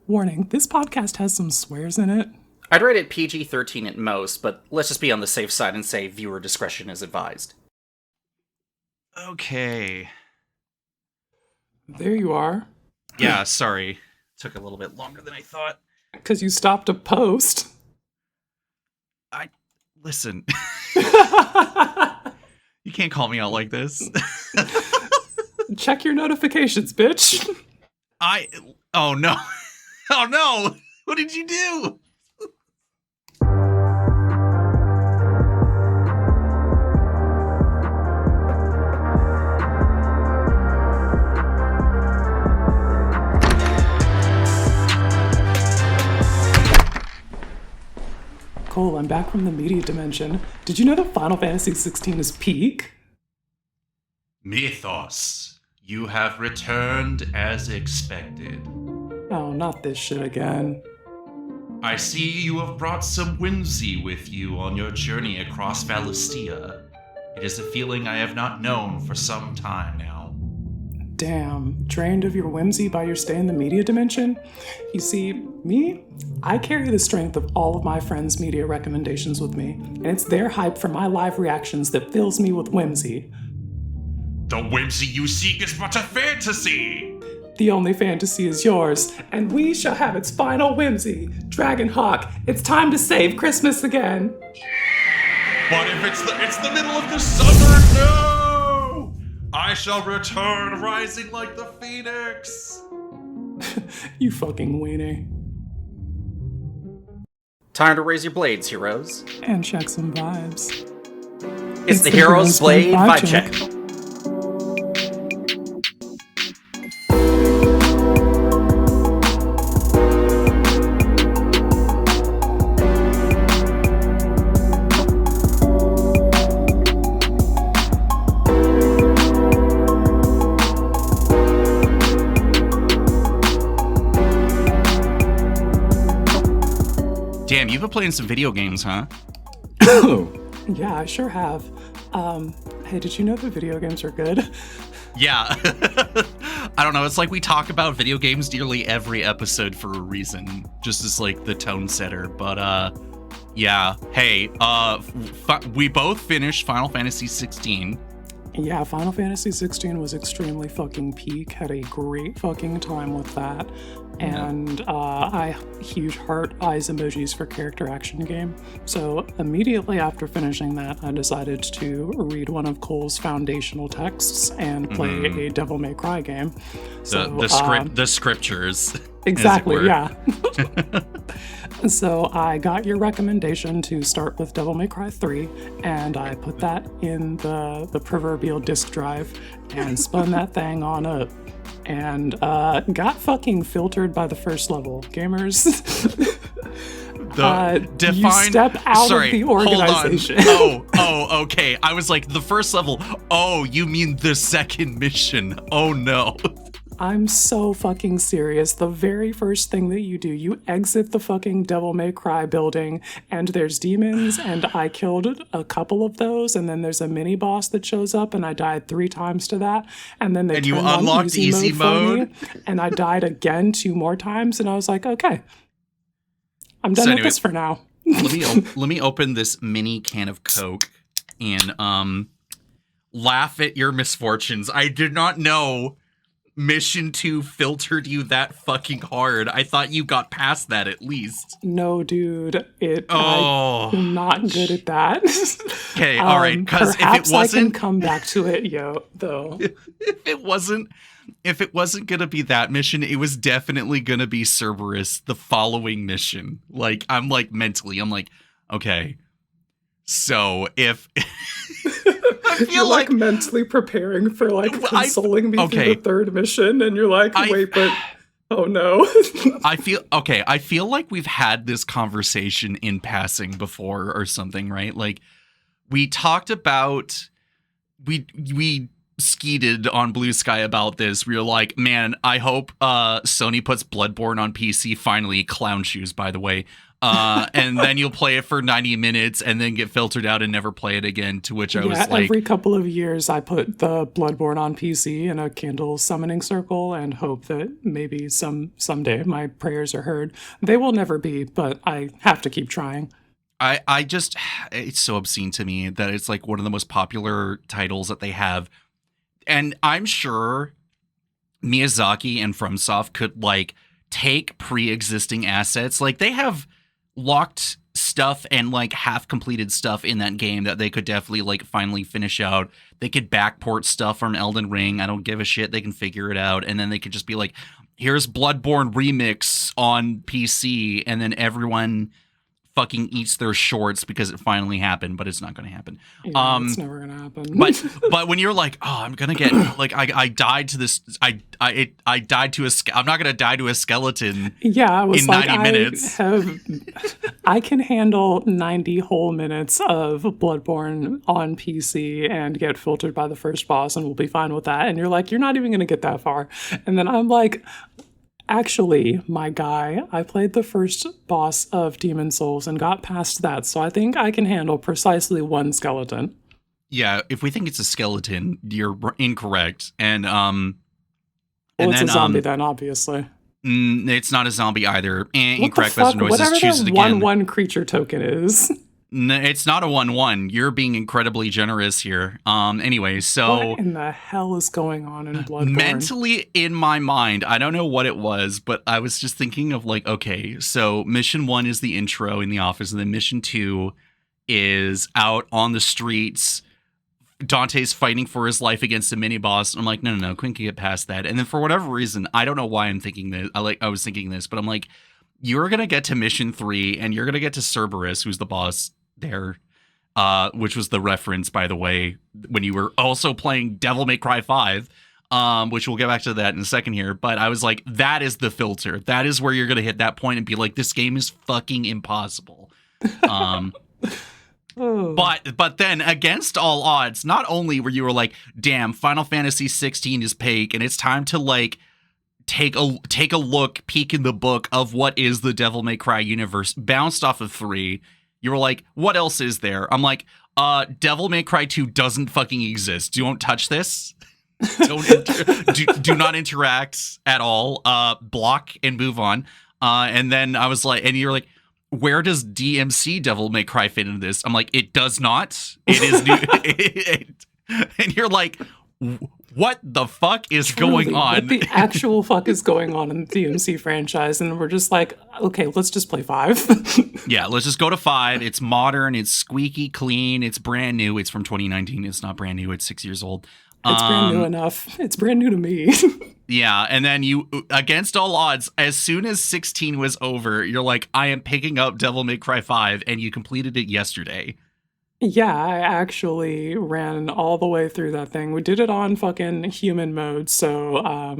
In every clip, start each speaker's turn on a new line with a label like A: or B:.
A: Warning, this podcast has some swears in it.
B: I'd rate it PG-13 at most, but let's just be on the safe side and say viewer discretion is advised.
C: Okay.
A: There you are.
C: Yeah, sorry. Took a little bit longer than I thought.
A: Because you stopped a post.
C: Listen. You can't call me out like this.
A: Check your notifications, bitch.
C: Oh no. Oh no. What did you do?
A: Cole, I'm back from the media dimension. Did you know that Final Fantasy 16 is peak?
D: Mythos, you have returned as expected.
A: Oh, not this shit again.
D: I see you have brought some whimsy with you on your journey across Valistia. It is a feeling I have not known for some time now.
A: Damn, drained of your whimsy by your stay in the media dimension? You see, me, I carry the strength of all of my friends' media recommendations with me, and it's their hype for my live reactions that fills me with whimsy.
D: The whimsy you seek is but a fantasy!
A: The only fantasy is yours, and we shall have its final whimsy. Dragonhawk, it's time to save Christmas again.
D: But if it's the middle of the summer, no! I shall return rising like the phoenix!
A: You fucking weenie.
B: Time to raise your blades, heroes.
A: And check some vibes.
B: It's the Heroes Blade Vibe Check.
C: Damn, you've been playing some video games, huh?
A: Yeah, I sure have. Hey, did you know that video games are good?
C: Yeah. I don't know, it's like we talk about video games nearly every episode for a reason, just as like the tone setter, but yeah. Hey, we both finished Final Fantasy 16.
A: Yeah, Final Fantasy 16 was extremely fucking peak. Had a great fucking time with that. And I huge heart eyes emojis for character action game. So immediately after finishing that, I decided to read one of Cole's foundational texts and play a Devil May Cry game. So
C: The scriptures.
A: Exactly, yeah. So I got your recommendation to start with Devil May Cry 3, and I put that in the proverbial disk drive and spun that thing on up. And got fucking filtered by the first level. Gamers, you step out of the organization.
C: Oh, okay. I was like, the first level. Oh, you mean the second mission. Oh, no.
A: I'm so fucking serious. The very first thing that you do, you exit the fucking Devil May Cry building, and there's demons, and I killed a couple of those, and then there's a mini boss that shows up, and I died 3 times to that, and then they turned on easy mode for me, and I died again 2 more times, and I was like, okay, I'm done with this for now.
C: let me open this mini can of Coke and laugh at your misfortunes. I did not know Mission 2 filtered you that fucking hard. I thought you got past that at least.
A: No, dude. I'm not good at that.
C: Okay, all right. Because if it wasn't,
A: I can come back to it, though.
C: If it wasn't gonna be that mission, it was definitely gonna be Cerberus, the following mission. Like, I'm like mentally, I'm like, okay. So if I feel
A: you're like mentally preparing for like consoling me through the 3rd mission, and you're like, wait, but oh no.
C: I feel like we've had this conversation in passing before or something, right? Like we talked about we skeeted on Bluesky about this. We were like, man, I hope Sony puts Bloodborne on PC finally. Clown shoes, by the way. And then you'll play it for 90 minutes and then get filtered out and never play it again. To which I was like,
A: every couple of years I put the Bloodborne on PC in a candle summoning circle and hope that maybe someday my prayers are heard. They will never be, but I have to keep trying.
C: I just, it's so obscene to me that it's like one of the most popular titles that they have. And I'm sure Miyazaki and FromSoft could like take pre-existing assets. Like they have locked stuff and like half completed stuff in that game that they could definitely like finally finish out. They could backport stuff from Elden Ring. I don't give a shit. They can figure it out. And then they could just be like, here's Bloodborne remix on PC. And then everyone fucking eats their shorts because it finally happened, but it's not going to happen.
A: Yeah, it's never going to happen.
C: but when you're like, oh, I'm going to get like, I died to this. I died to I'm not going to die to a skeleton.
A: Yeah, I was
C: in
A: like,
C: 90 minutes.
A: I can handle 90 whole minutes of Bloodborne on PC and get filtered by the first boss and we'll be fine with that. And you're like, you're not even going to get that far. And then I'm like, actually, my guy, I played the first boss of Demon Souls and got past that, so I think I can handle precisely one skeleton.
C: Yeah, if we think it's a skeleton, you're incorrect. And
A: it's a zombie then, obviously.
C: It's not a zombie either. And
A: what
C: incorrect,
A: the fuck?
C: Noises.
A: Whatever
C: choose it
A: the
C: again.
A: 1/1 creature token is.
C: No, it's not a 1/1. You're being incredibly generous here. Anyway, so
A: what in the hell is going on in Bloodborne?
C: Mentally in my mind, I don't know what it was, but I was just thinking of like, okay, so mission 1 is the intro in the office, and then mission 2 is out on the streets. Dante's fighting for his life against a mini boss. I'm like, no, Quinn can get past that. And then for whatever reason, I don't know why I'm thinking this. I was thinking this, but I'm like, you're gonna get to mission 3, and you're gonna get to Cerberus, who's the boss there, which was the reference, by the way, when you were also playing Devil May Cry 5, which we'll get back to that in a second here. But I was like, that is the filter. That is where you're going to hit that point and be like, this game is fucking impossible. But then against all odds, not only were you were like, damn, Final Fantasy 16 is peak, and it's time to like take a look, peek in the book of what is the Devil May Cry universe, bounced off of 3. You were like, what else is there? I'm like, Devil May Cry 2 doesn't fucking exist. Don't touch this. Do not interact at all. Block and move on. And then I was like, and you're like, where does DMC Devil May Cry fit into this? I'm like, it does not. It is new. And you're like, what the fuck is going on?
A: What the actual fuck is going on in the DMC franchise? And we're just like, okay, let's just play 5.
C: Yeah, let's just go to 5. It's modern, it's squeaky clean, it's brand new. It's from 2019. It's not brand new. It's 6 years old.
A: It's brand new enough. It's brand new to me.
C: Yeah, and then you, against all odds, as soon as 16 was over, you're like, I am picking up Devil May Cry 5, and you completed it yesterday.
A: Yeah, I actually ran all the way through that thing. We did it on fucking human mode, so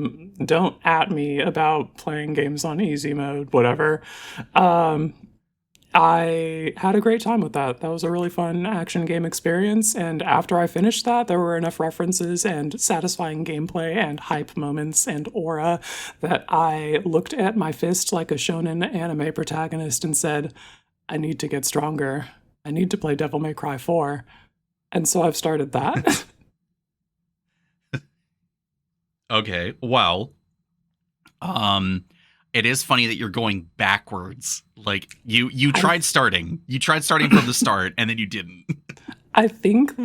A: don't at me about playing games on easy mode, whatever. I had a great time with that. That was a really fun action game experience, and after I finished that, there were enough references and satisfying gameplay and hype moments and aura that I looked at my fist like a shonen anime protagonist and said, I need to get stronger. I need to play Devil May Cry 4. And so I've started that.
C: Okay, well, it is funny that you're going backwards. Like, you tried starting. You tried starting from the start, and then you didn't.
A: I think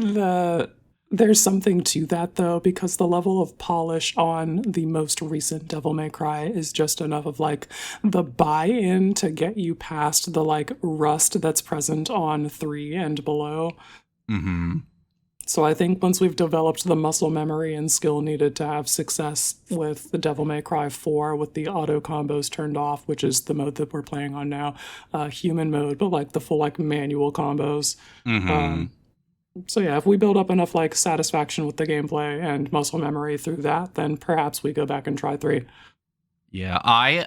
A: there's something to that, though, because the level of polish on the most recent Devil May Cry is just enough of, like, the buy-in to get you past the, like, rust that's present on 3 and below.
C: Mm-hmm.
A: So I think once we've developed the muscle memory and skill needed to have success with the Devil May Cry 4 with the auto combos turned off, which is the mode that we're playing on now, human mode, but, like, the full, like, manual combos.
C: Mm-hmm.
A: So yeah, if we build up enough like satisfaction with the gameplay and muscle memory through that, then perhaps we go back and try 3.
C: Yeah, I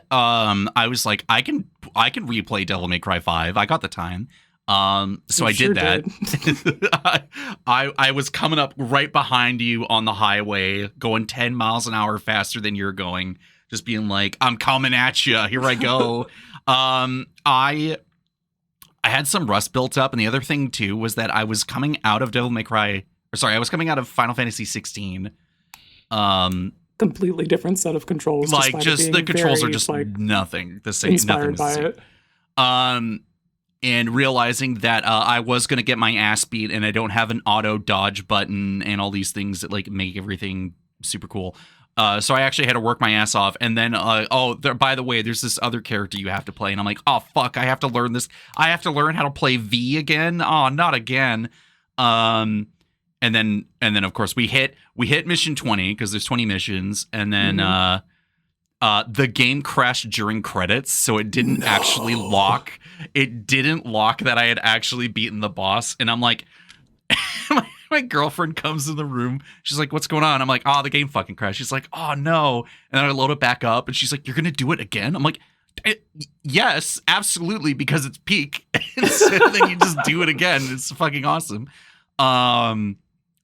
C: was like, I can replay Devil May Cry 5. I got the time. So
A: You
C: I
A: sure
C: did that. I was coming up right behind you on the highway, going 10 miles an hour faster than you're going, just being like, I'm coming at you. Here I go. I had some rust built up, and the other thing too was that I was coming out of I was coming out of Final Fantasy 16.
A: Completely different set of controls.
C: Like,
A: despite it
C: just
A: being
C: the controls
A: very,
C: are just
A: like,
C: nothing the same.
A: inspired
C: Nothing the
A: by
C: same.
A: it.
C: And realizing that I was going to get my ass beat, and I don't have an auto dodge button and all these things that like make everything super cool. So I actually had to work my ass off. And then, by the way, there's this other character you have to play. And I'm like, oh, fuck, I have to learn this. I have to learn how to play V again. Oh, not again. And then of course, we hit mission 20 because there's 20 missions. And then the game crashed during credits. So it didn't actually lock. It didn't lock that I had actually beaten the boss. And I'm like... My girlfriend comes in the room. She's like, what's going on? I'm like, oh, the game fucking crashed. She's like, oh, no. And then I load it back up. And she's like, you're going to do it again? I'm like, yes, absolutely, because it's peak. And so then you just do it again. It's fucking awesome. But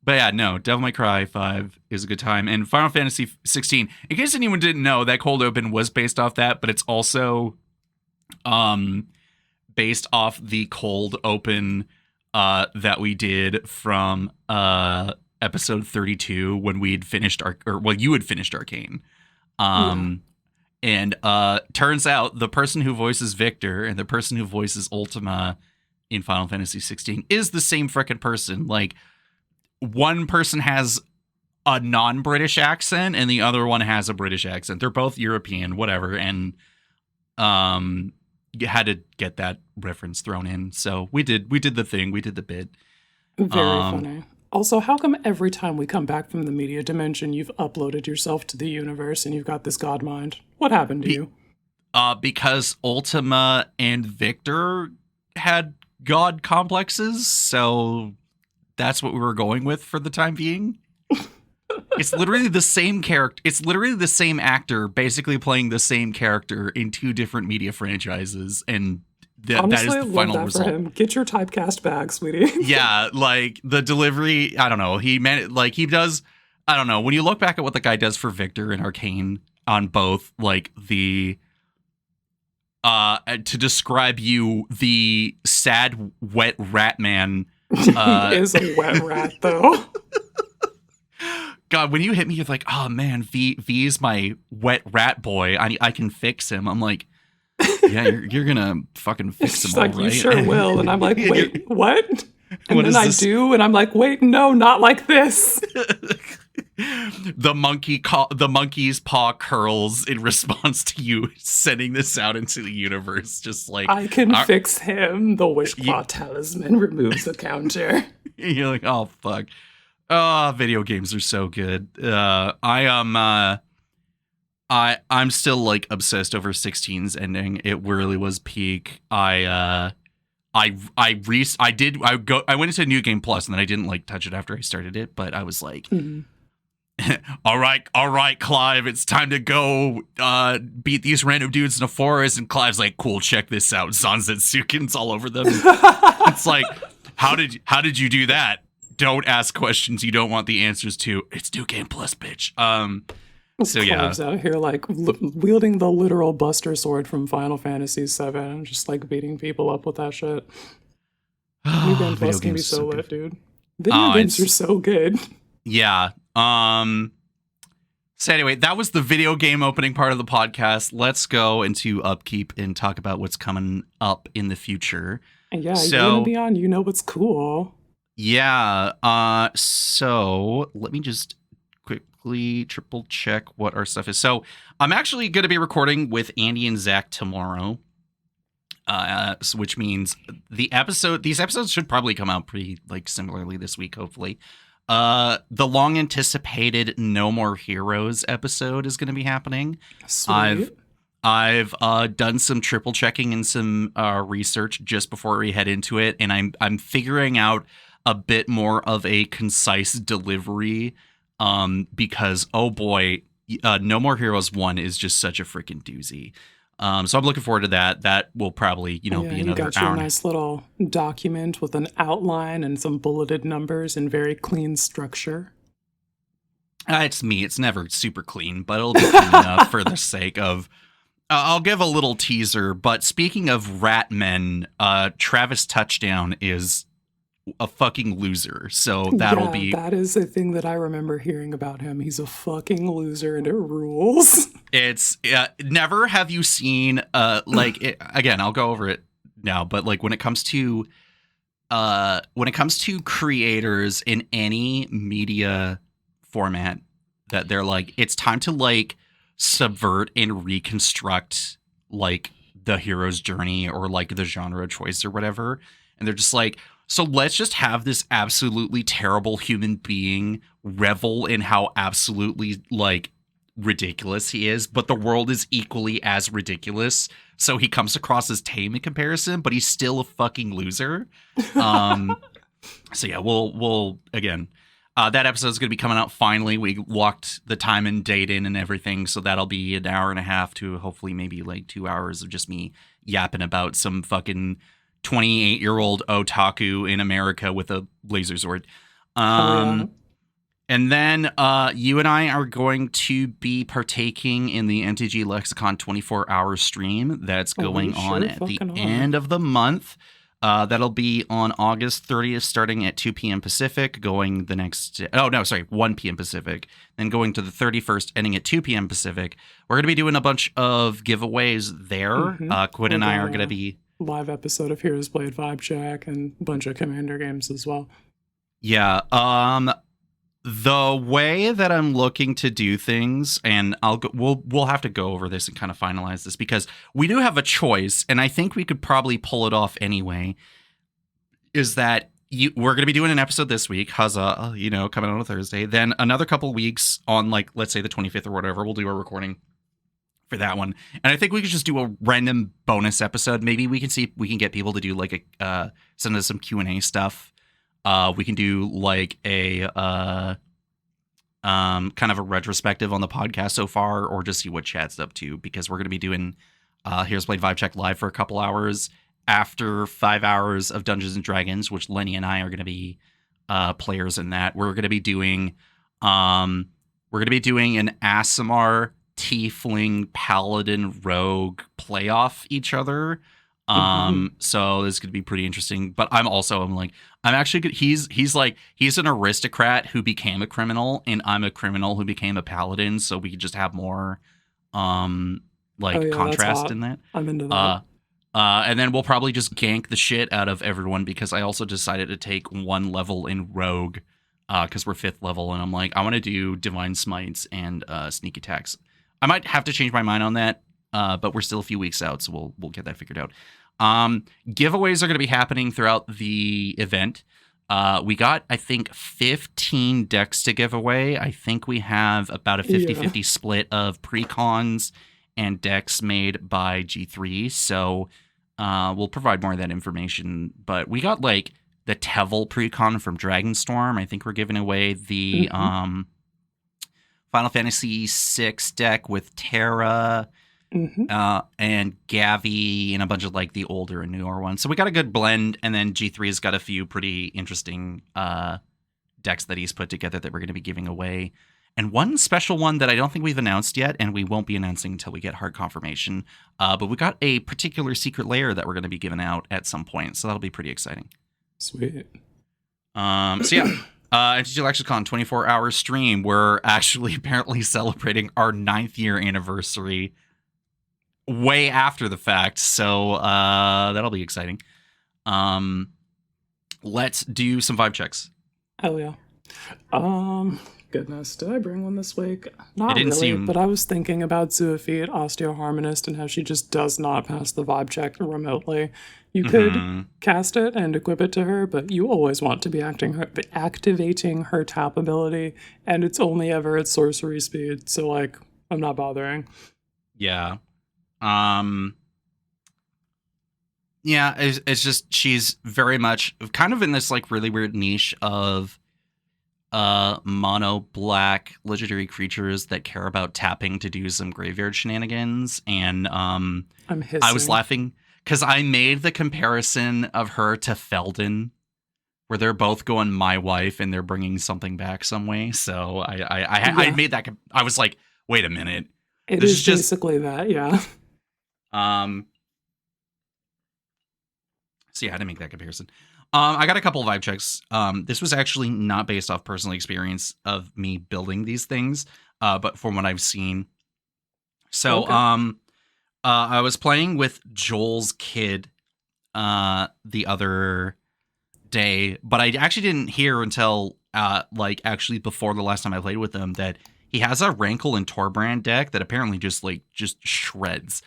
C: yeah, no, Devil May Cry 5 is a good time. And Final Fantasy 16, in case anyone didn't know, that cold open was based off that, but it's also based off the cold open that we did from episode 32 when we'd finished you had finished Arcane. And turns out the person who voices Victor and the person who voices Ultima in Final Fantasy 16 is the same frickin' person. Like, one person has a non-British accent and the other one has a British accent. They're both European, whatever, and you had to get that reference thrown in. So we did the thing. We did the bit.
A: Very funny. Also, how come every time we come back from the media dimension, you've uploaded yourself to the universe and you've got this god mind? What happened to you?
C: Because Ultima and Victor had god complexes, so that's what we were going with for the time being. It's literally the same character. It's literally the same actor basically playing the same character in two different media franchises, and
A: Honestly,
C: that
A: I
C: is the
A: love
C: final
A: that
C: result.
A: for him. Get your typecast back, sweetie.
C: Yeah, like the delivery, I don't know. He does, I don't know. When you look back at what the guy does for Victor and Arcane on both, like the to describe you, the sad wet rat man
A: He is a wet rat, though.
C: God, when you hit me, you're like, oh man, V's my wet rat boy. I can fix him. I'm like, yeah, you're gonna fucking fix him.
A: She's like,
C: right?
A: you sure will. And I'm like, wait, what? And
C: What
A: then
C: is
A: I
C: this?
A: do, and I'm like, wait, no, not like this.
C: The monkey's paw curls in response to you sending this out into the universe. Just like,
A: I can fix him. The wish claw talisman removes the counter.
C: you're like, oh fuck. Video games are so good. I'm still like obsessed over 16's ending. It really was peak. I went into New Game Plus and then I didn't like touch it after I started it, but I was like, all right, Clive, it's time to go beat these random dudes in a forest. And Clive's like, cool, check this out. Zanzetsuken's all over them. It's like, how did you do that? Don't ask questions you don't want the answers to. It's New Game Plus, bitch. So yeah,
A: Clive's out here like wielding the literal Buster Sword from Final Fantasy VII, and just like beating people up with that shit. New Game Plus can be so lit, dude. Video games are so good.
C: Yeah. So anyway, that was the video game opening part of the podcast. Let's go into upkeep and talk about what's coming up in the future.
A: And yeah,
C: So-
A: you're gonna be on. You know what's cool.
C: Yeah. So let me just quickly triple check what our stuff is. So I'm actually going to be recording with Andy and Zach tomorrow, which means these episodes should probably come out pretty like similarly this week, hopefully. The long anticipated No More Heroes episode is going to be happening.
A: Sweet.
C: I've done some triple checking and some research just before we head into it, and I'm figuring out a bit more of a concise delivery, because oh boy, No More Heroes 1 is just such a freaking doozy. So I'm looking forward to that. That will probably, be
A: you
C: another
A: got your
C: hour.
A: nice little document with an outline and some bulleted numbers and very clean structure.
C: It's me. It's never super clean, but it'll be clean enough for the sake of. I'll give a little teaser. But speaking of rat men, Travis Touchdown is a fucking loser. So that'll be.
A: That is a thing that I remember hearing about him. He's a fucking loser, and it rules.
C: It's never have you seen again. I'll go over it now, but like when it comes to creators in any media format, that they're like, it's time to like subvert and reconstruct like the hero's journey or like the genre choice or whatever, and they're just like, so let's just have this absolutely terrible human being revel in how absolutely like ridiculous he is, but the world is equally as ridiculous, so he comes across as tame in comparison, but he's still a fucking loser. So yeah, we'll again, that episode is going to be coming out finally. We locked the time and date in and everything, so that'll be an hour and a half to hopefully maybe like 2 hours of just me yapping about some fucking 28-year-old otaku in America with a laser sword. And then you and I are going to be partaking in the MTG Lexicon 24-hour stream that's going on at the end of the month. That'll be on August 30th, starting at 2 p.m. Pacific, going the next... 1 p.m. Pacific. Then going to the 31st, ending at 2 p.m. Pacific. We're going to be doing a bunch of giveaways there.
A: Mm-hmm.
C: Quinn and I are going to be...
A: live episode of Heroes Blade Vibe Check and a bunch of Commander games as well.
C: Yeah. The way that I'm looking to do things, and we'll have to go over this and kind of finalize this, because we do have a choice, and I think we could probably pull it off anyway, is that we're going to be doing an episode this week, huzzah, coming out on a Thursday. Then another couple weeks on, like, let's say the 25th or whatever, we'll do a recording for that one. And I think we could just do a random bonus episode. Maybe we can see if we can get people to do like send us some Q&A stuff. We can do like a kind of a retrospective on the podcast so far, or just see what chat's up to, because we're going to be doing Here's Played Vibe Check live for a couple hours after 5 hours of Dungeons and Dragons, which Lenny and I are going to be players in that. We're going to be doing an Aasimar Tiefling Paladin Rogue play off each other. So this is going to be pretty interesting, but I'm actually good. He's an aristocrat who became a criminal, and I'm a criminal who became a paladin. So we could just have more, contrast in that.
A: I'm into that.
C: And then we'll probably just gank the shit out of everyone, because I also decided to take one level in Rogue, because we're 5th level, and I'm like, I want to do Divine Smites and sneak attacks. I might have to change my mind on that. But we're still a few weeks out, so we'll get that figured out. Giveaways are going to be happening throughout the event. We got, I think, 15 decks to give away. I think we have about a 50-50 split of pre-cons and decks made by G3. So we'll provide more of that information. But we got like the Tevel pre-con from Dragonstorm. I think we're giving away the Final Fantasy VI deck with Terra. And Gavi and a bunch of like the older and newer ones. So we got a good blend, and then G3 has got a few pretty interesting decks that he's put together that we're going to be giving away. And one special one that I don't think we've announced yet, and we won't be announcing until we get hard confirmation. But we got a particular secret layer that we're going to be giving out at some point, so that'll be pretty exciting.
A: Sweet.
C: MTG Lexicon 24-hour stream. We're actually apparently celebrating our 9th year anniversary way after the fact, so that'll be exciting. Let's do some vibe checks.
A: Hell yeah. Goodness, did I bring one this week? Not
C: didn't
A: really,
C: seem...
A: but I was thinking about Zoophyte, Osteoharmonist, and how she just does not pass the vibe check remotely. You could cast it and equip it to her, but you always want to be activating her tap ability, and it's only ever at sorcery speed, so like, I'm not bothering.
C: Yeah. It's just, she's very much kind of in this like really weird niche of mono black legendary creatures that care about tapping to do some graveyard shenanigans, and
A: I'm hissing.
C: I was laughing because I made the comparison of her to Feldon, where they're both going my wife and they're bringing something back some way. So I made that. I was like, wait a minute.
A: It is just basically that, yeah.
C: So yeah, I had to make that comparison. I got a couple of vibe checks. This was actually not based off personal experience of me building these things, but from what I've seen. So, okay. I was playing with Joel's kid the other day, but I actually didn't hear until actually before the last time I played with him that he has a Rankle and Torbrand deck that apparently just shreds.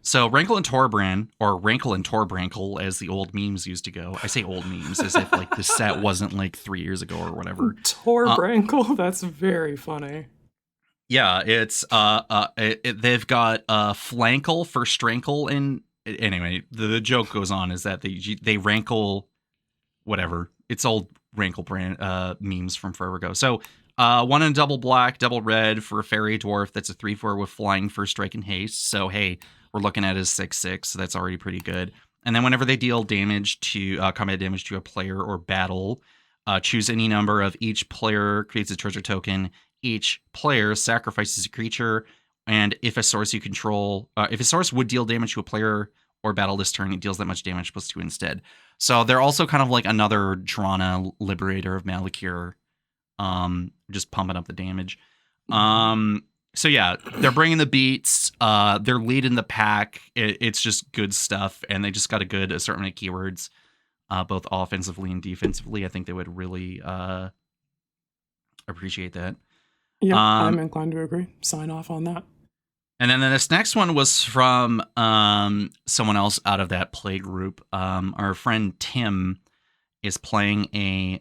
C: So Rankle and Torbrand, or Rankle and Torbrankle, as the old memes used to go. I say old memes as if the set wasn't 3 years ago or whatever.
A: Torbrankle, that's very funny.
C: Yeah, it's they've got Flankle for Strankle, and anyway, the joke goes on is that they rankle whatever. It's old Rankle brand memes from forever ago. So one in double black, double red for a fairy dwarf. That's a 3/4 with flying, first strike, and haste. So hey, we're looking at his 6/6. So that's already pretty good. And then whenever they deal damage to combat damage to a player or battle, choose any number of each player creates a treasure token. Each player sacrifices a creature, and if a source you control, if a source would deal damage to a player or battle this turn, it deals that much damage +2 instead. So they're also kind of like another Drana Liberator of Malakir, just pumping up the damage. So yeah, they're bringing the beats. They're leading the pack. It's just good stuff, and they just got a good assortment of keywords, both offensively and defensively. I think they would really appreciate that.
A: Yeah, I'm inclined to agree. Sign off on that.
C: And then this next one was from someone else out of that play group. Our friend Tim is playing a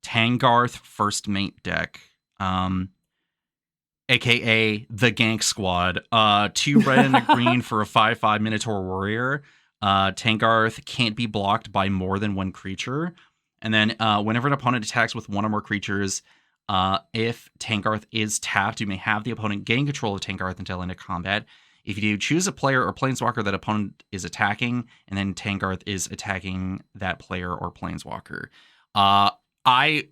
C: Tangarth First Mate deck, aka the Gank Squad. 2 red and a green for a 5/5 Minotaur Warrior. Tangarth can't be blocked by more than one creature. And then whenever an opponent attacks with one or more creatures, if Tangarth is tapped, you may have the opponent gain control of Tangarth until end of combat. If you do, choose a player or planeswalker that opponent is attacking, and then Tangarth is attacking that player or planeswalker. I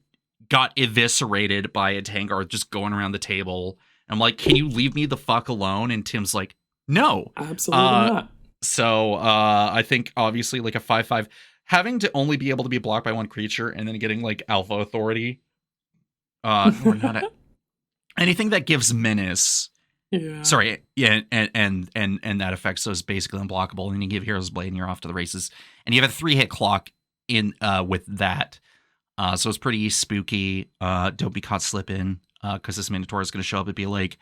C: got eviscerated by a Tangarth just going around the table. I'm like, can you leave me the fuck alone? And Tim's like, no.
A: Absolutely not.
C: So I think obviously a 5/5, having to only be able to be blocked by one creature and then getting Alpha Authority, or not anything that gives menace.
A: Yeah.
C: Sorry, yeah, and that effect, so it's basically unblockable. And you give Hero's Blade, and you're off to the races. And you have a 3-hit clock in with that, so it's pretty spooky. Don't be caught slipping, because this Minotaur is going to show up and be like,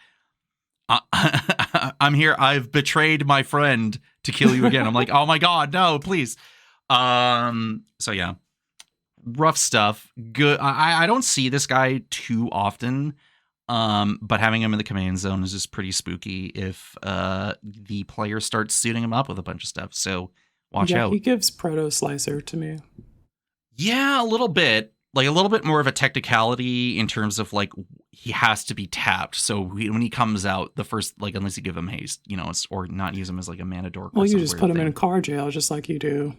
C: "I'm here. I've betrayed my friend to kill you again." I'm like, "Oh my god, no, please." So yeah. Rough stuff. Good. I don't see this guy too often, but having him in the command zone is just pretty spooky if the player starts suiting him up with a bunch of stuff. So watch out.
A: He gives Proto Slicer to me.
C: Yeah, a little bit. A little bit more of a technicality in terms of he has to be tapped. So when he comes out, the first unless you give him haste, or not use him as a mana dork.
A: Well, you just put him in card jail, just like you do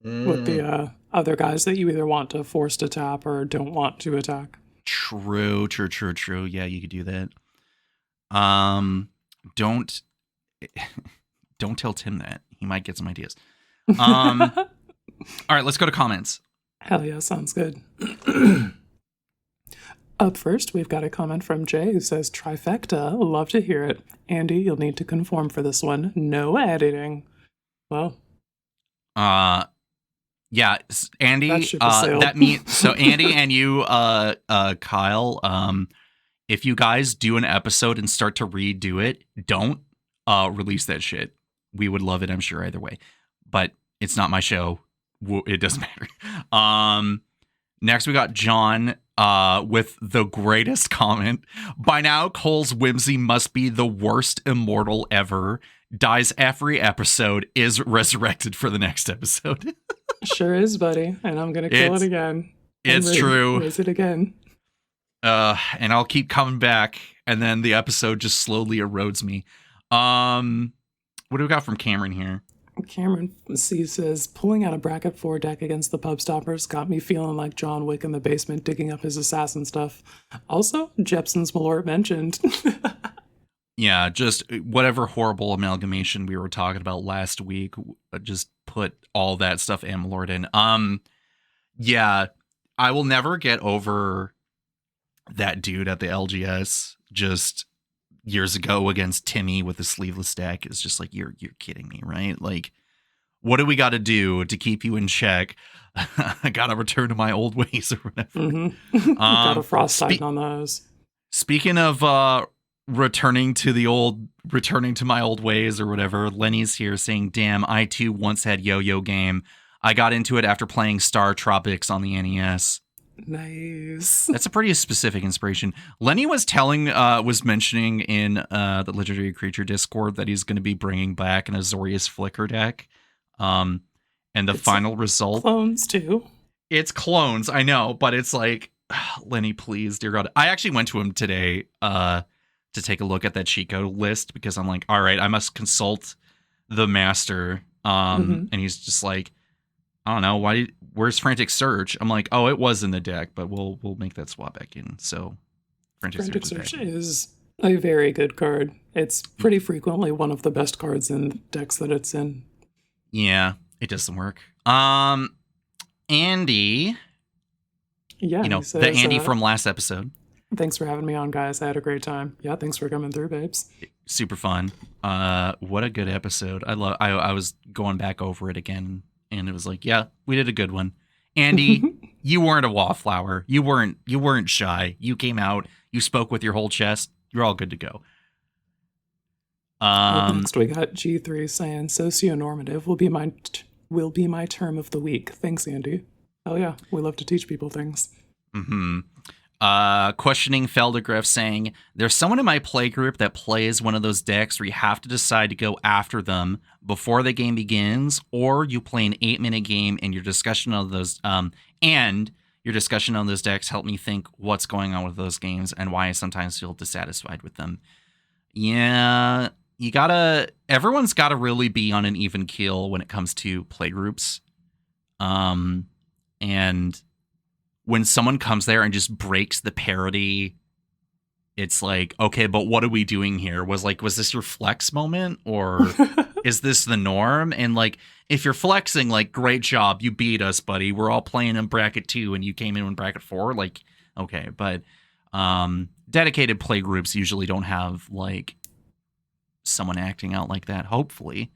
A: with the other guys that you either want to force to tap or don't want to attack.
C: True. Yeah, you could do that. Don't tell Tim that. He might get some ideas. All right, let's go to comments.
A: Hell yeah, sounds good. Up first, we've got a comment from Jay who says, "Trifecta, love to hear it. Andy, you'll need to conform for this one. No editing." Well.
C: Yeah, Andy, that means, so Andy and you, Kyle, if you guys do an episode and start to redo it, don't release that shit. We would love it, I'm sure, either way. But it's not my show. It doesn't matter. Next, we got John with the greatest comment. "By now, Cole's whimsy must be the worst immortal ever. Dies every episode, is resurrected for the next episode."
A: Sure is, buddy. And I'm going to kill it again.
C: It's true.
A: Raise it again.
C: And I'll keep coming back, and then the episode just slowly erodes me. What do we got from Cameron here?
A: Cameron C says, pulling out a bracket 4 deck against the pub stoppers got me feeling like John Wick in the basement digging up his assassin stuff. Also, Jepson's Malort mentioned.
C: Yeah, just whatever horrible amalgamation we were talking about last week, just put all that stuff and Malort in. Yeah, I will never get over that dude at the LGS just years ago against Timmy with the sleeveless deck. It's just like, you're kidding me, right? Like, what do we got to do to keep you in check? I got to return to my old ways or whatever.
A: Mm-hmm. Got a frost titan on those.
C: Speaking of returning to my old ways or whatever, Lenny's here saying, damn, I too once had Yo-Yo Game. I got into it after playing Star Tropics on the NES.
A: Nice.
C: That's a pretty specific inspiration. Lenny was mentioning in the Legendary Creature Discord that he's going to be bringing back an Azorius Flicker deck. And the final result...
A: Clones, too.
C: It's clones, I know, but it's like, Lenny, please, dear God. I actually went to him today to take a look at that Shiko list because I'm like, all right, I must consult the master. And he's just like, I don't know, where's Frantic Surge? I'm like, oh, it was in the deck, but we'll make that swap back in. So
A: Frantic Surge is a very good card. It's pretty frequently one of the best cards in decks that it's in.
C: Yeah, it doesn't work. Andy.
A: Yeah,
C: you know,
A: says,
C: the Andy from last episode.
A: Thanks for having me on, guys. I had a great time. Yeah, thanks for coming through, babes.
C: Super fun. What a good episode. I was going back over it again. And it was like, yeah, we did a good one. Andy, you weren't a wallflower. You weren't shy. You came out. You spoke with your whole chest. You're all good to go.
A: Next we got G3 saying socionormative will be my term of the week. Thanks, Andy. Oh yeah, we love to teach people things.
C: Mm-hmm. Questioning Feldegraf saying, there's someone in my play group that plays one of those decks where you have to decide to go after them before the game begins, or you play an 8-minute game and your discussion of those decks help me think what's going on with those games and why I sometimes feel dissatisfied with them. Yeah, everyone's gotta really be on an even keel when it comes to play groups. And when someone comes there and just breaks the parity, it's like, okay, but what are we doing here? Was this your flex moment, or is this the norm? And like, if you're flexing, like, great job, you beat us, buddy. We're all playing in bracket 2 and you came in bracket 4. Like, okay, but dedicated play groups usually don't have like someone acting out like that. Hopefully.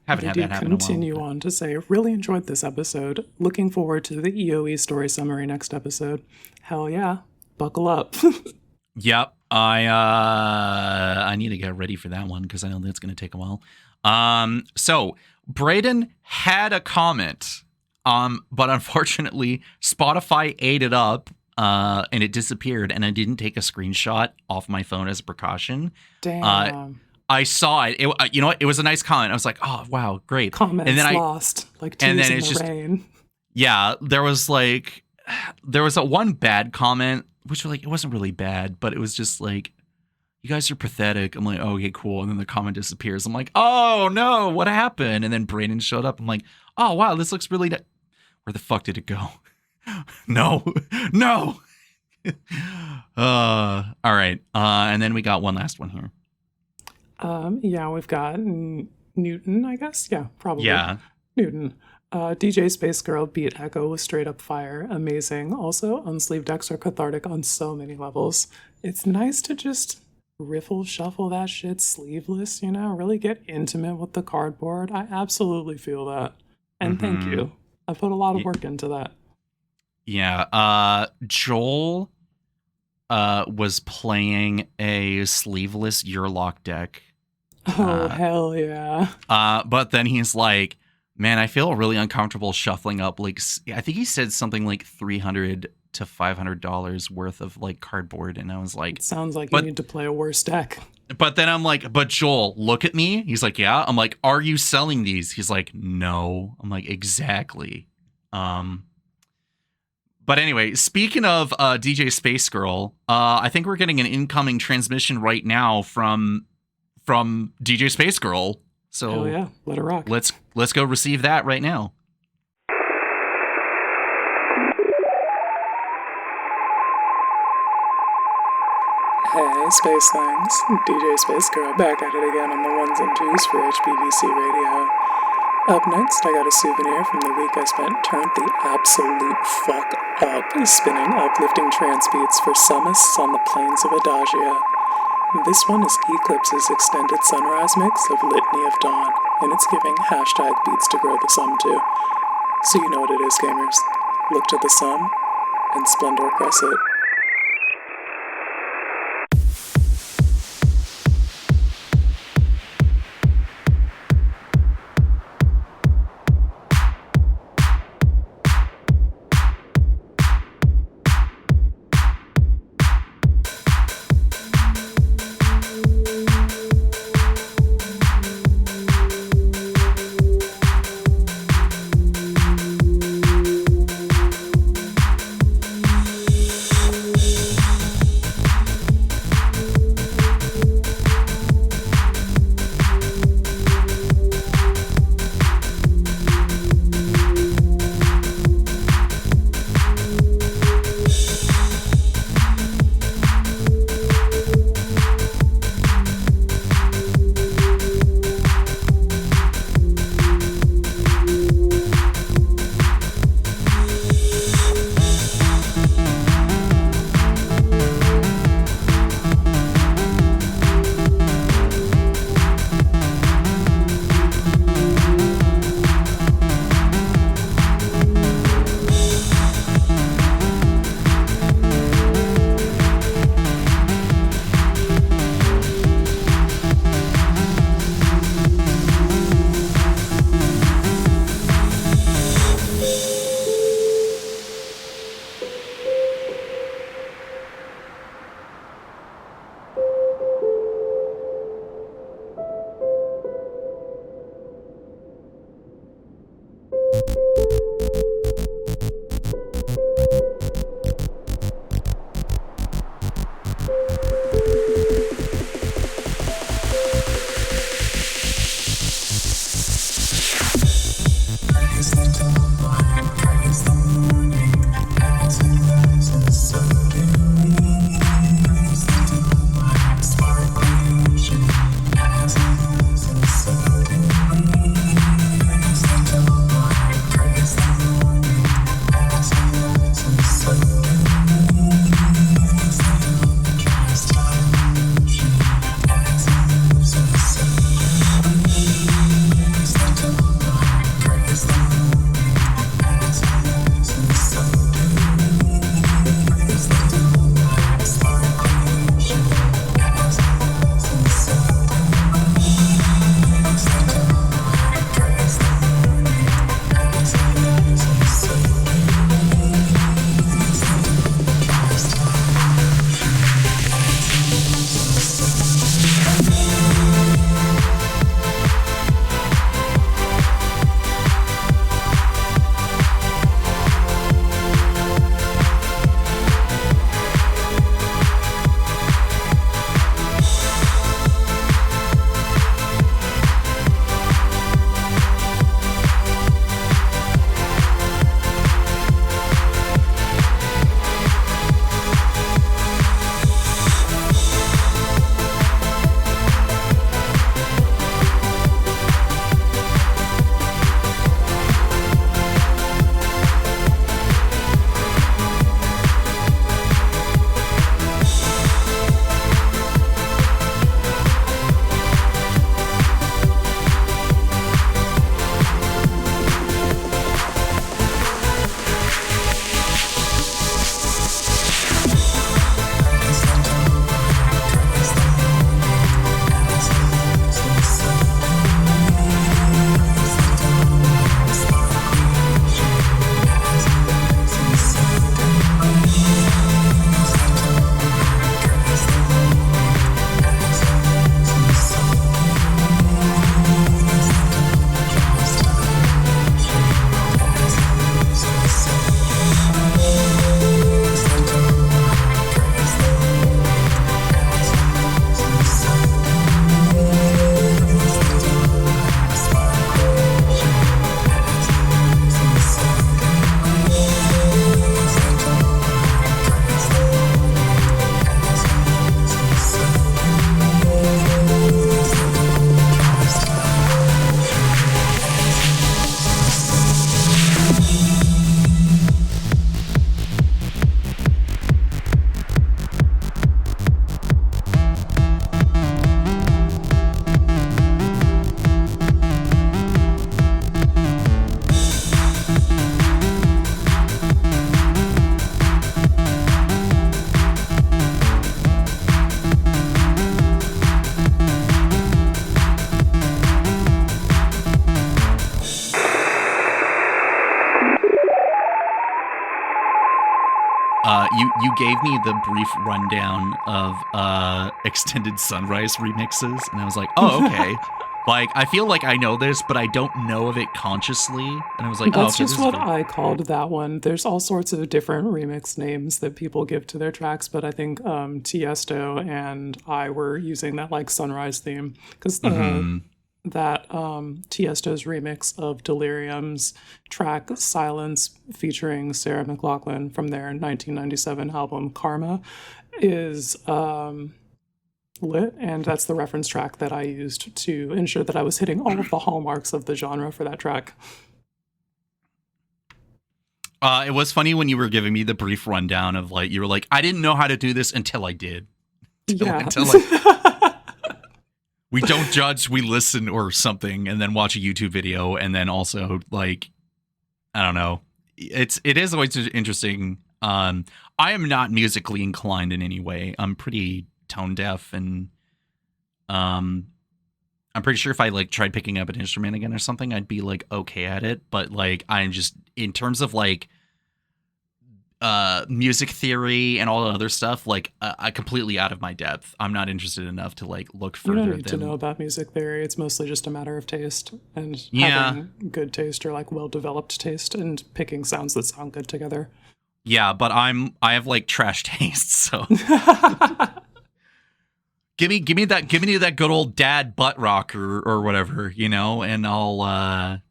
C: Haven't had that happen in a while.
A: Continue on to say, really enjoyed this episode. Looking forward to the EOE story summary next episode. Hell yeah. Buckle up.
C: Yep. I need to get ready for that one because I know that's going to take a while. So Braden had a comment, but unfortunately Spotify ate it up, and it disappeared, and I didn't take a screenshot off my phone as a precaution.
A: Damn.
C: I saw it. You know what? It was a nice comment. I was like, oh, wow, great.
A: Comments
C: and then
A: lost, like tears in the rain.
C: Yeah, there was a one bad comment, which like, it wasn't really bad, but it was just like, you guys are pathetic. I'm like, oh, okay, cool. And then the comment disappears. I'm like, oh, no, what happened? And then Brayden showed up. I'm like, oh, wow, this looks really... Where the fuck did it go? No. All right. And then we got one last one here.
A: Yeah, we've got Newton, I guess. Yeah, probably.
C: Yeah.
A: Newton. DJ Space Girl beat Echo with straight up fire. Amazing. Also, unsleeved decks are cathartic on so many levels. It's nice to just riffle shuffle that shit sleeveless, you know, really get intimate with the cardboard. I absolutely feel that. And thank you. I put a lot of work into that.
C: Yeah. Joel was playing a sleeveless Yearlock deck.
A: Oh, hell yeah.
C: But then he's like, man, I feel really uncomfortable shuffling up, like, I think he said something like $300 to $500 worth of like cardboard. And I was like,
A: it sounds like you need to play a worse deck.
C: But then I'm like, but Joel, look at me. He's like, yeah. I'm like, are you selling these? He's like, no. I'm like, exactly. But anyway, speaking of DJ Space Girl, I think we're getting an incoming transmission right now from DJ Space Girl. So
A: oh yeah, let it rock.
C: Let's go receive that right now.
A: Hey, Space Things. DJ Space Girl back at it again on the ones and twos for HBVC Radio. Up next, I got a souvenir from the week I spent turned the absolute fuck up, spinning uplifting trance beats for summists on the plains of Adagia. This one is Eclipse's extended sunrise mix of Litany of Dawn, and it's giving hashtag beats to grow the sum to. So you know what it is, gamers. Look to the sum, and Splendor Cress it.
C: you gave me the brief rundown of Extended Sunrise remixes, and I was like, oh, okay. Like, I feel like I know this, but I don't know of it consciously. And I was like,
A: That's
C: oh,
A: just what I called that one. There's all sorts of different remix names that people give to their tracks, but I think Tiesto and I were using that like Sunrise theme because that Tiesto's remix of Delirium's track Silence featuring Sarah McLachlan from their 1997 album Karma is lit, and that's the reference track that I used to ensure that I was hitting all of the hallmarks of the genre for that track.
C: It was funny when you were giving me the brief rundown of like, you were like, I didn't know how to do this until I did. We don't judge, we listen or something, and then watch a YouTube video, and then also like, I don't know. It is always interesting. I am not musically inclined in any way. I'm pretty tone deaf, and I'm pretty sure if I like tried picking up an instrument again or something, I'd be like okay at it. But like, I'm just, in terms of like music theory and all the other stuff, like I completely out of my depth. I'm not interested enough to like look further.
A: You don't need to know about music theory. It's mostly just a matter of taste and having good taste or like well developed taste and picking sounds that sound good together.
C: Yeah, but I have like trash taste, so give me that good old dad butt rock or whatever, you know, and I'll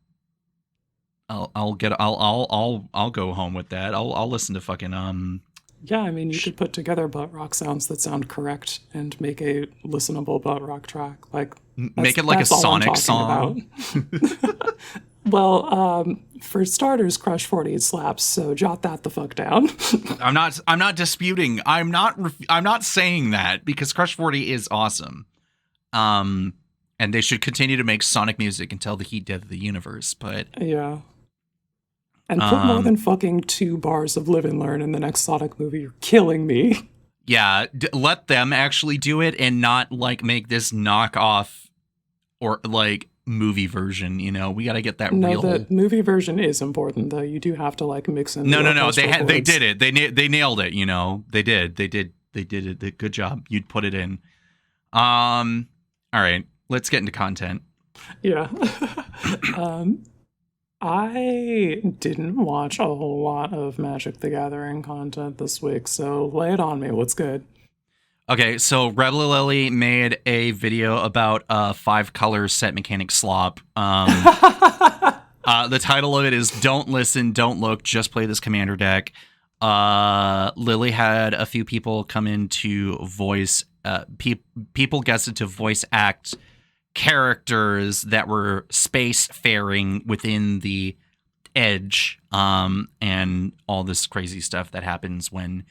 C: go home with that. I'll listen to fucking
A: Yeah, I mean, you could put together butt rock sounds that sound correct and make a listenable butt rock track. Like
C: make it like a Sonic song.
A: Well, for starters, Crush 40 slaps, so jot that the fuck down.
C: I'm not disputing. I'm not saying that, because Crush 40 is awesome. And they should continue to make Sonic music until the heat death of the universe, but
A: yeah. And put more than fucking 2 bars of Live and Learn in the next Sonic movie. You're killing me.
C: Yeah, let them actually do it and not like make this knockoff or like movie version, you know. We got to get that real.
A: No, the movie version is important though. You do have to like mix in.
C: No. They did it. They nailed it. You know, they did it. Good job. You'd put it in. All right, let's get into content.
A: Yeah. I didn't watch a whole lot of Magic the Gathering content this week, so lay it on me. What's good?
C: Okay, so Rebel Lily made a video about 5-color set mechanic slop. The title of it is "Don't Listen, Don't Look, Just Play This Commander Deck." Lily had a few people come in to voice, people guessed to voice act characters that were spacefaring within the Edge, and all this crazy stuff that happens when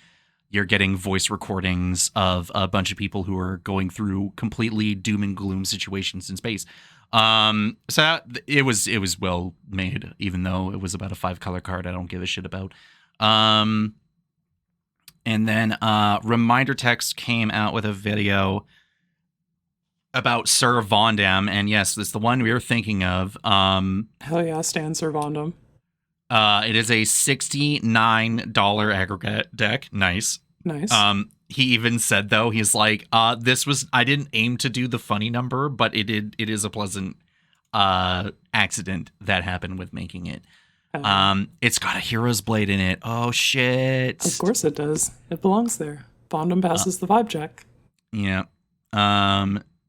C: you're getting voice recordings of a bunch of people who are going through completely doom and gloom situations in space. So it was well made, even though it was about a 5-color card I don't give a shit about. And then Reminder Text came out with a video about Sir Vondam, and yes, it's the one we were thinking of.
A: Hell yeah, Stan Sir Vondam.
C: It is a $69 aggregate deck. Nice. He even said, though, he's like, I didn't aim to do the funny number, but it is a pleasant accident that happened with making it. It's got a Hero's Blade in it. Oh shit.
A: Of course it does. It belongs there. Vondam passes the vibe check.
C: Yeah.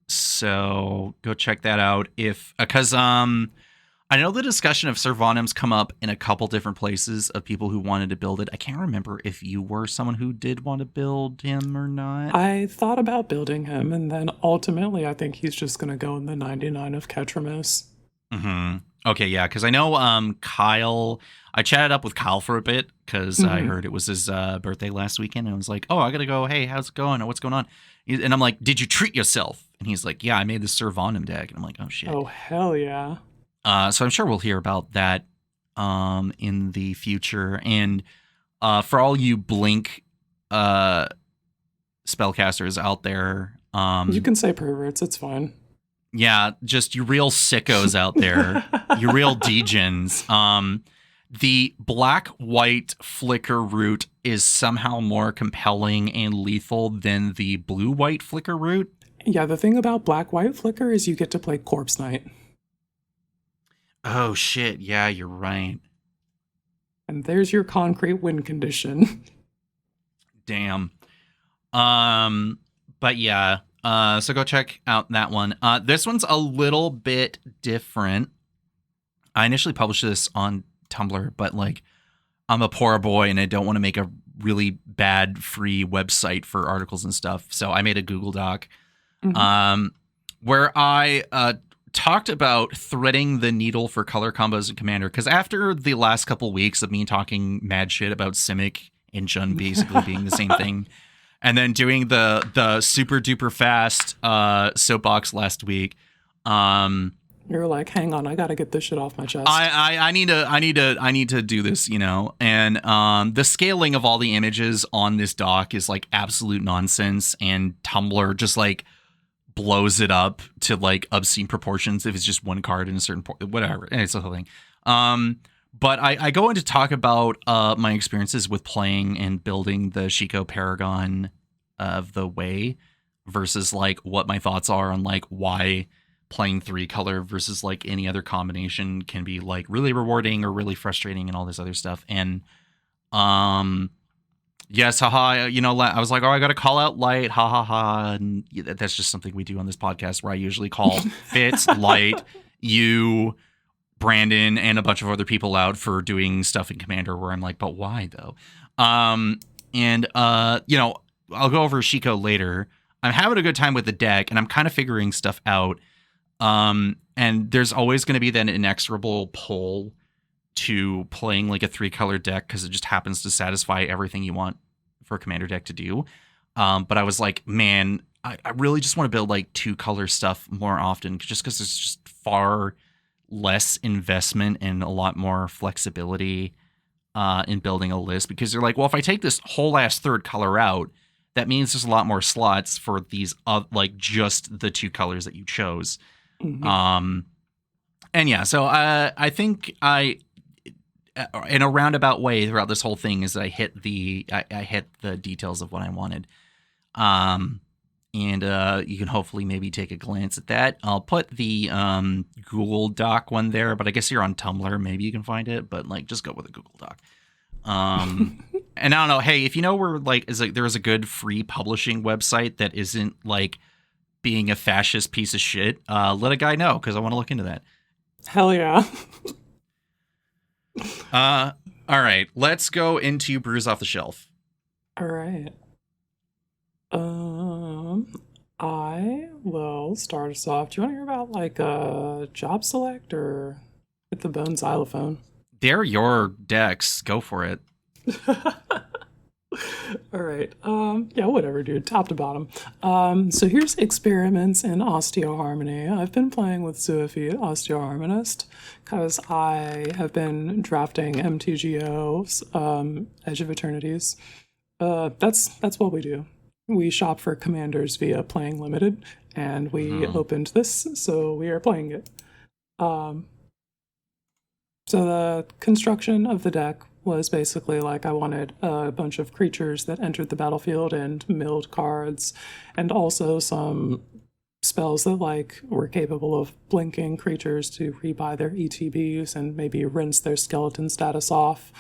C: So go check that out because I know the discussion of Sir Vondam's come up in a couple different places of people who wanted to build it. I can't remember if you were someone who did want to build him or not.
A: I thought about building him, and then ultimately I think he's just going to go in the 99 of Ketramus.
C: Mm-hmm. Okay, yeah, because I know Kyle, I chatted up with Kyle for a bit because I heard it was his birthday last weekend, and I was like, oh, I got to go, hey, how's it going? What's going on? And I'm like, did you treat yourself? And he's like, yeah, I made the Sir Vondam deck. And I'm like, oh, shit.
A: Oh, hell yeah.
C: So I'm sure we'll hear about that in the future. And for all you Blink spellcasters out there.
A: You can say perverts, it's fine.
C: Yeah, just you real sickos out there. You real degens. the black-white flicker route is somehow more compelling and lethal than the blue-white flicker route.
A: Yeah, the thing about black-white flicker is you get to play Corpse Knight.
C: Oh, shit. Yeah, you're right.
A: And there's your concrete win condition.
C: Damn. But yeah, so go check out that one. This one's a little bit different. I initially published this on Tumblr, but like I'm a poor boy and I don't want to make a really bad free website for articles and stuff. So I made a Google Doc where I talked about threading the needle for color combos in Commander. Because after the last couple weeks of me talking mad shit about Simic and Jund basically being the same thing, and then doing the super duper fast soapbox last week,
A: you're like, hang on, I gotta get this shit off my chest.
C: I need to do this, you know. And the scaling of all the images on this doc is like absolute nonsense, and Tumblr just like blows it up to like obscene proportions if it's just one card in a certain whatever. It's the whole thing. But I go in to talk about my experiences with playing and building the Shiko Paragon of the Way versus like what my thoughts are on like why playing 3-color versus like any other combination can be like really rewarding or really frustrating and all this other stuff. And yes, haha, you know, I was like, oh, I got to call out Light, ha ha ha. And that's just something we do on this podcast where I usually call Fitz, Light, you, Brandon, and a bunch of other people out for doing stuff in Commander where I'm like, but why though? You know, I'll go over Shiko later. I'm having a good time with the deck and I'm kind of figuring stuff out. And there's always going to be that inexorable pull to playing like a 3-color deck because it just happens to satisfy everything you want for a Commander deck to do. But I was like, man, I really just want to build like 2-color stuff more often just because there's just far less investment and a lot more flexibility in building a list, because you're like, well, if I take this whole ass 3rd color out, that means there's a lot more slots for these like just the 2 colors that you chose. Mm-hmm. And yeah, so I think I in a roundabout way throughout this whole thing is that I hit the details of what I wanted. And you can hopefully maybe take a glance at that. I'll put the Google Doc one there, but I guess you're on Tumblr, maybe you can find it, but like just go with a Google Doc. And I don't know, hey, if you know where like there is a good free publishing website that isn't like being a fascist piece of shit, let a guy know, because I want to look into that.
A: Hell yeah.
C: All right, let's go into Brews Off the Shelf.
A: All right. I will start us off. Do you want to hear about like a job select or hit the bone xylophone?
C: They're your decks. Go for it.
A: All right. Yeah, whatever, dude. Top to bottom. So here's Experiments in Osteoharmony. I've been playing with Zoophyte, Osteoharmonist, because I have been drafting MTGO's Edge of Eternities. That's what we do. We shop for commanders via Playing Limited, and we opened this, so we are playing it. So the construction of the deck was basically like I wanted a bunch of creatures that entered the battlefield and milled cards, and also some spells that like were capable of blinking creatures to rebuy their ETBs and maybe rinse their skeleton status off.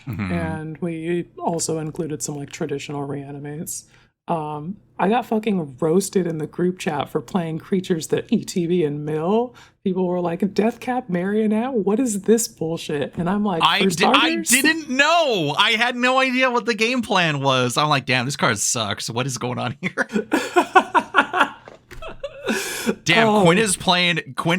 A: Mm-hmm. And we also included some like traditional reanimates. I got fucking roasted in the group chat for playing creatures that ETB and mill. People were like, Deathcap Marionette? What is this bullshit? And I'm like,
C: I didn't know. I had no idea what the game plan was. I'm like, damn, this card sucks. What is going on here? Damn, Quinn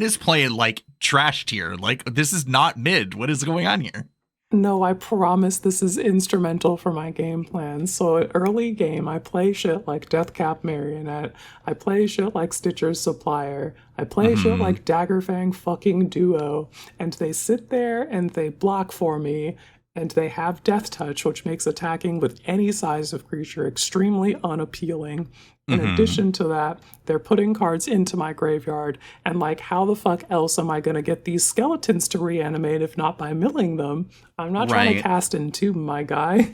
C: is playing like trash tier. Like, this is not mid. What is going on here?
A: No, I promise this is instrumental for my game plan. So early game, I play shit like Deathcap Marionette. I play shit like Stitcher's Supplier. I play shit like Daggerfang fucking Duo. And they sit there and they block for me. And they have Death Touch, which makes attacking with any size of creature extremely unappealing. In addition to that, they're putting cards into my graveyard, and like, how the fuck else am I going to get these skeletons to reanimate if not by milling them? I'm not trying to cast Entomb, my guy.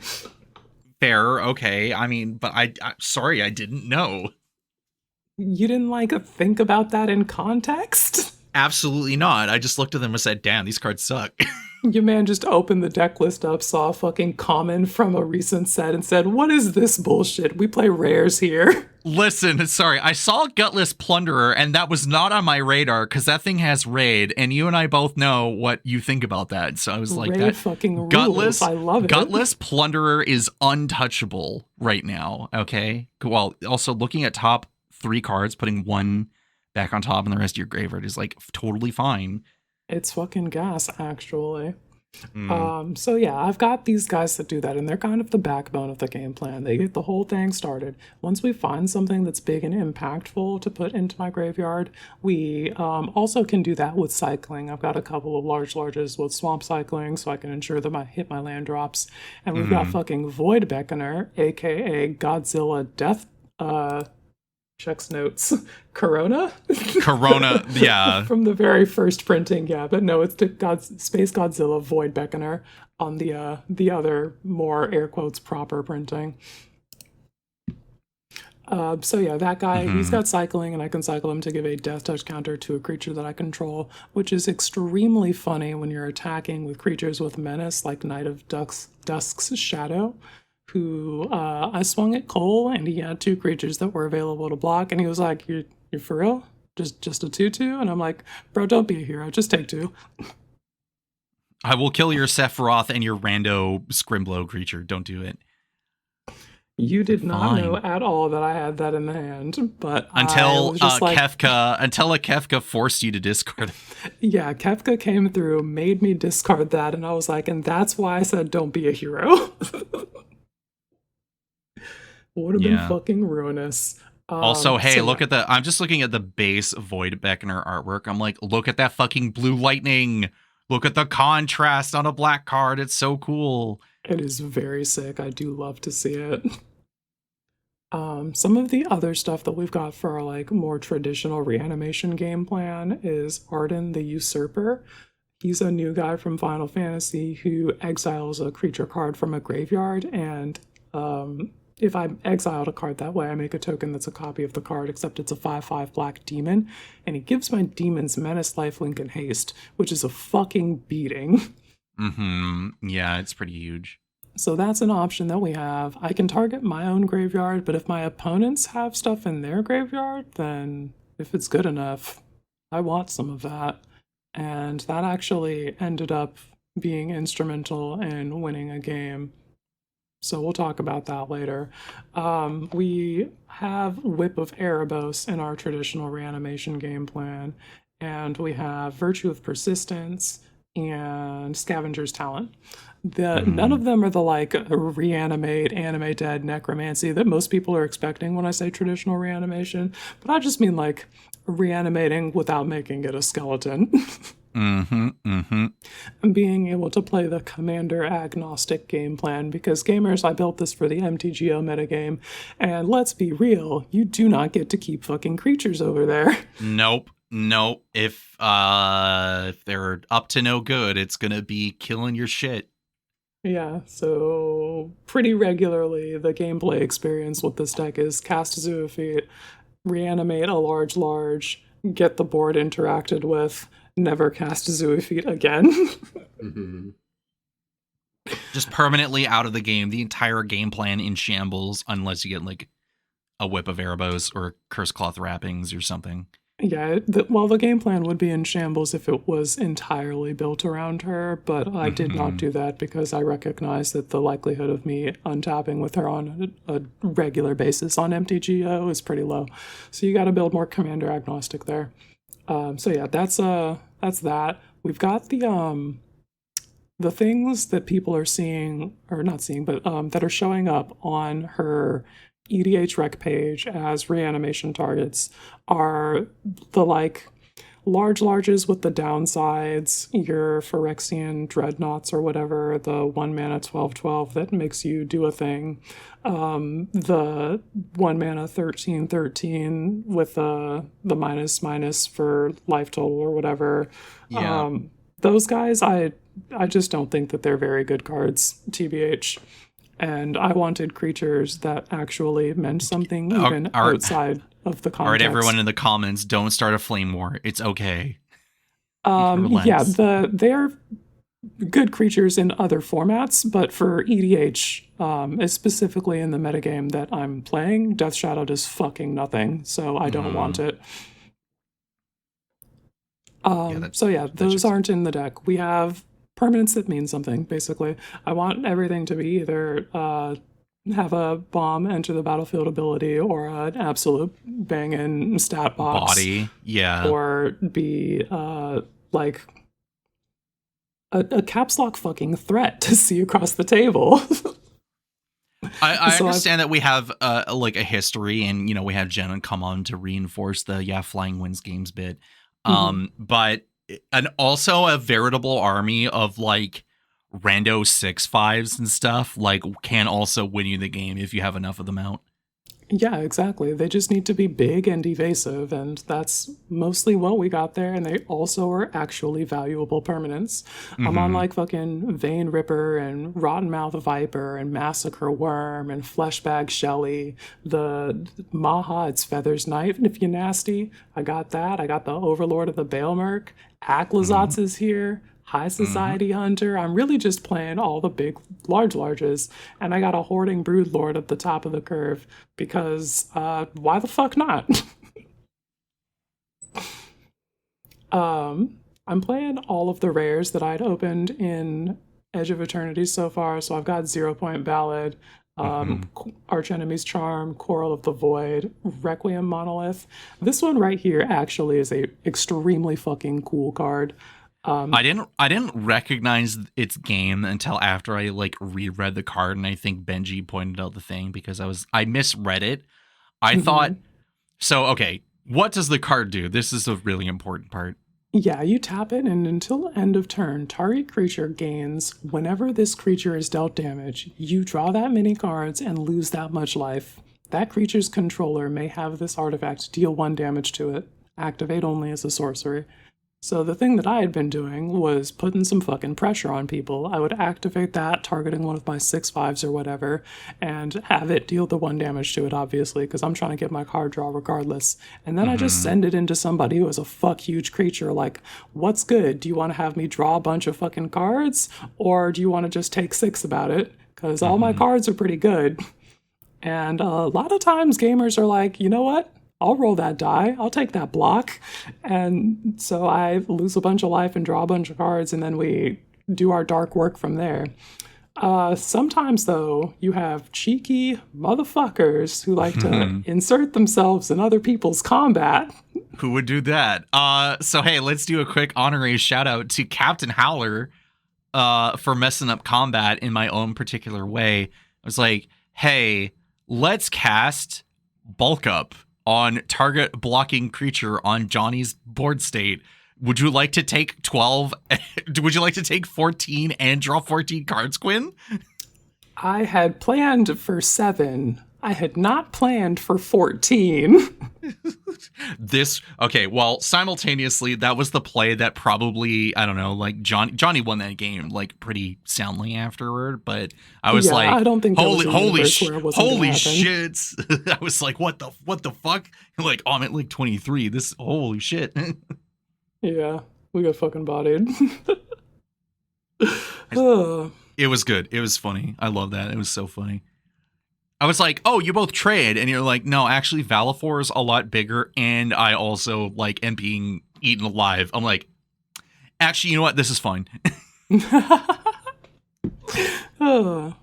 C: Fair, okay. I mean, but I'm sorry, I didn't know.
A: You didn't like think about that in context?
C: Absolutely not. I just looked at them and said, damn, these cards suck.
A: Your man just opened the deck list up, saw a fucking common from a recent set, and said, what is this bullshit? We play rares here.
C: Listen, sorry, I saw Gutless Plunderer, and that was not on my radar, because that thing has raid, and you and I both know what you think about that. So I was like,
A: Raid
C: that
A: fucking
C: Gutless,
A: rules. I love it.
C: Gutless Plunderer is untouchable right now, okay? Well, also looking at top 3 cards, putting one back on top and the rest of your graveyard is like totally fine.
A: It's fucking gas, actually. So yeah, I've got these guys that do that, and they're kind of the backbone of the game plan. They get the whole thing started. Once we find something that's big and impactful to put into my graveyard, we also can do that with cycling. I've got a couple of larges with swamp cycling, so I can ensure that I hit my land drops. And we've got fucking Void Beckoner, aka Godzilla Death checks notes. Corona,
C: yeah.
A: From the very first printing, yeah. But no, it's Space Godzilla Void Beckoner on the other more air quotes proper printing. So yeah, that guy, he's got cycling, and I can cycle him to give a death touch counter to a creature that I control, which is extremely funny when you're attacking with creatures with menace, like Knight of Dusk's Shadow, who I swung at Cole, and he had 2 creatures that were available to block, and he was like, "You're for real? Just a 2/2?" And I'm like, "Bro, don't be a hero. Just take 2."
C: I will kill your Sephiroth and your rando Scrimblow creature. Don't do it.
A: You did not know at all that I had that in the hand, but
C: until
A: like,
C: until a Kefka forced you to discard it.
A: Yeah, Kefka came through, made me discard that, and I was like, and that's why I said don't be a hero. Would have been fucking ruinous.
C: Also, hey, look at I'm just looking at the base Void Beckoner artwork. I'm like, look at that fucking blue lightning. Look at the contrast on a black card. It's so cool.
A: It is very sick. I do love to see it. Some of the other stuff that we've got for our like more traditional reanimation game plan is Arden the Usurper. He's a new guy from Final Fantasy who exiles a creature card from a graveyard, and if I exiled a card that way, I make a token that's a copy of the card, except it's a 5/5 black demon, and he gives my demons menace, lifelink, and haste, which is a fucking beating.
C: Yeah, it's pretty huge.
A: So that's an option that we have. I can target my own graveyard, but if my opponents have stuff in their graveyard, then if it's good enough, I want some of that. And that actually ended up being instrumental in winning a game. So we'll talk about that later. We have Whip of Erebos in our traditional reanimation game plan, and we have Virtue of Persistence and Scavenger's Talent. None of them are the like reanimate, animate dead, necromancy that most people are expecting when I say traditional reanimation, but I just mean like reanimating without making it a skeleton. And being able to play the commander agnostic game plan, because gamers, I built this for the MTGO metagame, and let's be real, you do not get to keep fucking creatures over there.
C: Nope. If they're up to no good, it's gonna be killing your shit.
A: Yeah, so pretty regularly the gameplay experience with this deck is cast Zoophyte, reanimate a large, get the board interacted with, never cast Zoophyte again.
C: Just permanently out of the game, the entire game plan in shambles, unless you get like a Whip of Erebos or Curse Cloth Wrappings or something.
A: Yeah, the game plan would be in shambles if it was entirely built around her, but I did not do that because I recognize that the likelihood of me untapping with her on a regular basis on MTGO is pretty low. So you got to build more commander agnostic there. So yeah, that's that. We've got the things that people are seeing, or not seeing, but that are showing up on her EDH rec page as reanimation targets are the like larges with the downsides, your Phyrexian Dreadnoughts or whatever, the 1 mana 12/12 that makes you do a thing, the 1 mana 13/13 with the minus for life total or whatever.
C: Yeah.
A: Those guys, I just don't think that they're very good cards, TBH. And I wanted creatures that actually meant something even outside of the context.
C: All right, everyone in the comments, don't start a flame war. It's okay.
A: Yeah, they're good creatures in other formats, but for EDH, specifically in the metagame that I'm playing, Death Shadow does fucking nothing, so I don't want it. Those aren't in the deck. We have permanents that mean something, basically. I want everything to be either have a bomb enter the battlefield ability or an absolute banging stat box.
C: Body, yeah.
A: Or be like a caps lock fucking threat to see across the table.
C: I understand that we have like a history, and you know we have Jenna come on to reinforce the flying wins games bit. But also a veritable army of like rando 6/5s and stuff like can also win you the game if you have enough of them out.
A: Yeah, exactly. They just need to be big and evasive, and that's mostly what we got there, and they also are actually valuable permanents. I'm on like fucking Vein Ripper and Rotten Mouth Viper and Massacre Worm and Fleshbag Shelly, the Maha, it's Feathers Knife, and if you're nasty, I got that. I got the Overlord of the Baelmerk. Aklazotz is here. High Society Hunter. I'm really just playing all the big larges, and I got a Hoarding Broodlord at the top of the curve because why the fuck not? I'm playing all of the rares that I'd opened in Edge of Eternities so far, so I've got 0 Point Ballad, Archenemy's Charm, Coral of the Void, Requiem Monolith. This one right here actually is a extremely fucking cool card.
C: I didn't recognize its game until after I like reread the card, and I think Benji pointed out the thing because I misread it. I thought so. Okay, what does the card do? This is a really important part.
A: Yeah, you tap it, and until end of turn, target creature gains whenever this creature is dealt damage. You draw that many cards and lose that much life. That creature's controller may have this artifact deal 1 damage to it. Activate only as a sorcery. So the thing that I had been doing was putting some fucking pressure on people. I would activate that, targeting one of my 6/5s or whatever, and have it deal the 1 damage to it, obviously, because I'm trying to get my card draw regardless. And then I just send it into somebody who is a fuck huge creature, like, what's good? Do you want to have me draw a bunch of fucking cards? Or do you want to just take 6 about it? Because all my cards are pretty good. And a lot of times gamers are like, you know what? I'll roll that die. I'll take that block. And so I lose a bunch of life and draw a bunch of cards, and then we do our dark work from there. Sometimes, though, you have cheeky motherfuckers who like to insert themselves in other people's combat.
C: Who would do that? So, hey, let's do a quick honorary shout out to Captain Howler for messing up combat in my own particular way. I was like, hey, let's cast Bulk Up on target blocking creature on Johnny's board state. Would you like to take 12? Would you like to take 14 and draw 14 cards, Quinn?
A: I had planned for 7. I had not planned for 14.
C: Okay, well, simultaneously, that was the play that probably, I don't know, like Johnny won that game like pretty soundly afterward, but I was like,
A: I don't think
C: holy shit. I was like, what the fuck? Like, oh, I'm at like 23. This, holy shit.
A: Yeah, we got fucking bodied.
C: It was good. It was funny. I love that. It was so funny. I was like, oh, you both trade. And you're like, no, actually, Valifor is a lot bigger. And I also like am being eaten alive. I'm like, actually, you know what? This is fine.
A: All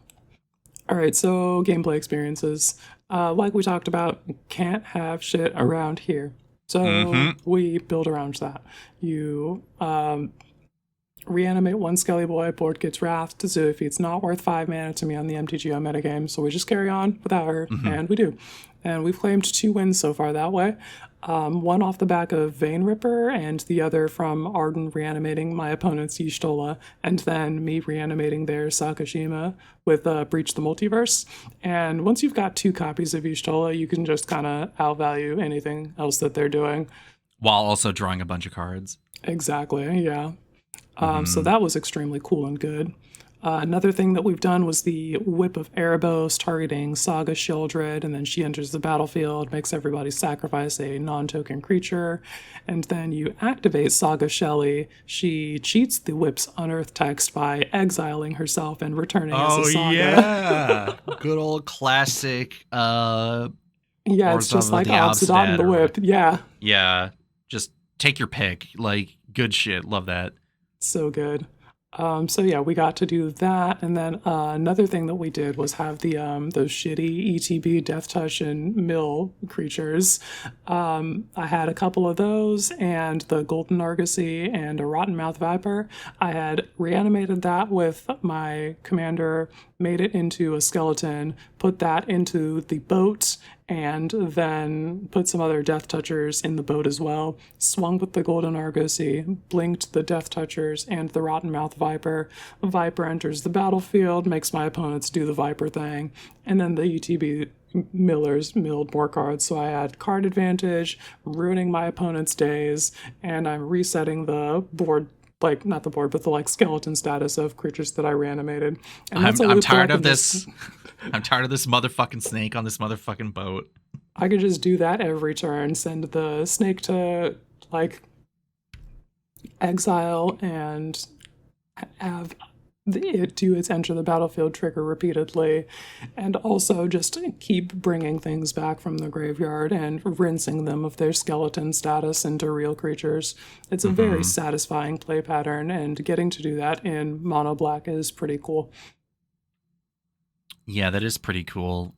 A: right, so gameplay experiences. Like we talked about, can't have shit around here. So we build around that. You reanimate 1 Skelly Boy, board gets Wrath. So if it's not worth 5 mana to me on the MTGO metagame, so we just carry on without her, and we do. And we've claimed 2 wins so far that way. One off the back of Vein Ripper, and the other from Arden reanimating my opponent's Y'shtola, and then me reanimating their Sakashima with Breach the Multiverse. And once you've got 2 copies of Y'shtola, you can just kind of outvalue anything else that they're doing.
C: While also drawing a bunch of cards.
A: Exactly, yeah. So that was extremely cool and good. Another thing that we've done was the Whip of Erebos targeting Saga Sheoldred, and then she enters the battlefield, makes everybody sacrifice a non-token creature, and then you activate Saga Shelly. She cheats the Whip's Unearth text by exiling herself and returning as a Saga.
C: Yeah. Good old classic.
A: Yeah, it's just like Obsidian and the Whip. Yeah.
C: Yeah. Just take your pick. Like, good shit. Love that.
A: So good. So yeah, we got to do that, and then another thing that we did was have the those shitty ETB Death Touch and Mill creatures. I had a couple of those, and the Golden Argosy and a Rotten Mouth Viper. I had reanimated that with my commander, made it into a skeleton, put that into the boat, and then put some other Death Touchers in the boat as well. Swung with the Golden Argosy, blinked the Death Touchers and the Rotten Mouth Viper. Viper enters the battlefield, makes my opponents do the Viper thing, and then the ETB millers milled more cards, so I had card advantage, ruining my opponent's days, and I'm resetting the board, like not the board, but the like skeleton status of creatures that I reanimated. And
C: I'm tired of this. I'm tired of this motherfucking snake on this motherfucking boat.
A: I could just do that every turn, send the snake to like exile and have it do its enter the battlefield trigger repeatedly, and also just keep bringing things back from the graveyard and rinsing them of their skeleton status into real creatures. It's a very satisfying play pattern, and getting to do that in mono black is pretty cool.
C: Yeah, that is pretty cool.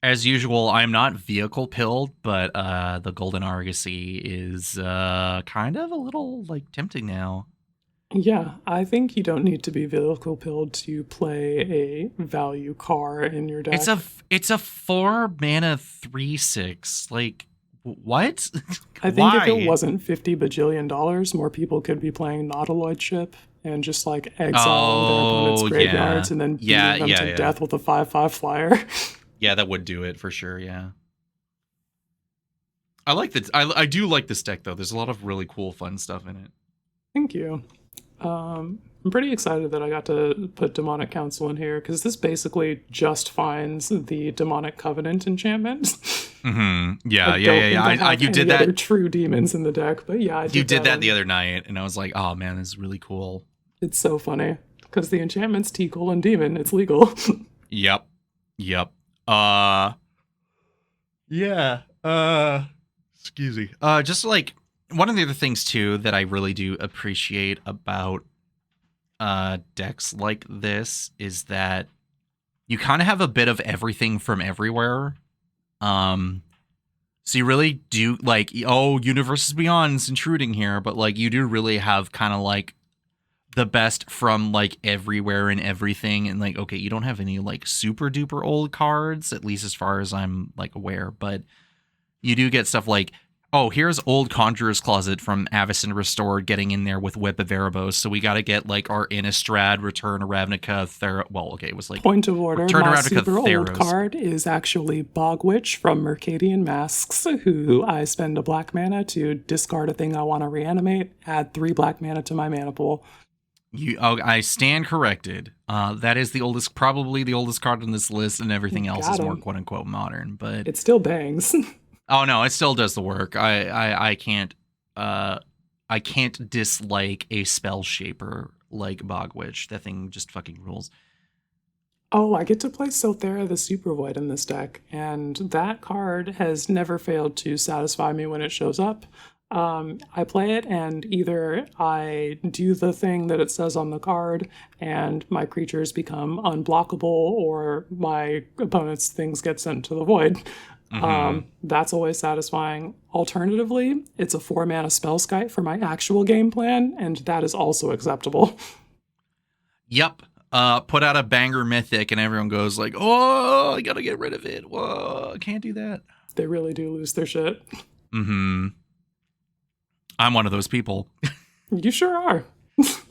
C: As usual, I'm not vehicle pilled, but the Golden Argosy is kind of a little like tempting now.
A: Yeah, I think you don't need to be vehicle pilled to play a value car in your deck.
C: It's a 4 mana 3/6. Like what?
A: I think if it wasn't $50 bajillion, more people could be playing Nautiloid Ship and just like exiling their opponent's graveyards and then beating them to death with a 5/5 flyer.
C: Yeah, that would do it for sure. Yeah, I like that. I do like this deck though. There's a lot of really cool, fun stuff in it.
A: Thank you. I'm pretty excited that I got to put Demonic Council in here, because this basically just finds the Demonic Covenant enchantment.
C: Mm-hmm. Yeah. You did that.
A: Other true demons in the deck, but yeah,
C: you did that the other night, and I was like, oh man, this is really cool.
A: It's so funny because the enchantment's T-colon demon. It's legal.
C: Yep. Excuse me. Just like one of the other things too that I really do appreciate about decks like this is that you kind of have a bit of everything from everywhere. So you really do like, oh, Universes Beyond's intruding here, but like you do really have kind of like the best from like everywhere and everything. And like, okay, you don't have any like super duper old cards, at least as far as I'm like aware, but you do get stuff like, oh, here's old Conjurer's Closet from Avacyn Restored getting in there with Whip of Erebos. So we got to get like our Innistrad, Return of Ravnica, it was like
A: point of order.
C: Return
A: My
C: of Ravnica,
A: super old card is actually Bog Witch from Mercadian Masks, who I spend a black mana to discard a thing I want to reanimate, add 3 black mana to my mana pool.
C: I stand corrected. That is probably the oldest card on this list, and everything else is more quote unquote modern. But
A: it still bangs.
C: Oh no, it still does the work. I can't dislike a spell shaper like Bog Witch. That thing just fucking rules.
A: Oh, I get to play Sothera the Super Void in this deck, and that card has never failed to satisfy me when it shows up. I play it, and either I do the thing that it says on the card, and my creatures become unblockable, or my opponent's things get sent to the void. That's always satisfying. Alternatively, it's a 4-mana Spellskite for my actual game plan, and that is also acceptable.
C: Yep. Put out a banger mythic, and everyone goes like, "Oh, I gotta get rid of it. Whoa, I can't do that."
A: They really do lose their shit.
C: Mm-hmm. I'm one of those people.
A: You sure are.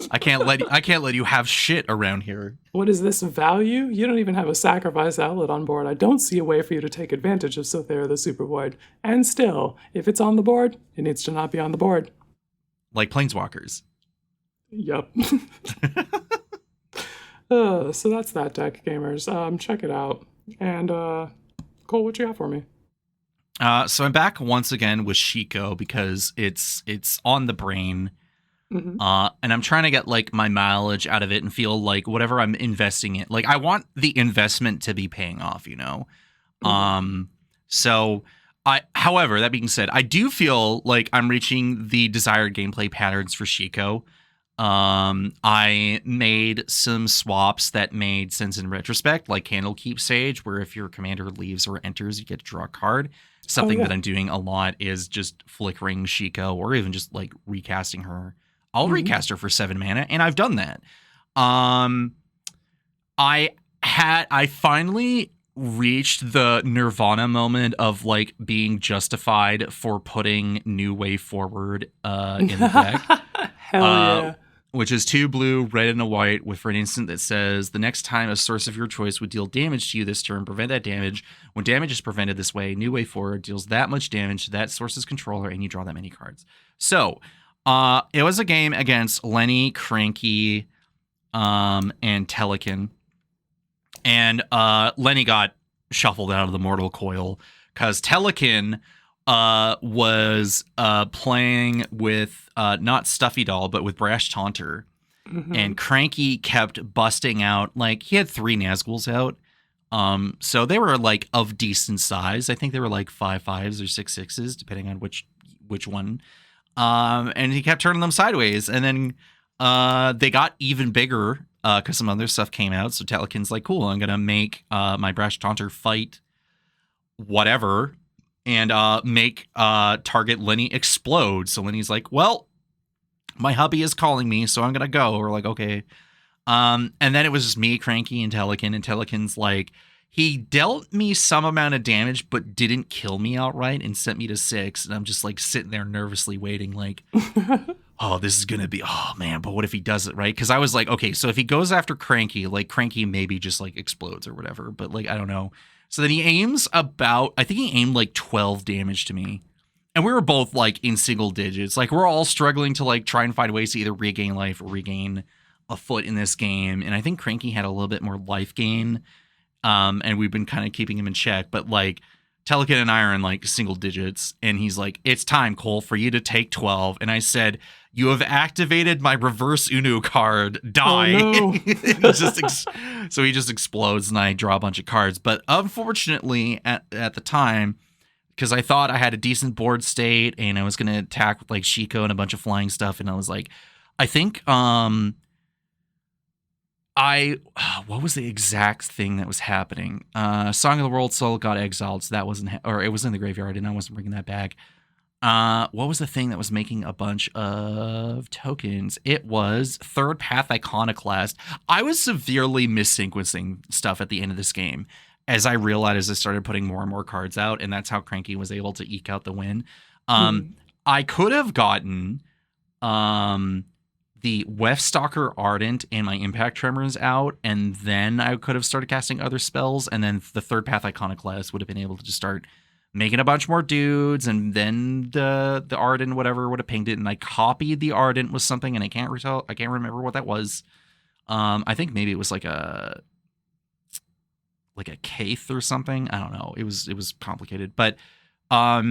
C: I can't let you have shit around here.
A: What is this value? You don't even have a sacrifice outlet on board. I don't see a way for you to take advantage of Sothera the Super Void. And still, if it's on the board, it needs to not be on the board.
C: Like Planeswalkers.
A: Yep. So that's that deck, gamers. Check it out. And Cole, what you got for me?
C: So I'm back once again with Shiko because it's on the brain.
A: Mm-hmm.
C: And I'm trying to get like my mileage out of it and feel like whatever I'm investing in, like I want the investment to be paying off, you know?
A: Mm-hmm.
C: However, that being said, I do feel like I'm reaching the desired gameplay patterns for Shiko. I made some swaps that made sense in retrospect, like Candlekeep Sage, where if your commander leaves or enters, you get to draw a card. Something that I'm doing a lot is just flickering Shiko or even just like recasting her. I'll recast her for 7 mana, and I've done that. I finally reached the nirvana moment of like being justified for putting New Way Forward in the deck.
A: Hell yeah.
C: Which is 2 blue, red, and a white, with for an instant that says, the next time a source of your choice would deal damage to you this turn, prevent that damage. When damage is prevented this way, New Way Forward deals that much damage to that source's controller, and you draw that many cards. So, it was a game against Lenny, Cranky, and Telekin. And Lenny got shuffled out of the Mortal Coil, because Telekin was playing with not Stuffy Doll, but with Brash Taunter. Mm-hmm. And Cranky kept busting out, like, he had 3 Nazguls out. So they were like of decent size. I think they were like 5/5s or 6/6s, depending on which one. And he kept turning them sideways. And then they got even bigger because some other stuff came out. So Telekin's like, cool, I'm going to make my Brash Taunter fight whatever and make target Lenny explode. So Lenny's like, well, my hubby is calling me, so I'm going to go. We're like, okay. And then it was just me, Cranky, and Telekin's like, he dealt me some amount of damage, but didn't kill me outright and sent me to 6. And I'm just like sitting there nervously waiting, like, oh, this is going to be, oh man, but what if he does it, right? Because I was like, okay, so if he goes after Cranky, like Cranky maybe just like explodes or whatever, but like, I don't know. So then he aims I think he aimed like 12 damage to me. And we were both like in single digits. Like we're all struggling to like try and find ways to either regain life or regain a foot in this game. And I think Cranky had a little bit more life gain. And we've been kind of keeping him in check. But like Telekin and I are in like single digits. And he's like, it's time, Cole, for you to take 12. And I said, you have activated my reverse Unu card. Die.
A: Oh, no.
C: So he just explodes and I draw a bunch of cards. But unfortunately, at the time, because I thought I had a decent board state and I was going to attack with like Shiko and a bunch of flying stuff. And I was like, I think what was the exact thing that was happening? Song of the World Soul got exiled, so that wasn't, or it was in the graveyard and I wasn't bringing that back. What was the thing that was making a bunch of tokens? It was Third Path Iconoclast. I was severely missequencing stuff at the end of this game as I realized as I started putting more and more cards out, and that's how Cranky was able to eke out the win. I could have gotten the Weftstalker Ardent and my Impact Tremors out, and then I could have started casting other spells, and then the Third Path Iconoclast would have been able to just start making a bunch more dudes, and then the Ardent whatever would have pinged it, and I copied the Ardent with something, and I can't remember what that was. I think maybe it was like a Kaith or something. I don't know. It was complicated, but all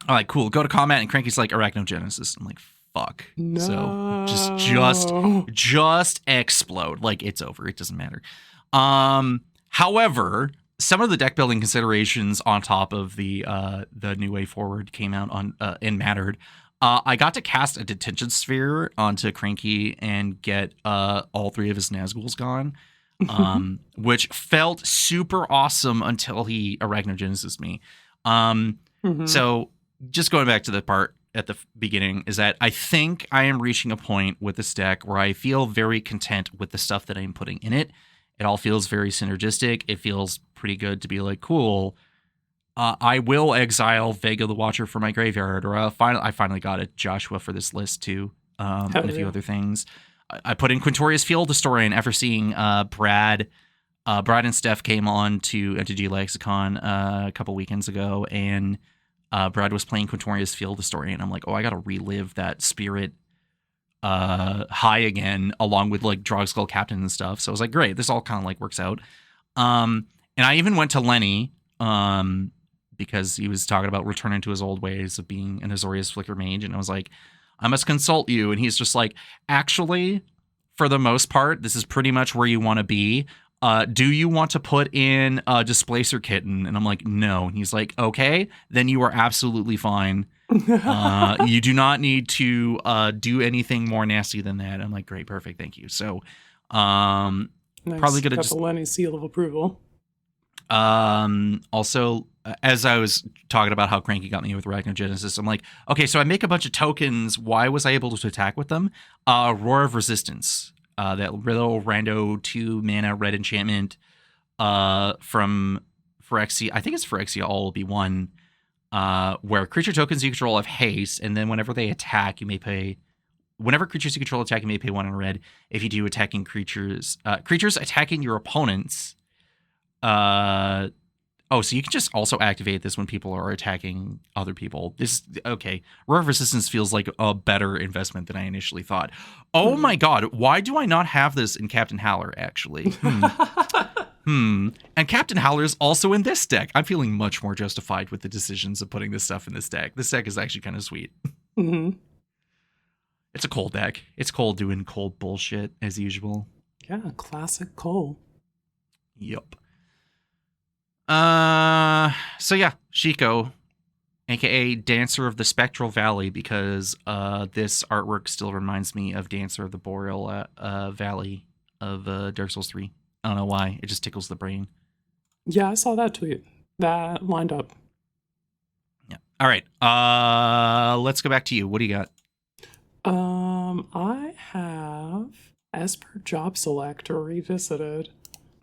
C: right, cool. Go to combat, and Cranky's like Arachnogenesis. I'm like, fuck.
A: No.
C: So just explode. Like it's over. It doesn't matter. However, some of the deck building considerations on top of the New Way Forward came out on and mattered. I got to cast a Detention Sphere onto Cranky and get all 3 of his Nazguls gone, which felt super awesome until he Arachnogenesis me. So just going back to the part at the beginning is that I think I am reaching a point with this deck where I feel very content with the stuff that I'm putting in it. It all feels very synergistic. It feels pretty good to be like, cool, I will exile Vega the Watcher for my graveyard, or I finally got it, Joshua, for this list too, and a few other things. I put in Quintorius Field Historian after seeing Brad and Steph came on to MTG Lexicon a couple weekends ago, and Brad was playing Quintorius Field Historian. I'm like, oh, I got to relive that spirit high again, along with like Drogskull Captain and stuff. So I was like, great, this all kind of like works out. And I even went to Lenny because he was talking about returning to his old ways of being an Azorius Flicker mage, and I was like, I must consult you. And he's just like, actually, for the most part, this is pretty much where you want to be. Do you want to put in a Displacer Kitten? And I'm like, no. And he's like, okay, then you are absolutely fine. You do not need to do anything more nasty than that. I'm like, great, perfect, thank you. So
A: Nice.
C: probably gonna
A: Got
C: just
A: the Lenny seal of approval.
C: also, as I was talking about how Cranky got me with Ragnogenesis, I'm like, okay, so I make a bunch of tokens. Why was I able to attack with them? Roar of Resistance, that little rando 2 mana red enchantment from Phyrexia. I think it's Phyrexia all will be one, where creature tokens you control have haste, and then whenever they attack, you may pay. Whenever creatures you control attack, you may pay 1 in red. If you do attacking creatures attacking your opponents. So you can just also activate this when people are attacking other people. Okay. Roar of Resistance feels like a better investment than I initially thought. Oh my god, why do I not have this in Captain Howler, actually? And Captain Howler is also in this deck. I'm feeling much more justified with the decisions of putting this stuff in this deck. This deck is actually kind of sweet.
A: Mm-hmm.
C: It's a cold deck. It's cold doing cold bullshit, as usual.
A: Yeah, classic Cole.
C: Yup. So yeah, Shiko, aka Dancer of the Spectral Valley, because this artwork still reminds me of Dancer of the Boreal Valley of Dark Souls 3. I don't know why. It just tickles the brain.
A: Yeah, I saw that tweet. That lined up.
C: Yeah. All right. Let's go back to you. What do you got?
A: I have Esper Job Select revisited.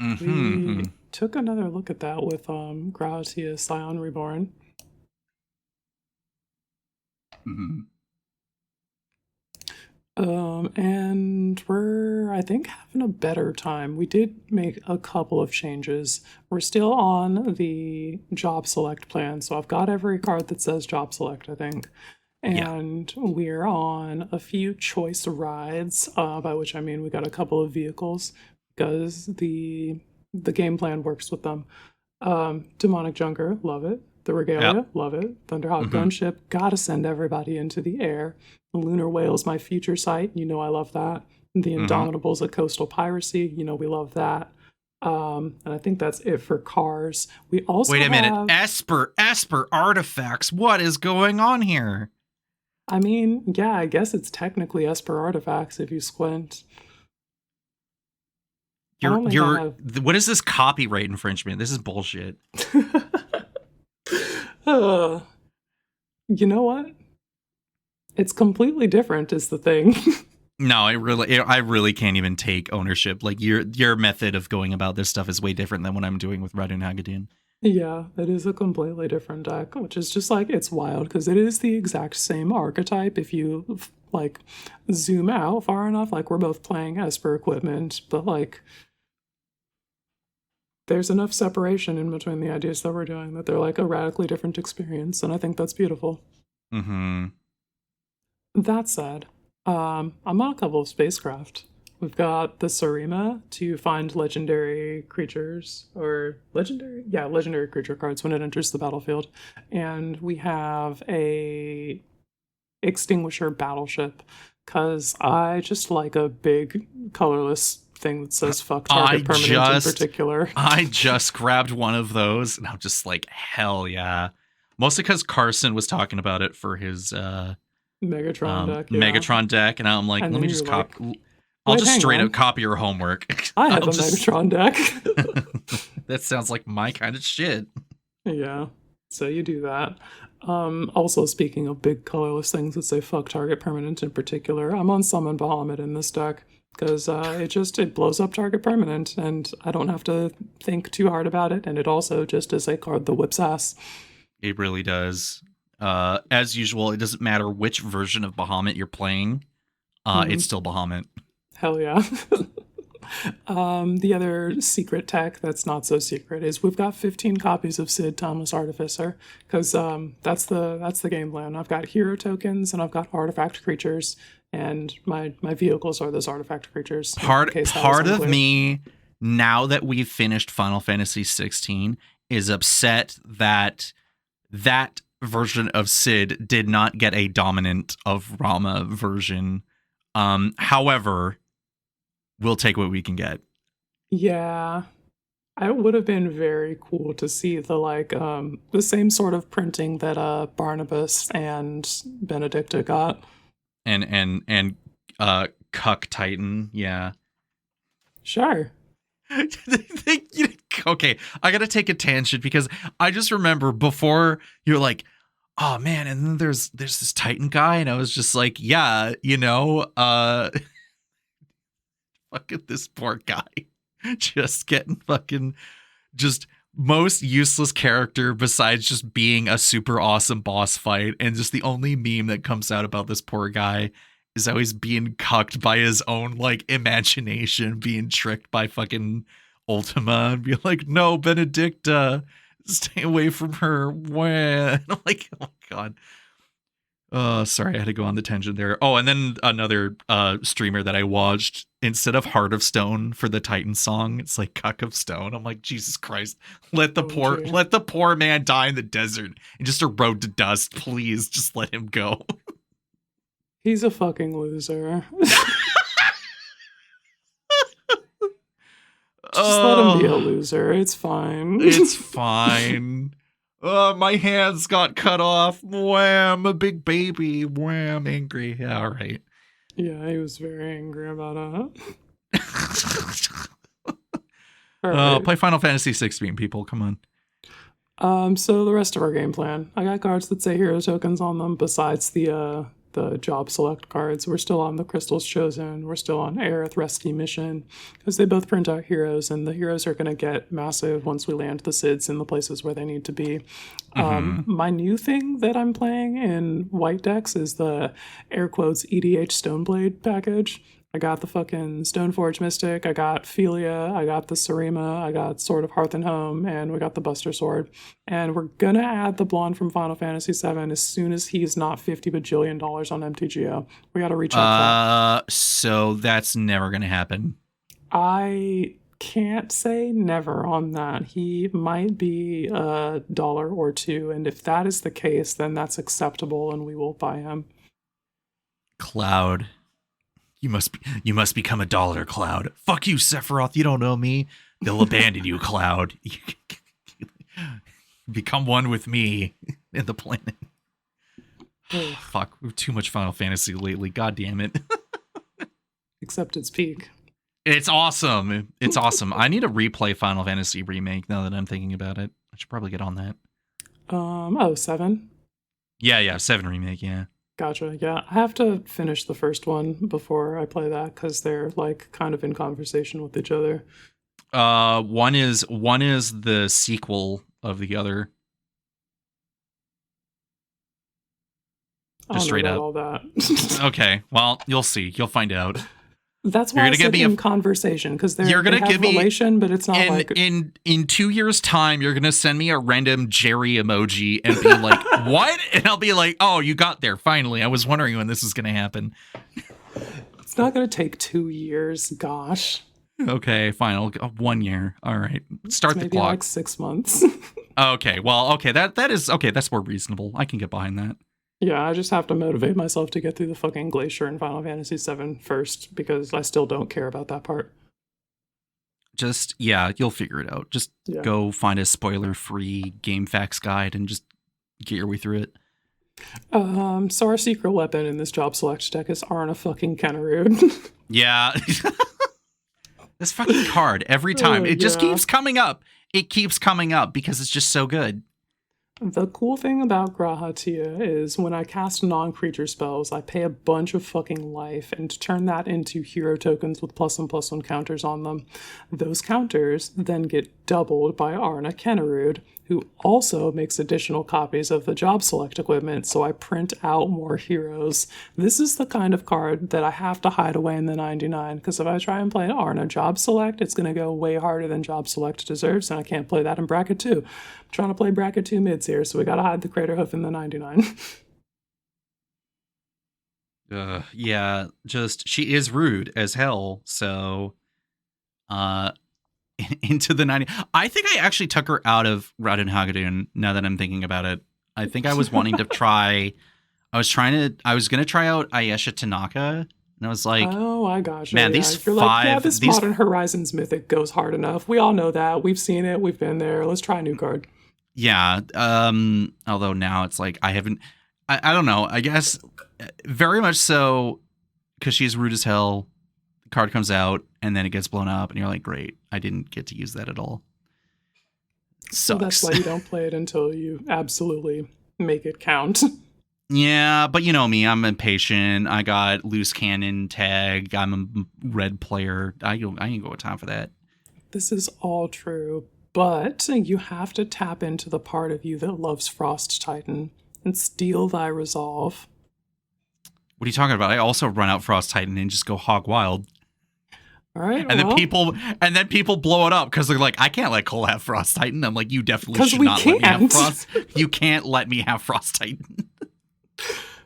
C: Mm-hmm.
A: We took another look at that with Gratia Scion Reborn.
C: Mm-hmm.
A: And we're, I think, having a better time. We did make a couple of changes. We're still on the Job Select plan, so I've got every card that says Job Select, I think. And we're on a few choice rides, by which I mean we got a couple of vehicles, because the game plan works with them. Demonic Junker, love it. The Regalia, love it. Thunderhawk Gunship, gotta send everybody into the air. Lunar Whale's my future site, you know I love that. The Indomitables at Coastal Piracy, you know we love that. And I think that's it for cars. We also
C: Wait a minute, Esper Artifacts, what is going on here?
A: I mean, yeah, I guess it's technically Esper Artifacts if you squint.
C: What is this copyright infringement? This is bullshit.
A: You know what? It's completely different is the thing.
C: No, I really can't even take ownership. Like your method of going about this stuff is way different than what I'm doing with Radun Haggadun.
A: Yeah, it is a completely different deck, which is just like, it's wild because it is the exact same archetype. If you like zoom out far enough, like we're both playing Esper equipment, but like there's enough separation in between the ideas that we're doing that they're like a radically different experience, and I think that's beautiful.
C: Mm-hmm.
A: That said, I'm on a couple of spacecraft. We've got the Sarima to find legendary creatures, or legendary creature cards when it enters the battlefield. And we have a Extinguisher Battleship, because I just like a big colorless thing that says fuck target permanent in particular.
C: I just grabbed one of those, and I'm just like, hell yeah. Mostly because Carson was talking about it for his
A: Megatron deck. Yeah.
C: Megatron deck, and I'm like,
A: And
C: let me
A: then
C: just
A: you're
C: copy.
A: like,
C: I'll
A: wait,
C: just
A: hang
C: straight
A: on.
C: up copy your homework.
A: I have a Megatron deck.
C: That sounds like my kind of shit.
A: Yeah, so you do that. Also, speaking of big colorless things that say fuck target permanent in particular, I'm on Summon Bahamut in this deck. because it blows up target permanent, and I don't have to think too hard about it. And it also just is a card that whips ass.
C: It really does. As usual, it doesn't matter which version of Bahamut you're playing. It's still Bahamut.
A: Hell yeah. The other secret tech that's not so secret is we've got 15 copies of Sid Timeless Artificer, because that's the game plan. I've got hero tokens and I've got artifact creatures, and my vehicles are those artifact creatures.
C: Part of me, now that we've finished Final Fantasy 16, is upset that that version of Sid did not get a dominant of Rama version. However, we'll take what we can get.
A: Yeah. It would have been very cool to see the same sort of printing that Barnabas and Benedicta got.
C: And Cuck Titan, yeah.
A: Sure.
C: Okay, I gotta take a tangent because I just remember before you're like, oh man, and then there's this Titan guy, and I was just like, yeah, fucking this poor guy. Just getting fucking just most useless character besides just being a super awesome boss fight, and just the only meme that comes out about this poor guy is how he's being cucked by his own like imagination, being tricked by fucking Ultima, and be like, no, Benedicta, stay away from her. And I'm like, oh my god. Oh, sorry, I had to go on the tangent there. Oh, and then another streamer that I watched, instead of Heart of Stone for the Titan song, it's like Cuck of Stone. I'm like, Jesus Christ, let the poor man die in the desert and just erode to dust, please. Just let him go.
A: He's a fucking loser. Just let him be a loser. It's fine.
C: It's fine. My hands got cut off. Wham, a big baby. Wham, angry. Yeah, all right.
A: Yeah, he was very angry about it.
C: Play Final Fantasy 16, people. Come
A: on. So the rest of our game plan. I got cards that say hero tokens on them besides the job select cards. We're still on the Crystals Chosen. We're still on Aerith Rescue Mission, because they both print out heroes, and the heroes are going to get massive once we land the Sids in the places where they need to be. My new thing that I'm playing in white decks is the air quotes EDH Stoneblade package. I got the fucking Stoneforge Mystic, I got Philia, I got the Sarima, I got Sword of Hearth and Home, and we got the Buster Sword. And we're gonna add the blonde from Final Fantasy VII as soon as he's not $50 bajillion on MTGO. We gotta reach out.
C: So that's never gonna happen.
A: I can't say never on that. He might be $1 or $2, and if that is the case, then that's acceptable, and we will buy him.
C: Cloud. You must become $1, Cloud. Fuck you, Sephiroth. You don't know me. They'll abandon you, Cloud. Become one with me in the planet. Fuck, we have too much Final Fantasy lately. God damn it.
A: Except its peak.
C: It's awesome. It's awesome. I need to replay Final Fantasy Remake now that I'm thinking about it. I should probably get on that.
A: 7?
C: Yeah, 7 Remake, yeah.
A: Gotcha. Yeah, I have to finish the first one before I play that, because they're like kind of in conversation with each other.
C: One is the sequel of the other. Just straight up.
A: All that.
C: Okay, well, you'll see. You'll find out.
A: That's why I said in conversation, because they have relation, but it's not like...
C: In 2 years' time, you're going to send me a random Jerry emoji and be like, what? And I'll be like, oh, you got there, finally. I was wondering when this was going to happen.
A: It's not going to take 2 years, gosh.
C: Okay, fine. 1 year. All right. Start the clock.
A: Maybe like 6 months.
C: Okay, well, okay, that is... Okay, that's more reasonable. I can get behind that.
A: Yeah, I just have to motivate myself to get through the fucking glacier in Final Fantasy VII first, because I still don't care about that part.
C: Just, yeah, you'll figure it out. Just go find a spoiler-free game facts guide and just get your way through it.
A: So our secret weapon in this job select deck is Arna fucking Kennerud.
C: Yeah. This fucking card, every time. It just keeps coming up. It keeps coming up because it's just so good.
A: The cool thing about Grahatia is when I cast non-creature spells, I pay a bunch of fucking life and turn that into hero tokens with +1/+1 counters on them. Those counters then get doubled by Arna Kennerud, who also makes additional copies of the job select equipment, so I print out more heroes. This is the kind of card that I have to hide away in the 99, because if I try and play Arna job select, it's going to go way harder than job select deserves, and I can't play that in bracket 2. I'm trying to play bracket 2 mids here, so we gotta hide the Craterhoof in the 99.
C: Yeah, just she is rude as hell, so into the 90. I think I actually took her out of Rauden Hagedun now that I'm thinking about it. I think I was wanting to try I was gonna try out Ayesha Tanaka, and I was like,
A: oh, I gotcha.
C: man,
A: yeah.
C: these
A: You're
C: five
A: like, yeah, this Modern Horizons mythic goes hard enough. We all know that. We've seen it. We've been there. Let's try a new card.
C: yeah, although now it's like I don't know, I guess very much so, because she's rude as hell. The card comes out and then it gets blown up and you're like, great, I didn't get to use that at all. Sucks.
A: So that's why you don't play it until you absolutely make it count.
C: Yeah, but you know me, I'm impatient. I got loose cannon tag. I'm a red player. I ain't got time for that.
A: This is all true, but you have to tap into the part of you that loves Frost Titan and steal thy resolve.
C: What are you talking about? I also run out Frost Titan and just go hog wild.
A: All right,
C: And then people blow it up because they're like, I can't let Cole have Frost Titan. I'm like, you definitely should not let me have Frost. You can't let me have Frost Titan.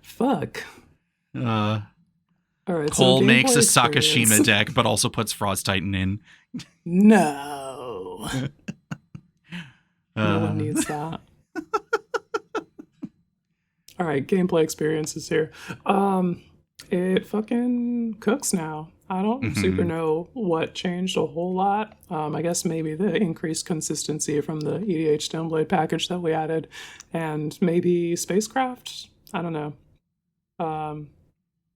A: Fuck.
C: All
A: right.
C: Cole
A: so
C: makes a
A: experience.
C: Sakashima deck, but also puts Frost Titan in.
A: No. No one needs that. All right, gameplay experiences here. It fucking cooks now. I don't super know what changed a whole lot. I guess maybe the increased consistency from the EDH Stoneblade package that we added, and maybe Spacecraft. I don't know.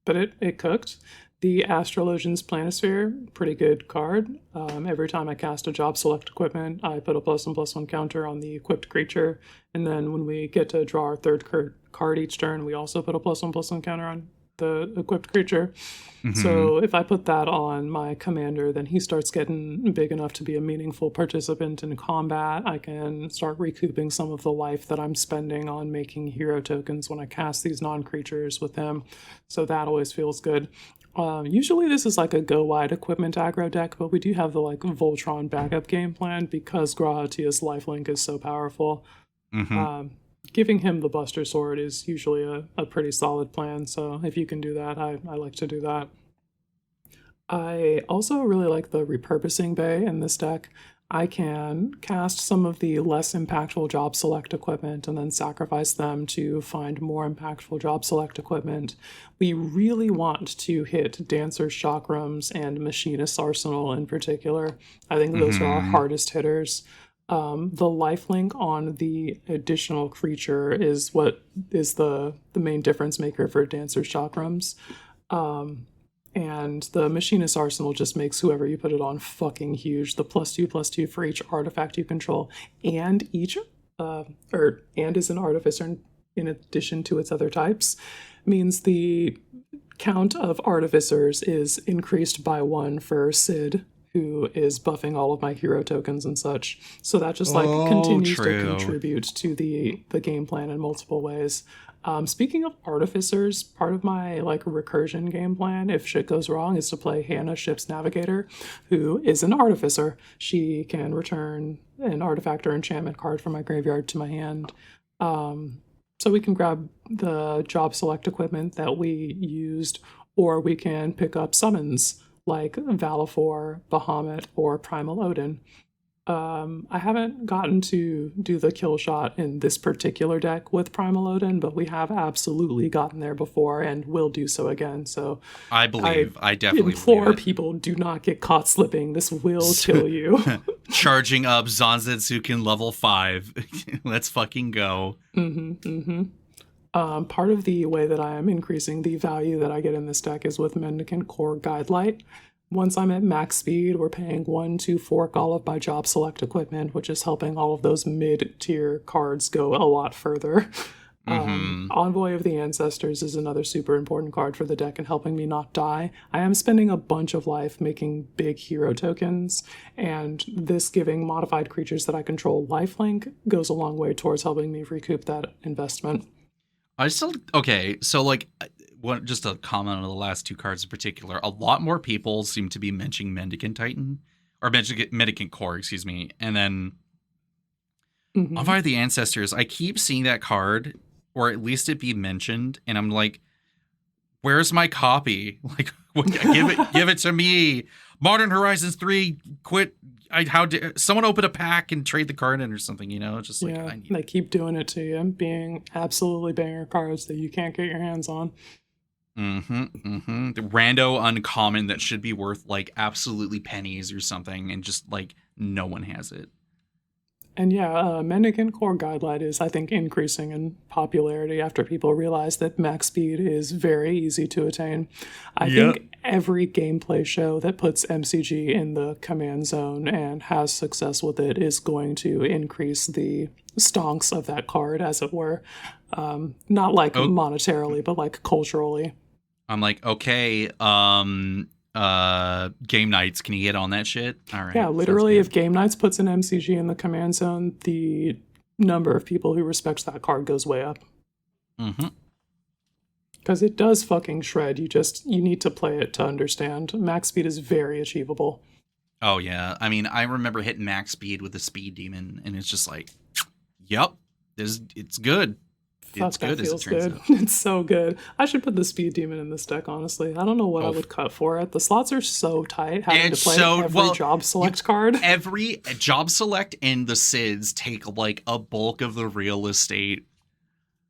A: But it cooked. The Astrologian's Planisphere, pretty good card. Every time I cast a job select equipment, I put a +1/+1 counter on the equipped creature. And then when we get to draw our third card each turn, we also put a +1/+1 counter on the equipped creature. So if I put that on my commander, then he starts getting big enough to be a meaningful participant in combat. I can start recouping some of the life that I'm spending on making hero tokens when I cast these non-creatures with him. So that always feels good. Usually this is like a go-wide equipment aggro deck, but we do have the like Voltron backup game plan because Grahatia's lifelink is so powerful. Giving him the Buster Sword is usually a pretty solid plan, so if you can do that, I like to do that. I also really like the repurposing bay in this deck. I can cast some of the less impactful job select equipment and then sacrifice them to find more impactful job select equipment. We really want to hit Dancer's Chakrams and Machinist's Arsenal in particular. I think those are our hardest hitters. The lifelink on the additional creature is what is the main difference maker for Dancer's Chakrams. And the Machinist's Arsenal just makes whoever you put it on fucking huge. The +2/+2 for each artifact you control, and each and is an artificer in addition to its other types, means the count of artificers is increased by 1 for Sid, who is buffing all of my hero tokens and such. So that just continues to contribute to the game plan in multiple ways. Speaking of artificers, part of my recursion game plan, if shit goes wrong, is to play Hannah, Ship's Navigator, who is an artificer. She can return an artifact or enchantment card from my graveyard to my hand. So we can grab the job select equipment that we used, or we can pick up summons like Valifor, Bahamut, or Primal Odin. I haven't gotten to do the kill shot in this particular deck with Primal Odin, but we have absolutely gotten there before and will do so again. So
C: I definitely
A: implore people, do not get caught slipping. This will kill you.
C: Charging up Zanzetsuken level 5. Let's fucking go.
A: Part of the way that I am increasing the value that I get in this deck is with Mendicant Core Guidelight. Once I'm at max speed, we're paying 1 to fork all of my job select equipment, which is helping all of those mid-tier cards go a lot further. Envoy of the Ancestors is another super important card for the deck and helping me not die. I am spending a bunch of life making big hero tokens, and this giving modified creatures that I control lifelink goes a long way towards helping me recoup that investment.
C: Okay, so like, just a comment on the last two cards in particular. A lot more people seem to be mentioning Mendicant Titan, or Mendicant Core, excuse me, and then Envoy of the Ancestors. I keep seeing that card, or at least it be mentioned, and I'm like, where's my copy? Like, give it to me. Modern Horizons 3, quit. How dare someone open a pack and trade the card in or something, you know? Just like,
A: yeah, they keep doing it to you, being absolutely banger cards that you can't get your hands on.
C: The rando uncommon that should be worth like absolutely pennies or something, and just like no one has it.
A: And yeah, Mendicant Core Guidelight is, I think, increasing in popularity after people realize that max speed is very easy to attain. I think every gameplay show that puts MCG in the command zone and has success with it is going to increase the stonks of that card, as it were. Not like monetarily, but like culturally.
C: I'm like, okay, Game Nights, can you get on that shit? All right.
A: Yeah, literally, if Game Nights puts an MCG in the command zone, the number of people who respects that card goes way up. Because it does fucking shred. You need to play it to understand. Max speed is very achievable.
C: Oh yeah, I mean, I remember hitting max speed with the Speed Demon, and it's just like, yep, it's good. It's good as it turns out.
A: It's so good. I should put the Speed Demon in this deck, honestly. I don't know what I would cut for it. The slots are so tight, having to play every job select card.
C: Every job select and the SIDS take like a bulk of the real estate.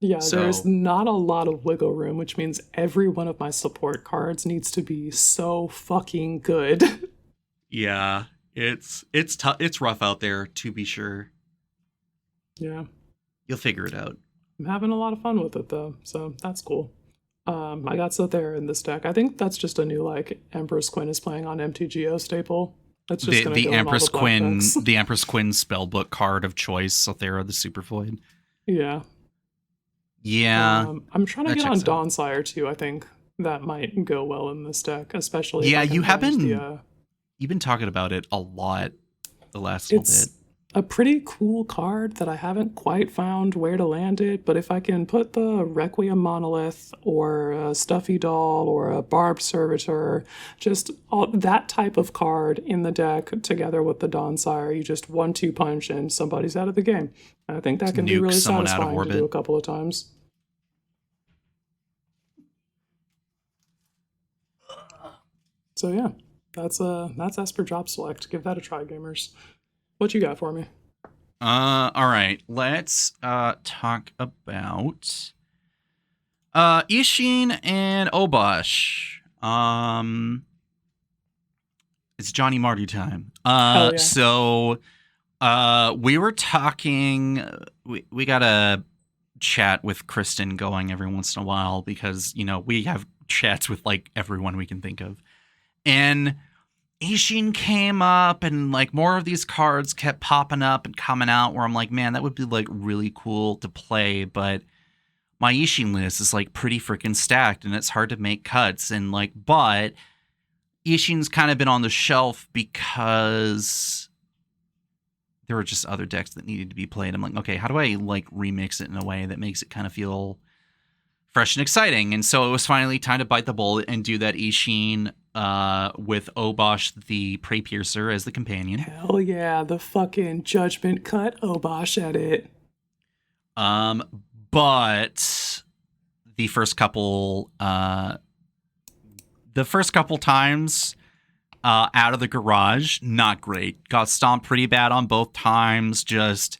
A: Yeah, there's not a lot of wiggle room, which means every one of my support cards needs to be so fucking good.
C: Yeah, it's tough. It's rough out there, to be sure.
A: Yeah.
C: You'll figure it out.
A: I'm having a lot of fun with it, though, so that's cool. I got Sothera in this deck. I think that's just a new, like, Empress Quinn is playing on MTGO staple. That's just going to go
C: Empress
A: in all the
C: Quinn,
A: decks.
C: the Empress Quinn spellbook card of choice, Sothera the Super Void.
A: Yeah.
C: Yeah.
A: I'm trying to get on Dawnsire, too. I think that might go well in this deck, especially.
C: Yeah, you've been talking about it a lot the last little bit.
A: A pretty cool card that I haven't quite found where to land it, but if I can put the Requiem Monolith or a Stuffy Doll or a Barbed Servitor, just that type of card in the deck together with the Dawnsire, you just 1-2 punch and somebody's out of the game. I think that can be really satisfying to do a couple of times. So yeah, that's Esper Job Select. Give that a try, gamers. What you got for me?
C: All right. Let's talk about Ishin and Obosh. It's Johnny Marty time.
A: Yeah.
C: So we were talking, we got a chat with Kristen going every once in a while because, you know, we have chats with like everyone we can think of. And Ishin came up and like more of these cards kept popping up and coming out where I'm like, man, that would be like really cool to play, but my Ishin list is like pretty freaking stacked and it's hard to make cuts. And like, but Ishin's kind of been on the shelf because there were just other decks that needed to be played. I'm like, okay, how do I like remix it in a way that makes it kind of feel fresh and exciting? And so it was finally time to bite the bullet and do that Ishin with Obosh the Prey Piercer as the companion.
A: Hell yeah, the fucking Judgment Cut Obosh edit.
C: But the first couple times out of the garage, not great. Got stomped pretty bad on both times. Just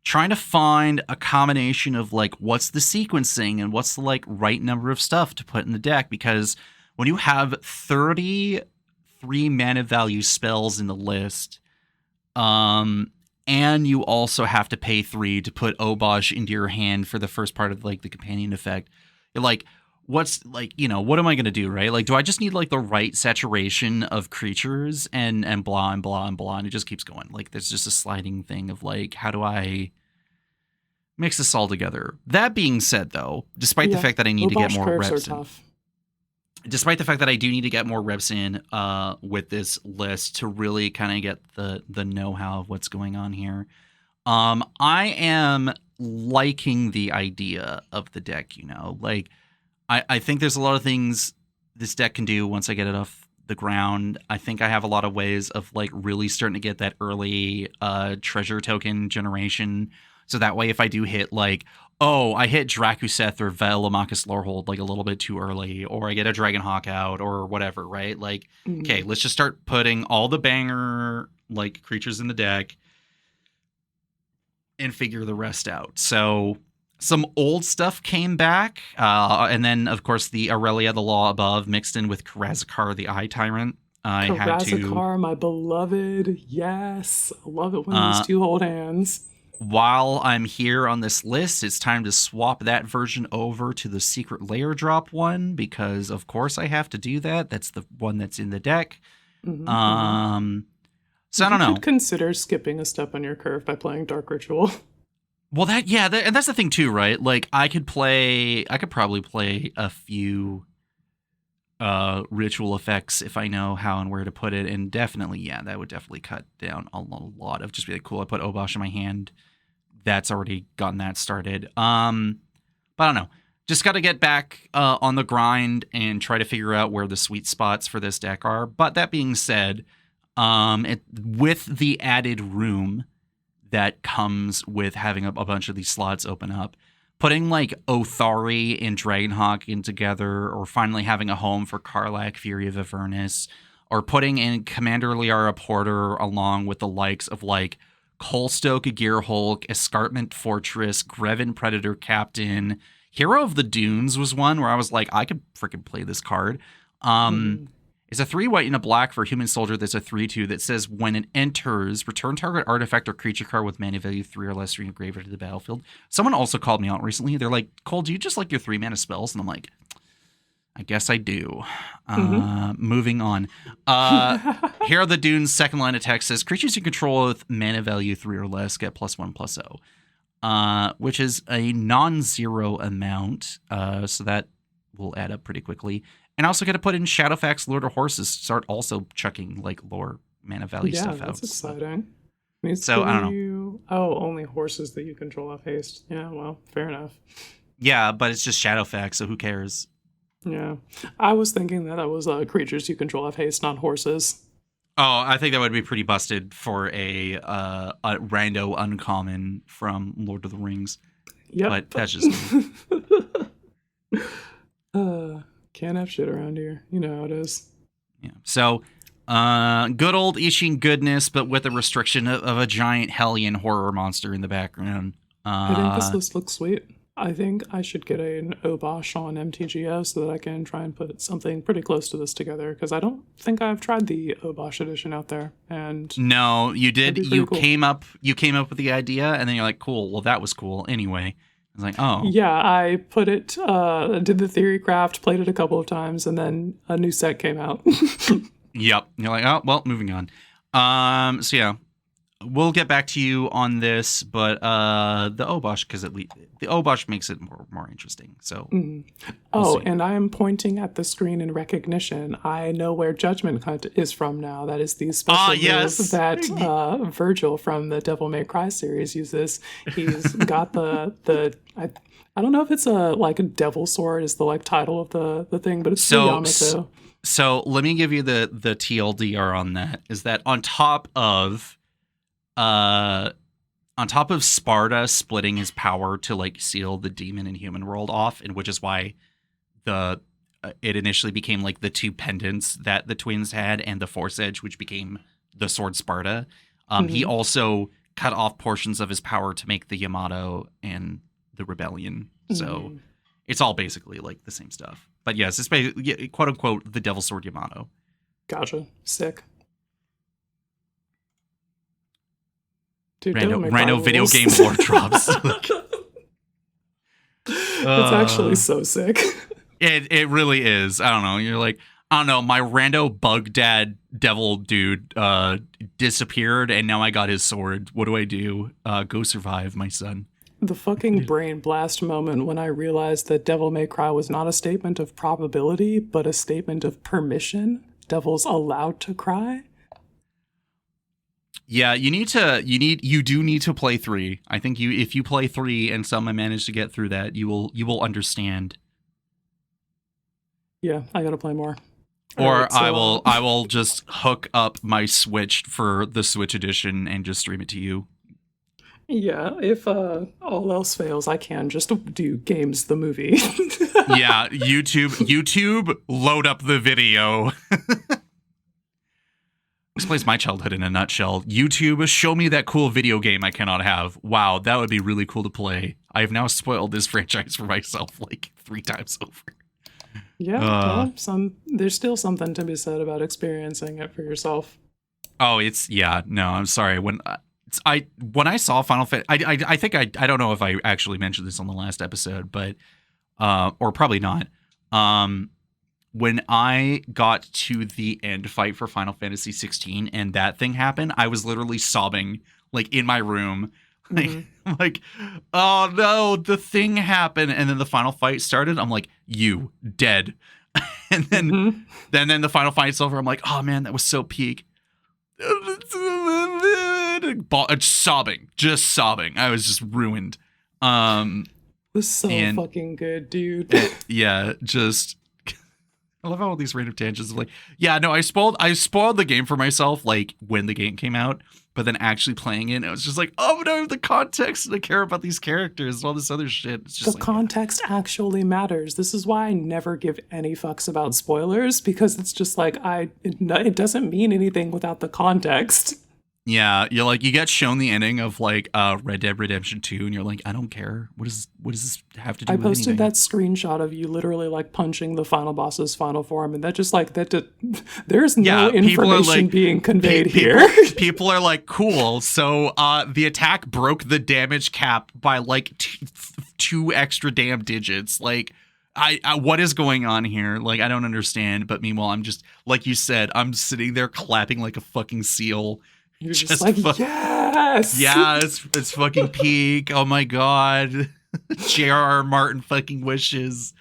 C: trying to find a combination of like what's the sequencing and what's the like right number of stuff to put in the deck, because when you have 33 mana value spells in the list, and you also have to pay 3 to put Obosh into your hand for the first part of like the companion effect, you're like, what's like, what am I going to do, right? Like, do I just need like the right saturation of creatures and blah and blah and blah, and it just keeps going. Like, there's just a sliding thing of like, how do I mix this all together? That being said, though, despite the fact that I need to get more reps in, despite the fact that I do need to get more reps in with this list to really kind of get the know-how of what's going on here, I am liking the idea of the deck, like I think there's a lot of things this deck can do once I get it off the ground. I think I have a lot of ways of like really starting to get that early treasure token generation. So that way, if I do hit like, oh, I hit Drakuseth or Velomachus Lorehold like a little bit too early, or I get a Dragonhawk out or whatever, right? Like, okay, let's just start putting all the banger like creatures in the deck and figure the rest out. So some old stuff came back, and then of course the Aurelia, the Law Above, mixed in with Karazakar, the Eye Tyrant.
A: Karazakar, my beloved. Yes, I love it when these two hold hands.
C: While I'm here on this list, it's time to swap that version over to the Secret Lair drop one, because of course I have to do that. That's the one that's in the deck. So I don't know.
A: You could consider skipping a step on your curve by playing Dark Ritual.
C: Well, and that's the thing too, right? Like I could probably play a few ritual effects if I know how and where to put it, and definitely, that would definitely cut down a lot of just be like, cool, I put Obosh in my hand. That's already gotten that started. But I don't know. Just got to get back on the grind and try to figure out where the sweet spots for this deck are. But that being said, with the added room that comes with having a bunch of these slots open up, putting like Othari and Dragonhawk in together, or finally having a home for Karlach, Fury of Avernus, or putting in Commander Liara Porter along with the likes of like Colstoke, Gearhulk, Escarpment Fortress, Greven Predator Captain, Hero of the Dunes was one where I was like, I could freaking play this card. It's a 3 white and a black for Human Soldier that's a 3/2 that says when it enters, return target artifact or creature card with mana value 3 or less from your graveyard to the battlefield. Someone also called me out recently. They're like, Cole, do you just like your 3 mana spells? And I'm like, I guess I do. Moving on. Here are the Dunes' second line of text says, creatures you control with mana value 3 or less get +1/+0, which is a non-zero amount. So that will add up pretty quickly. And I also get to put in Shadowfax, Lord of Horses, start also chucking like lower mana value stuff out.
A: Yeah, that's exciting.
C: So I don't know.
A: Oh, only horses that you control have haste. Yeah, well, fair enough.
C: Yeah, but it's just Shadowfax, so who cares?
A: Yeah, I was thinking that was creatures you control have haste, not horses.
C: Oh, I think that would be pretty busted for a rando uncommon from Lord of the Rings.
A: Yep.
C: But that's just me.
A: Can't have shit around here. You know how it is.
C: Yeah. So, good old Ishin goodness, but with the restriction of a giant Hellion horror monster in the background.
A: I think this list looks sweet. I think I should get an Obosh on MTGO so that I can try and put something pretty close to this together, because I don't think I've tried the Obosh edition out there. And
C: no, you did. You
A: cool.
C: came up with the idea, and then you're like, cool. Well, that was cool anyway. I was like, oh.
A: Yeah, I put it, did the theory craft, played it a couple of times, and then a new set came out.
C: Yep. You're like, oh, well, moving on. So yeah, we'll get back to you on this, but the Obosh, because at least the Obosh makes it more interesting. So. We'll see.
A: And I am pointing at the screen in recognition. I know where Judgment Hunt is from now. That is the special move that Virgil from the Devil May Cry series uses. He's got I don't know if it's a Devil Sword is the title of the thing, but it's the Yamato.
C: So let me give you the TLDR on that. Is that on top of Sparta splitting his power to seal the demon and human world off, and which is why it initially became the 2 pendants that the twins had and the Force Edge, which became the Sword Sparta. He also cut off portions of his power to make the Yamato and the Rebellion. So it's all basically the same stuff. But yes, it's basically, quote unquote, the Devil Sword Yamato.
A: Gotcha. Sick. Dude,
C: Rhino video game lore drops.
A: It's actually so sick.
C: It really is. I don't know. You're like, I don't know, my rando bug dad devil dude disappeared, and now I got his sword. What do I do? Go survive, my son.
A: The fucking brain blast moment when I realized that Devil May Cry was not a statement of probability, but a statement of permission. Devil's allowed to cry.
C: Yeah, you do need to play 3. I think if you play 3 and someone managed to get through that, you will understand.
A: Yeah, I gotta play more.
C: Or
A: Right, so,
C: I will just hook up my Switch for the Switch edition and just stream it to you.
A: Yeah, if all else fails, I can just do Games the movie.
C: Yeah, YouTube, load up the video. This plays my childhood in a nutshell. YouTube, show me that cool video game I cannot have. Wow, that would be really cool to play. I have now spoiled this franchise for myself like 3 times over.
A: Yeah, well, there's still something to be said about experiencing it for yourself.
C: Oh, I'm sorry. When I saw Final Fantasy, I think I don't know if I actually mentioned this on the last episode, but or probably not. When I got to the end fight for Final Fantasy 16 and that thing happened, I was literally sobbing like in my room. Like, oh no, the thing happened, and then the final fight started. I'm like, you dead, and then the final fight's over. I'm like, oh man, that was so peak. Just sobbing. I was just ruined.
A: It was so fucking good, dude.
C: Yeah, just. I love how all these random tangents of like, yeah, no, I spoiled the game for myself like when the game came out, but then actually playing it, it was just like, oh, but I have the context and I care about these characters and all this other shit. It's just
A: the context actually matters. This is why I never give any fucks about spoilers, because it's just like it doesn't mean anything without the context.
C: Yeah, you're like, you get shown the ending of like Red Dead Redemption 2 and you're like, I don't care. What does this have to do with anything? I posted
A: that screenshot of you literally like punching the final boss's final form, and that just like there's no information being conveyed here.
C: People are like, cool. So the attack broke the damage cap by like 2 extra damn digits. Like I what is going on here? Like I don't understand. But meanwhile, I'm just like you said, I'm sitting there clapping like a fucking seal.
A: You're just like, yes!
C: Yeah, it's fucking peak. Oh my god. J.R.R. Martin fucking wishes.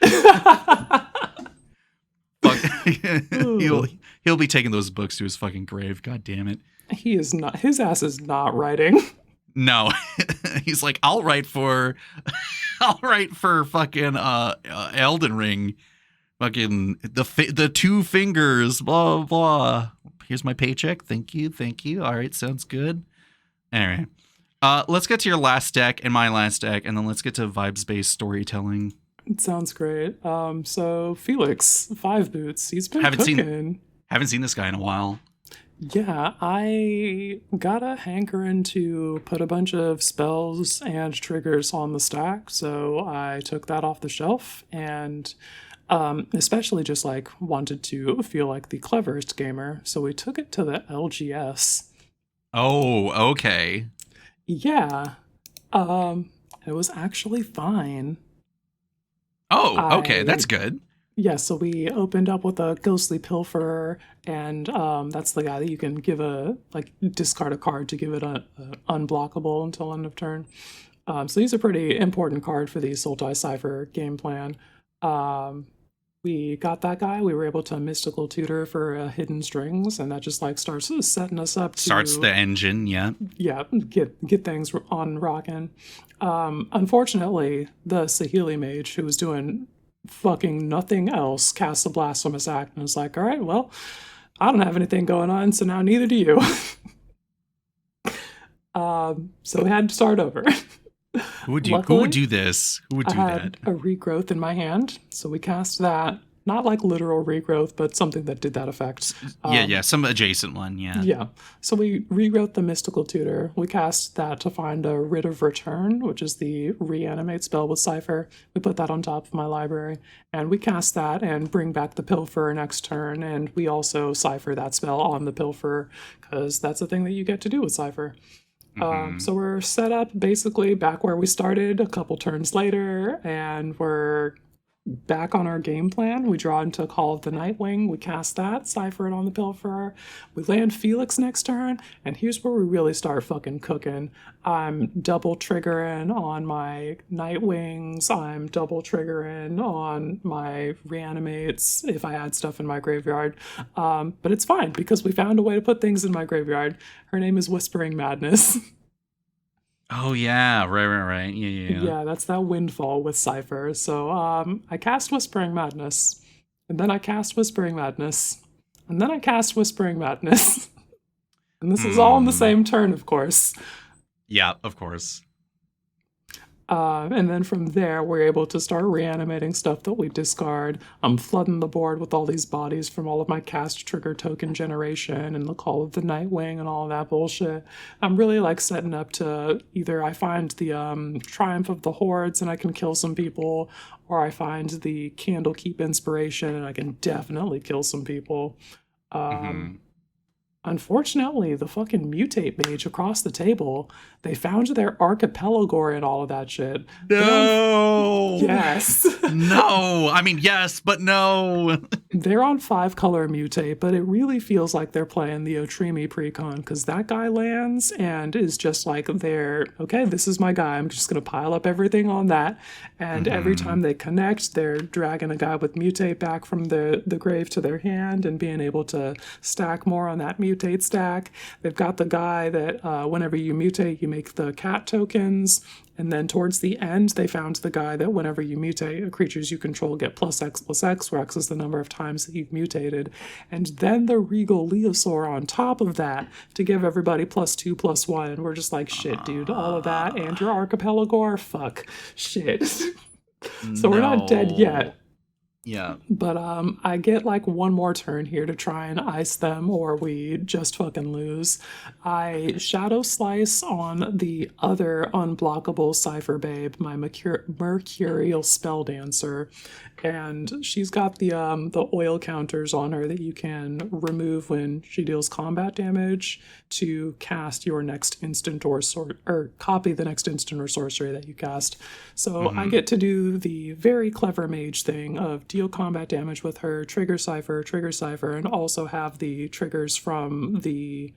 C: He'll be taking those books to his fucking grave. God damn it.
A: He is not. His ass is not writing.
C: No. He's like, I'll write for fucking Elden Ring. Fucking the 2 fingers, blah blah. Here's my paycheck. Thank you. All right, sounds good. All right. Let's get to your last deck and my last deck, and then let's get to vibes-based storytelling.
A: It sounds great. So Felix, 5 boots. He's been cooking.
C: Haven't seen this guy in a while.
A: Yeah, I got a hankering to put a bunch of spells and triggers on the stack, so I took that off the shelf and especially just like wanted to feel like the cleverest gamer, so we took it to the LGS.
C: Oh, okay.
A: Yeah. It was actually fine.
C: Oh, okay, that's good.
A: Yeah, so we opened up with a Ghostly Pilferer, and that's the guy that you can give discard a card to give it a unblockable until end of turn. So he's a pretty important card for the Sultai Cypher game plan. We got that guy. We were able to Mystical Tutor for Hidden Strings, and that just like starts setting us up.
C: Starts the engine, yeah.
A: Yeah, get things on rocking. Unfortunately, the Saheeli Mage, who was doing fucking nothing else, cast a Blasphemous Act and was like, all right, well, I don't have anything going on, so now neither do you. So we had to start over.
C: Who would do this? Who would do that?
A: I had a regrowth in my hand, so we cast that. Not like literal regrowth, but something that did that effect.
C: Some adjacent one, yeah.
A: Yeah. So we rewrote the Mystical Tutor. We cast that to find a Writ of Return, which is the reanimate spell with Cypher. We put that on top of my library, and we cast that and bring back the Pilferer next turn, and we also Cypher that spell on the Pilferer, because that's a thing that you get to do with Cypher. So we're set up basically back where we started a couple turns later, and we're back on our game plan. We draw into Call of the Nightwing. We cast that, cipher it on the Pilferer. We land Felix next turn, and here's where we really start fucking cooking. I'm double triggering on my Nightwings. I'm double triggering on my Reanimates if I add stuff in my graveyard. But it's fine because we found a way to put things in my graveyard. Her name is Whispering Madness.
C: Oh yeah, right. Yeah.
A: Yeah, that's that Windfall with Cypher. So I cast Whispering Madness, and then I cast Whispering Madness, and then I cast Whispering Madness. And this is all in the same turn, of course.
C: Yeah, of course.
A: And then from there, we're able to start reanimating stuff that we discard. I'm flooding the board with all these bodies from all of my cast trigger token generation and the Call of the Nightwing and all that bullshit. I'm really like setting up to either I find the Triumph of the Hordes and I can kill some people, or I find the Candlekeep Inspiration and I can definitely kill some people. Unfortunately, the fucking mutate mage across the table, they found their archipelago and all of that shit.
C: No!
A: Yes.
C: No! I mean, yes, but no!
A: They're on 5-color mutate, but it really feels like they're playing the Otrimi precon, because that guy lands and is just like, okay, this is my guy. I'm just going to pile up everything on that. And every time they connect, they're dragging a guy with mutate back from the grave to their hand and being able to stack more on that mutate stack. They've got the guy that whenever you mutate, you make the cat tokens. And then towards the end, they found the guy that whenever you mutate, creatures you control get +X, where X is the number of times that you've mutated. And then the Regal Leosaur on top of that to give everybody +2/+1. And we're just like, shit, dude, all of that and your archipelago, fuck, shit. So we're not dead yet.
C: Yeah.
A: But I get like one more turn here to try and ice them, or we just fucking lose. I Shadow Slice on the other unblockable Cypher Babe, my Mercurial Spell Dancer, and she's got the oil counters on her that you can remove when she deals combat damage to cast your next instant or copy the next instant or sorcery that you cast. So I get to do the very clever mage thing of deal combat damage with her, trigger Cypher, and also have the triggers from the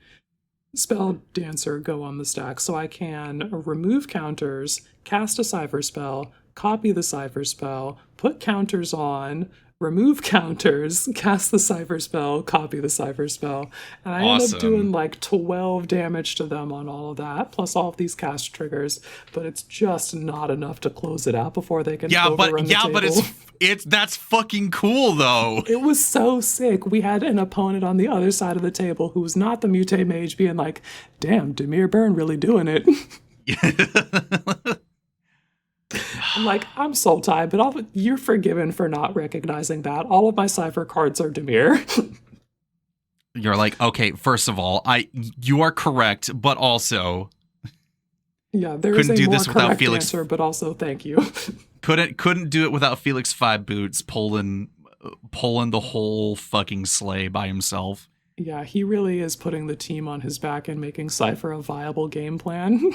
A: Spell Dancer go on the stack. So I can remove counters, cast a Cypher spell, copy the Cypher spell, put counters on, remove counters, cast the Cypher spell, copy the Cypher spell. And I end up doing like 12 damage to them on all of that, plus all of these cast triggers, but it's just not enough to close it out before they can overrun the table.
C: But that's fucking cool though.
A: It was so sick. We had an opponent on the other side of the table who was not the mutate mage being like, damn, Dimir Byrne really doing it. I'm like, I'm Sultai, but you're forgiven for not recognizing that. All of my Cypher cards are Dimir.
C: You're like, okay, first of all, you are correct, but also...
A: Yeah, there is a more correct answer, but also thank you.
C: couldn't do it without Felix 5 Boots pulling the whole fucking sleigh by himself.
A: Yeah, he really is putting the team on his back and making Cypher a viable game plan.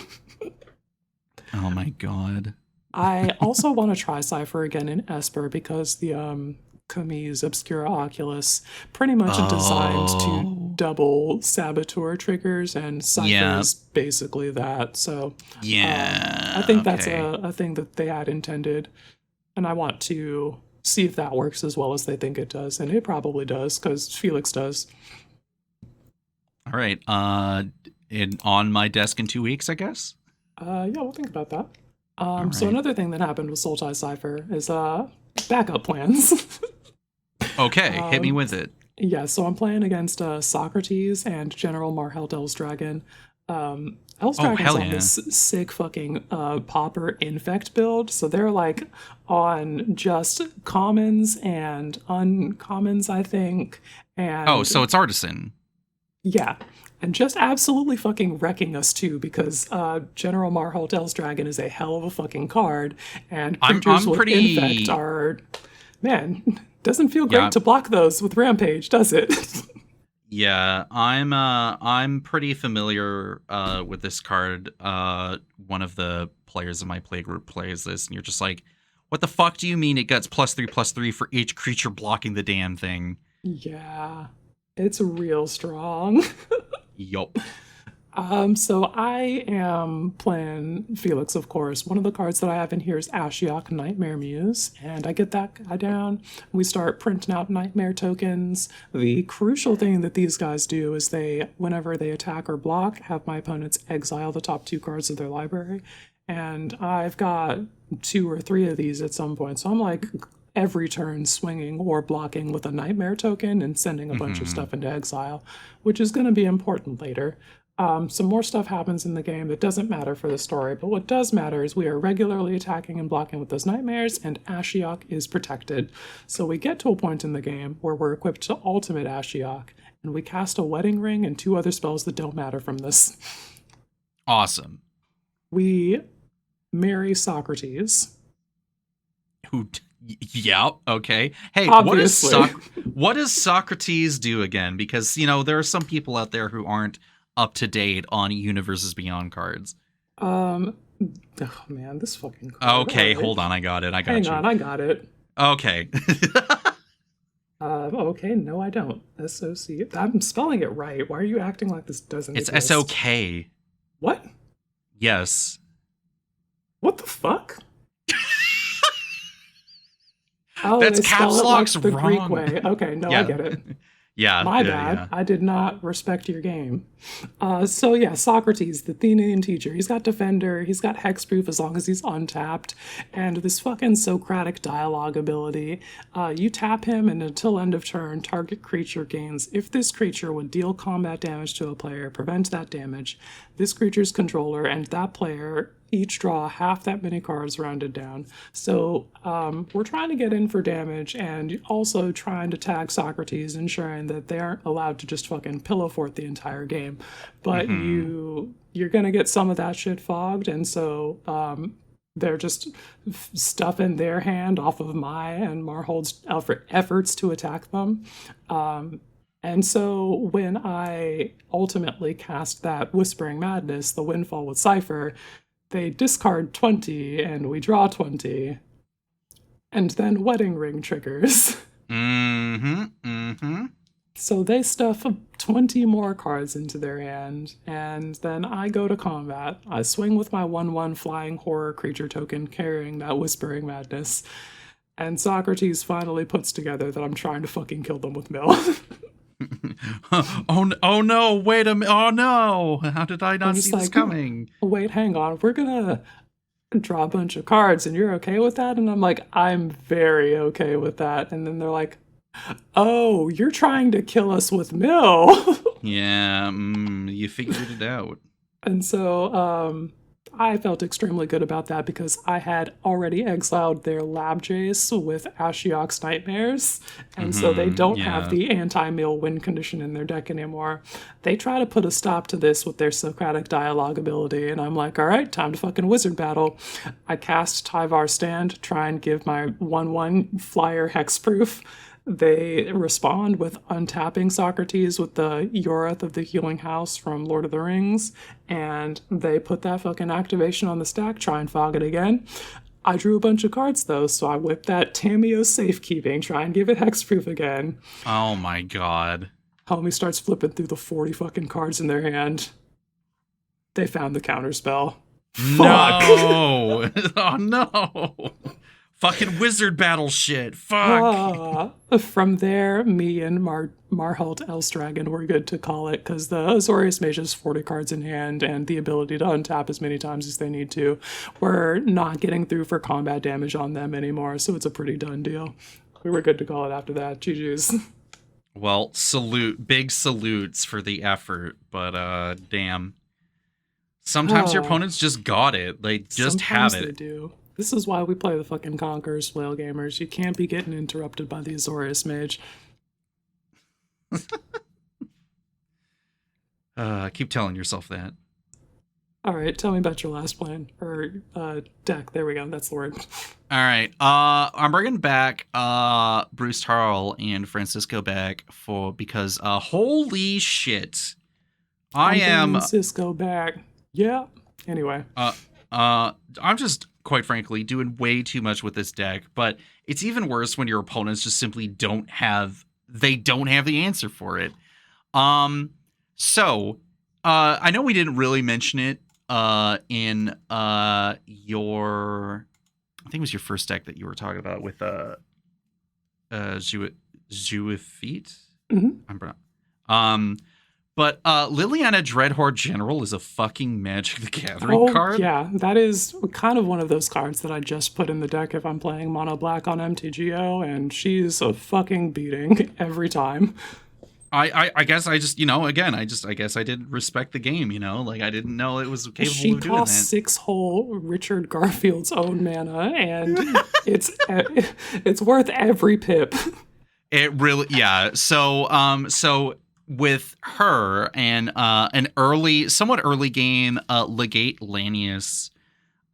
C: Oh my god.
A: I also want to try Cypher again in Esper because the Camus Obscura Oculus pretty much designed to double Saboteur triggers, and Cypher is basically that. So I think that's a thing that they had intended, and I want to see if that works as well as they think it does, and it probably does because Felix does.
C: All right, on my desk in 2 weeks, I guess.
A: Yeah, we'll think about that. So another thing that happened with Sultai Cypher is backup plans.
C: Okay, hit me with it.
A: Yeah, so I'm playing against Socrates and General Marheld Elsdragon. Elsdragon's on this sick fucking Pauper Infect build, so they're like on just commons and uncommons, I think. And
C: so it's Artisan.
A: Yeah. And just absolutely fucking wrecking us too, because General Marholt Elsdragon is a hell of a fucking card, and creatures with Infect are, man, doesn't feel great to block those with Rampage, does it?
C: Yeah, I'm pretty familiar with this card. One of the players in my playgroup plays this, and you're just like, What the fuck do you mean it gets +3/+3 for each creature blocking the damn thing?
A: Yeah, it's real strong.
C: Yup.
A: So I am playing Felix, of course. One of the cards that I have in here is Ashiok Nightmare Muse, and I get that guy down. We start printing out Nightmare tokens. The crucial thing that these guys do is whenever they attack or block, have my opponents exile the top 2 cards of their library. And I've got 2 or 3 of these at some point, so I'm like every turn swinging or blocking with a Nightmare token and sending a bunch of stuff into exile, which is going to be important later. Some more stuff happens in the game that doesn't matter for the story, but what does matter is we are regularly attacking and blocking with those nightmares, and Ashiok is protected. So we get to a point in the game where we're equipped to Ultimate Ashiok, and we cast a Wedding Ring and 2 other spells that don't matter from this.
C: Awesome.
A: We marry Socrates.
C: Yeah, okay. Hey,
A: Obviously.
C: what does Socrates do again? Because, there are some people out there who aren't up to date on Universes Beyond cards.
A: Oh man, this fucking card.
C: Okay,
A: right.
C: hold on, I got it.
A: Hang on, I got it.
C: Okay.
A: Okay, no, I don't. SOC. I'm spelling it right. Why are you acting like this doesn't
C: It's
A: exist?
C: SOK.
A: What?
C: Yes.
A: What the fuck? Oh,
C: That's
A: they spell
C: caps
A: it
C: lock's
A: like the Greek
C: wrong.
A: way. Okay, no,
C: Yeah.
A: I get it.
C: Yeah.
A: My
C: yeah,
A: bad.
C: yeah.
A: I did not respect your game. So yeah, Socrates, the Athenian teacher, he's got Defender, he's got Hexproof as long as he's untapped, and this fucking Socratic dialogue ability. You tap him, and until end of turn, target creature gains. If this creature would deal combat damage to a player, prevent that damage, this creature's controller and that player each draw half that many cards rounded down. So we're trying to get in for damage and also trying to tag Socrates, ensuring that they aren't allowed to just fucking pillow fort the entire game. But you're going to get some of that shit fogged, and so they're just stuffing their hand off of my and Marhold's efforts to attack them. And so when I ultimately cast that Whispering Madness, the Windfall with Cypher, they discard 20, and we draw 20. And then Wedding Ring triggers. So they stuff 20 more cards into their hand, and then I go to combat. I swing with my 1/1 Flying Horror creature token carrying that Whispering Madness. And Socrates finally puts together that I'm trying to fucking kill them with Mill.
C: Oh no, wait a minute. Oh no. How did I not
A: I'm just
C: see this
A: like,
C: coming?
A: Wait, hang on. We're gonna draw a bunch of cards, and you're okay with that? And I'm like, I'm very okay with that. And then they're like, oh, you're trying to kill us with Mill.
C: Yeah, you figured it out.
A: And so I felt extremely good about that because I had already exiled their Lab Jace with Ashiok's Nightmares, and so they don't have the anti-mill win condition in their deck anymore. They try to put a stop to this with their Socratic dialogue ability, and I'm like, all right, time to fucking wizard battle. I cast Tyvar Stand, try and give my 1/1 flyer hexproof. They respond with untapping Socrates with the Yoreth of the Healing House from Lord of the Rings, and they put that fucking activation on the stack, try and fog it again. I drew a bunch of cards though, so I whipped that Tameo Safekeeping, try and give it hexproof again.
C: Oh my god.
A: Homie starts flipping through the 40 fucking cards in their hand. They found the counterspell. Fuck!
C: No! Oh no! Fucking wizard battle shit. Fuck.
A: From there, me and Marhalt Elstragon were good to call it, because the Azorius Mage has 40 cards in hand and the ability to untap as many times as they need to. We're not getting through for combat damage on them anymore, so it's a pretty done deal. We were good to call it after that. GG's.
C: Well, big salutes for the effort, but damn. Sometimes your opponents just got it. They just have it.
A: They do. This is why we play the fucking Conquerors, Whale Gamers. You can't be getting interrupted by the Azorius Mage.
C: Keep telling yourself that.
A: All right, tell me about your last plan. Or deck. There we go. That's the word.
C: All right. I'm bringing back Bruce Tarl and Francisco back because holy shit. I'm
A: Cisco back. Yeah. Anyway.
C: I'm just quite frankly, doing way too much with this deck. But it's even worse when your opponents just simply don't have the answer for it. So I know we didn't really mention it in your, I think it was your first deck that you were talking about with Zuifeet.
A: Mm-hmm.
C: But Liliana Dreadhorde General is a fucking Magic the Gathering card.
A: Yeah, that is kind of one of those cards that I just put in the deck if I'm playing mono black on MTGO, and she's a fucking beating every time.
C: I guess I just, again, I guess I didn't respect the game, like I didn't know it was capable
A: She
C: of doing that.
A: costs 6-hole Richard Garfield's own mana, and it's worth every pip.
C: It really, yeah. So with her and an somewhat early game, Legate Lanius,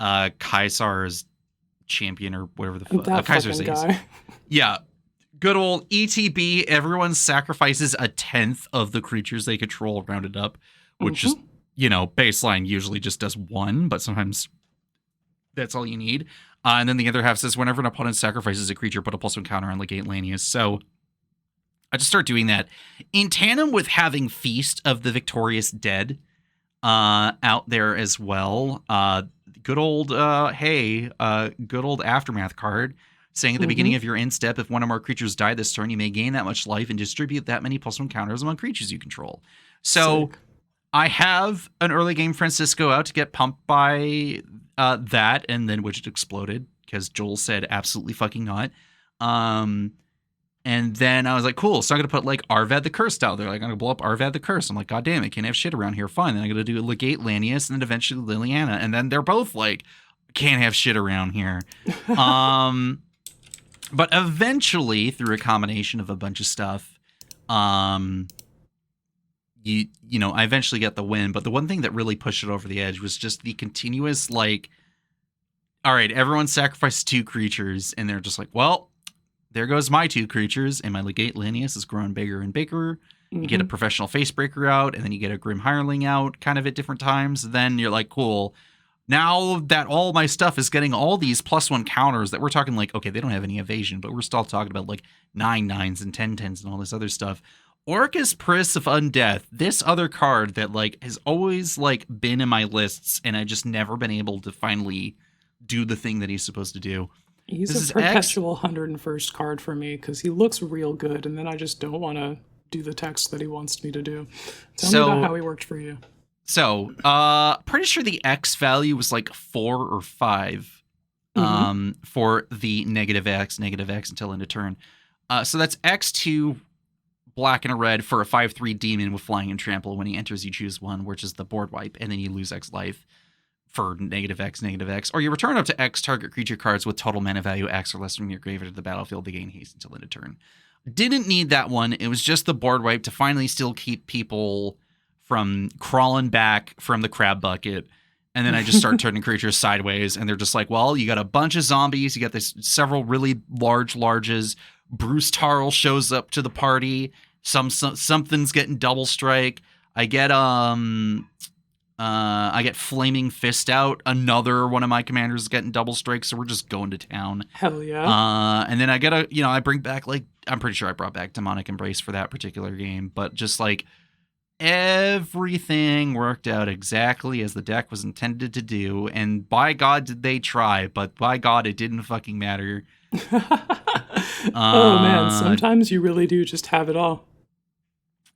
C: Kaisar's champion or whatever the fuck, Kaiser's
A: guy.
C: Yeah. Good old ETB, everyone sacrifices a 10th of the creatures they control rounded up, which is, baseline usually just does 1, but sometimes that's all you need. And then the other half says, whenever an opponent sacrifices a creature, put a +1 counter on Legate Lanius. So I just start doing that in tandem with having Feast of the Victorious Dead out there as well. Good old Aftermath card. Saying at the beginning of your end step, if one or more creatures die this turn, you may gain that much life and distribute that many +1 counters among creatures you control. So
A: Sick.
C: I have an early game Francisco out to get pumped by that, and then Widget exploded because Joel said absolutely fucking not. And then I was like, cool, so I'm going to put like Arvad the Cursed out there. Like, I'm going to blow up Arvad the Cursed. I'm like, god damn it, can't have shit around here. Fine. Then I'm going to do Legate Lanius and then eventually Liliana. And then they're both like, can't have shit around here. But eventually, through a combination of a bunch of stuff, I eventually get the win. But the one thing that really pushed it over the edge was just the continuous, like, all right, everyone sacrificed 2 creatures, and they're just like, well, there goes my 2 creatures, and my Legate Lanius is growing bigger and bigger. You get a Professional Facebreaker out, and then you get a Grim Hireling out kind of at different times. Then you're like, cool. Now that all my stuff is getting all these +1 counters that we're talking like, okay, they don't have any evasion, but we're still talking about like 9/9s and 10/10s and all this other stuff. Orcus Priss of Undeath, this other card that like has always like been in my lists, and I just never been able to finally do the thing that he's supposed to do.
A: He's a perpetual 101st card for me because he looks real good, and then I just don't want to do the text that he wants me to do. Tell me about how he worked for you.
C: So, pretty sure the X value was like 4 or 5 for the -X until end of turn. So that's X2 black and a red for a 5/3 demon with flying and trample. When he enters, you choose 1, which is the board wipe, and then you lose X life for -X, or you return up to X target creature cards with total mana value X or less from your graveyard to the battlefield to gain haste until end of turn. Didn't need that one. It was just the board wipe to finally still keep people from crawling back from the crab bucket. And then I just start turning creatures sideways, and they're just like, well, you got a bunch of zombies, you got this several really larges. Bruce Tarl shows up to the party. Something's getting double strike. I get Flaming Fist out. Another one of my commanders is getting double strike, so we're just going to town.
A: Hell yeah.
C: And then I get I bring back, like, I'm pretty sure I brought back Demonic Embrace for that particular game, but just like everything worked out exactly as the deck was intended to do, and by God did they try, but by God it didn't fucking matter.
A: Oh man, sometimes you really do just have it all.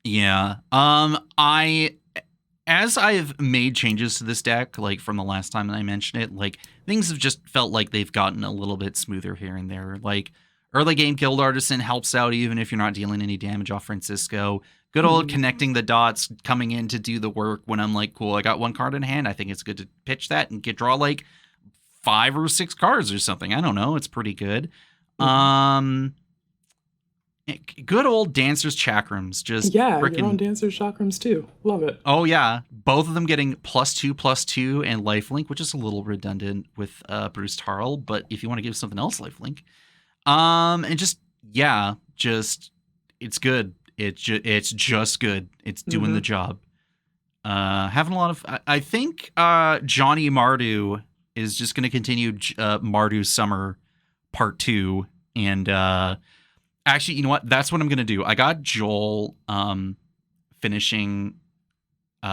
C: Yeah. As I've made changes to this deck, like from the last time that I mentioned it, like things have just felt like they've gotten a little bit smoother here and there. Like early game Guild Artisan helps out even if you're not dealing any damage off Francisco. Good old connecting the dots, coming in to do the work when I'm like, cool, I got 1 card in hand. I think it's good to pitch that and draw like 5 or 6 cards or something. I don't know. It's pretty good. Good old Dancer's Chakrams. Just
A: you're on Dancer's Chakrams too. Love it.
C: Oh yeah, both of them getting +2/+2 and lifelink, which is a little redundant with Bruce Tarl, but if you want to give something else lifelink, and just it's good. It's just good. It's doing the job. Having a lot of, I think Johnny Mardu is just going to continue Mardu Summer Part 2. And actually, you know what? That's what I'm going to do. I got Joel finishing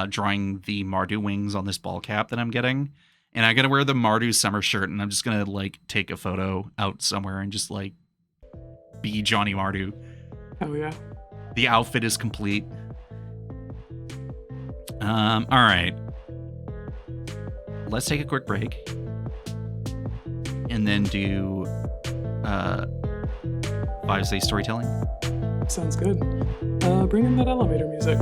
C: drawing the Mardu wings on this ball cap that I'm getting. And I'm going to wear the Mardu Summer shirt, and I'm just going to, like, take a photo out somewhere and just, like, be Johnny Mardu.
A: Oh, yeah.
C: The outfit is complete. All right. Let's take a quick break. And then do 5-day storytelling.
A: Sounds good. Bring in that elevator music.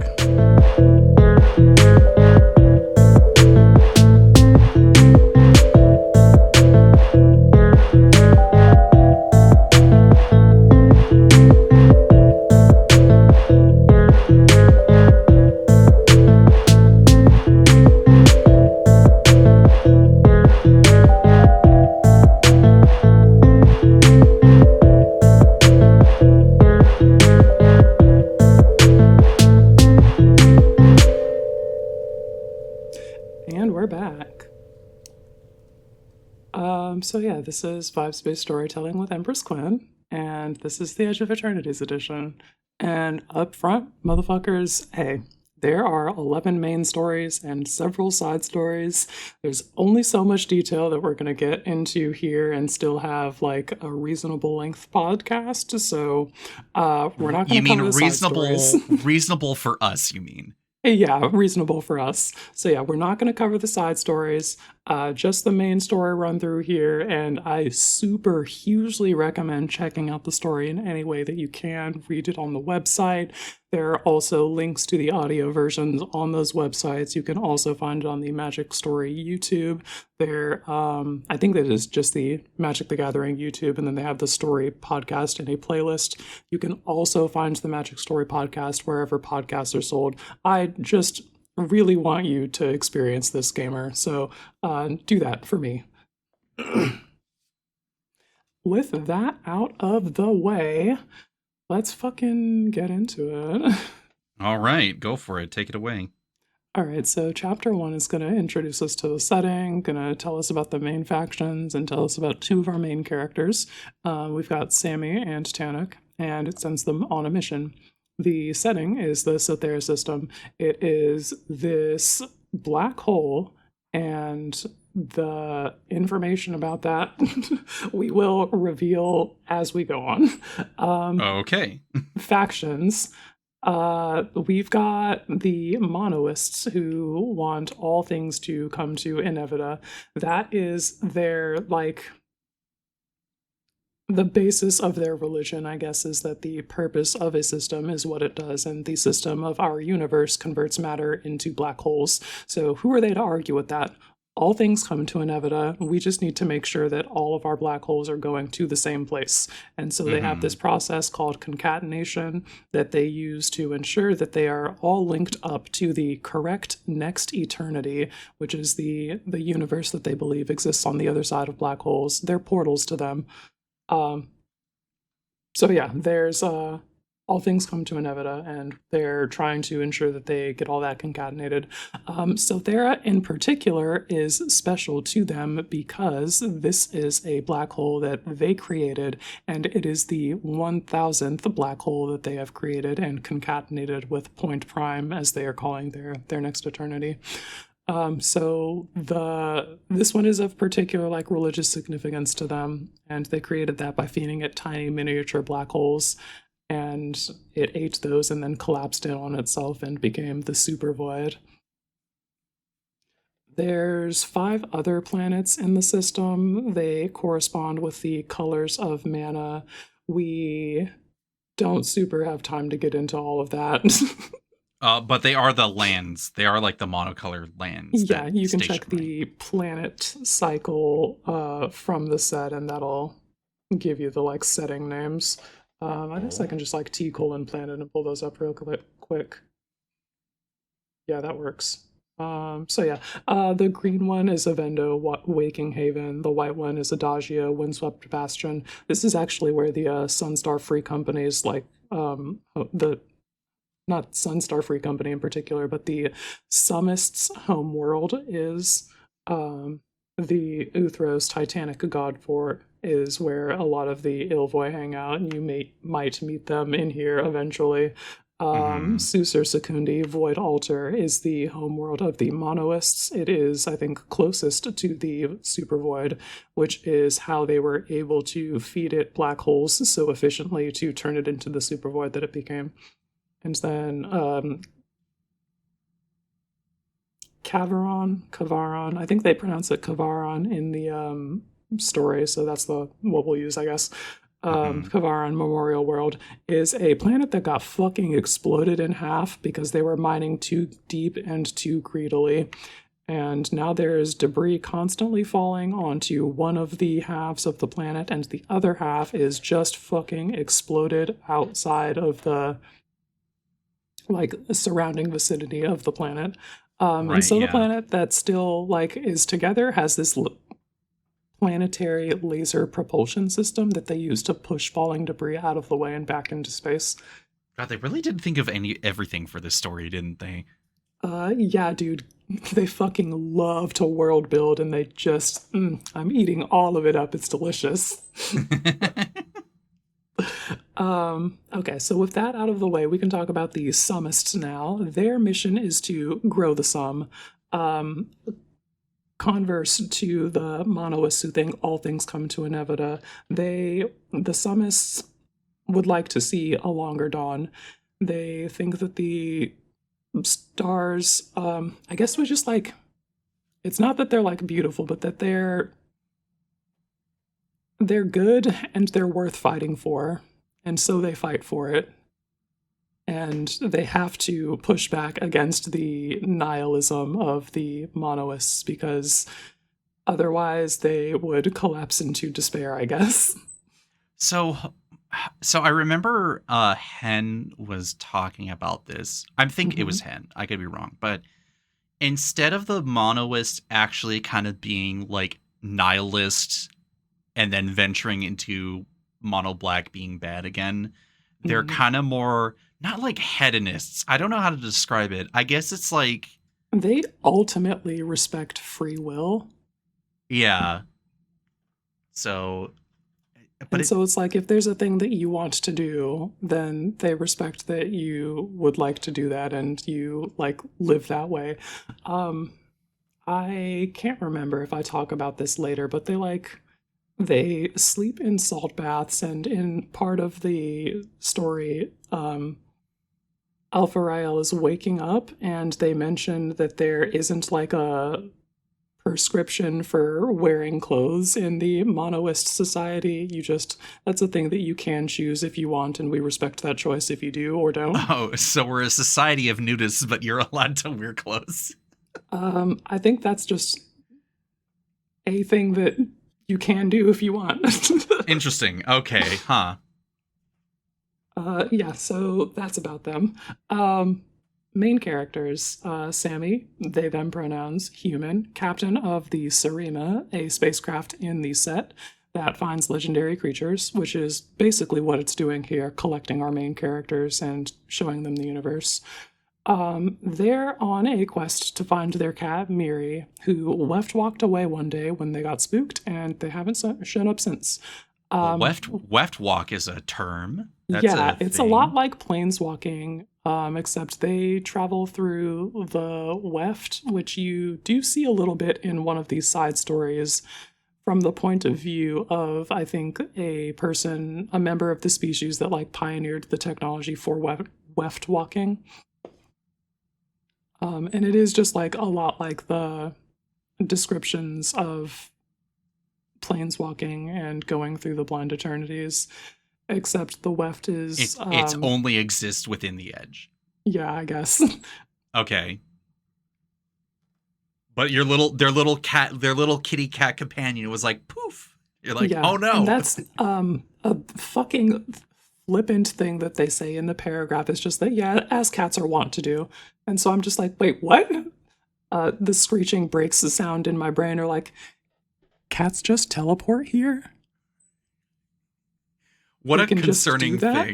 A: So yeah, this is Vibes-Based Storytelling with Empress Quinn, and this is the Edge of Eternities edition. And up front, motherfuckers, hey, there are 11 main stories and several side stories. There's only so much detail that we're going to get into here and still have like a reasonable length podcast. So we're not going to cover the side stories.
C: Reasonable for us, you mean?
A: Yeah, reasonable for us. So yeah, we're not going to cover the side stories, just the main story run through here, and I super hugely recommend checking out the story in any way that you can. Read it on the website. There are also links to the audio versions on those websites. You can also find it on the Magic Story YouTube. There, I think that is just the Magic the Gathering YouTube, and then they have the story podcast in a playlist. You can also find the Magic Story podcast wherever podcasts are sold. I just really want you to experience this, gamer, so do that for me. With that out of the way, let's fucking get into it.
C: All right, go for it. Take it away.
A: All right, so chapter 1 is going to introduce us to the setting, going to tell us about the main factions, and tell us about two of our main characters. We've got Sammy and Tanuk, and it sends them on a mission. The setting is the Sothera system. It is this black hole, and the information about that we will reveal as we go on.
C: Okay.
A: Factions. We've got the Monoists who want all things to come to Inevita. That is their, like, the basis of their religion, I guess, is that the purpose of a system is what it does, and the system of our universe converts matter into black holes. So who are they to argue with that? All things come to Inevita. We just need to make sure that all of our black holes are going to the same place. And so they have this process called concatenation that they use to ensure that they are all linked up to the correct next eternity, which is the universe that they believe exists on the other side of black holes. They're portals to them. So yeah, there's all things come to Inevita, and they're trying to ensure that they get all that concatenated. Sothera in particular is special to them because this is a black hole that they created, and it is the 1000th black hole that they have created and concatenated with Point Prime, as they are calling their next eternity. So this one is of particular like religious significance to them, and they created that by feeding it tiny miniature black holes, and it ate those and then collapsed in on itself and became the super void. There's 5 other planets in the system. They correspond with the colors of mana. We don't super have time to get into all of that.
C: But they are the lands. They are like the monocolored lands.
A: Yeah, you can check the planet cycle from the set, and that'll give you the like setting names. I guess I can just like T:planet and pull those up real quick. Yeah, that works. So yeah, the green one is Avendo, Waking Haven. The white one is Adagio, Windswept Bastion. This is actually where the Sunstar Free Company's like not Sunstar Free Company in particular, but the Summists' home world is. the Uthros Titanic God Fort is where a lot of the Ilvoi hang out, and you might meet them in here eventually. Susur Secundi, Void Altar, is the homeworld of the Monoists. It is, I think, closest to the Super Void, which is how they were able to feed it black holes so efficiently to turn it into the Super Void that it became. And then Kavaron, I think they pronounce it Kavaron in the story, so that's what we'll use, I guess. Kavaron Memorial World is a planet that got fucking exploded in half because they were mining too deep and too greedily. And now there's debris constantly falling onto one of the halves of the planet, and the other half is just fucking exploded outside of the surrounding vicinity of the planet. And so the planet that still is together has this planetary laser propulsion system that they use to push falling debris out of the way and back into space.
C: God, they really did think of everything for this story, didn't they?
A: Yeah, dude. They fucking love to world build, and they just, I'm eating all of it up. It's delicious. Okay, so with that out of the way, we can talk about the Summists now. Their mission is to grow the sum. Converse to the Monoists who think all things come to inevita, the Summists would like to see a longer dawn. They think that the stars, I guess we're just it's not that they're beautiful, but that they're good and they're worth fighting for. And so they fight for it. And they have to push back against the nihilism of the Monoists because otherwise they would collapse into despair, I guess.
C: So I remember Hen was talking about this. I think it was Hen. I could be wrong. But instead of the Monoists actually kind of being nihilists and then venturing into Mono Black being bad again, they're kind of more... not hedonists. I don't know how to describe it. I guess it's
A: they ultimately respect free will.
C: Yeah. So...
A: so it's if there's a thing that you want to do, then they respect that you would like to do that and you live that way. I can't remember if I talk about this later, but they sleep in salt baths, and in part of the story, Alpha Rael is waking up, and they mention that there isn't a prescription for wearing clothes in the Monoist society. That's a thing that you can choose if you want, and we respect that choice if you do or don't.
C: Oh, so we're a society of nudists, but you're allowed to wear clothes.
A: I think that's just a thing that you can do if you want.
C: Interesting. Okay, huh.
A: Yeah, so that's about them. Main characters, Sammy, they, them pronouns, human, captain of the Sarima, a spacecraft in the set that finds legendary creatures, which is basically what it's doing here, collecting our main characters and showing them the universe. They're on a quest to find their cat, Miri, who walked away one day when they got spooked, and they haven't shown up since.
C: Weft walk is a term.
A: That's it's a lot like planeswalking, except they travel through the Weft, which you do see a little bit in one of these side stories from the point of view of, I think, a member of the species that pioneered the technology for Weft walking. And it is just a lot like the descriptions of planeswalking and going through the blind eternities, except the Weft is...
C: It only exists within the Edge.
A: Yeah, I guess.
C: Okay. But their little kitty cat companion was poof. You're oh no.
A: And that's a fucking flippant thing that they say in the paragraph is just that, yeah, as cats are wont to do. And so I'm just wait, what? The screeching breaks the sound in my brain are cats just teleport here?
C: What a concerning thing.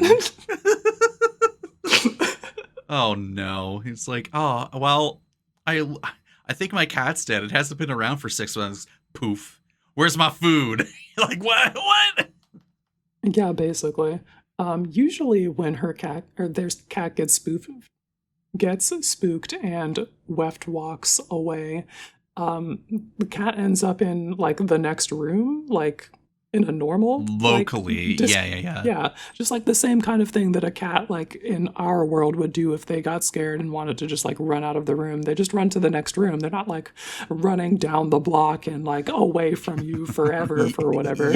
C: Oh no. It's oh, well, I think my cat's dead. It hasn't been around for 6 months. poof. Where's my food? Like, what?
A: Yeah, basically. Usually when her cat or their cat gets spooked and Weft walks away, the cat ends up in like the next room, like in a normal
C: Locally.
A: like,
C: Yeah.
A: just like the same kind of thing that a cat like in our world would do if they got scared and wanted to just like run out of the room. They just run to the next room. They're not like running down the block and like away from you forever for whatever.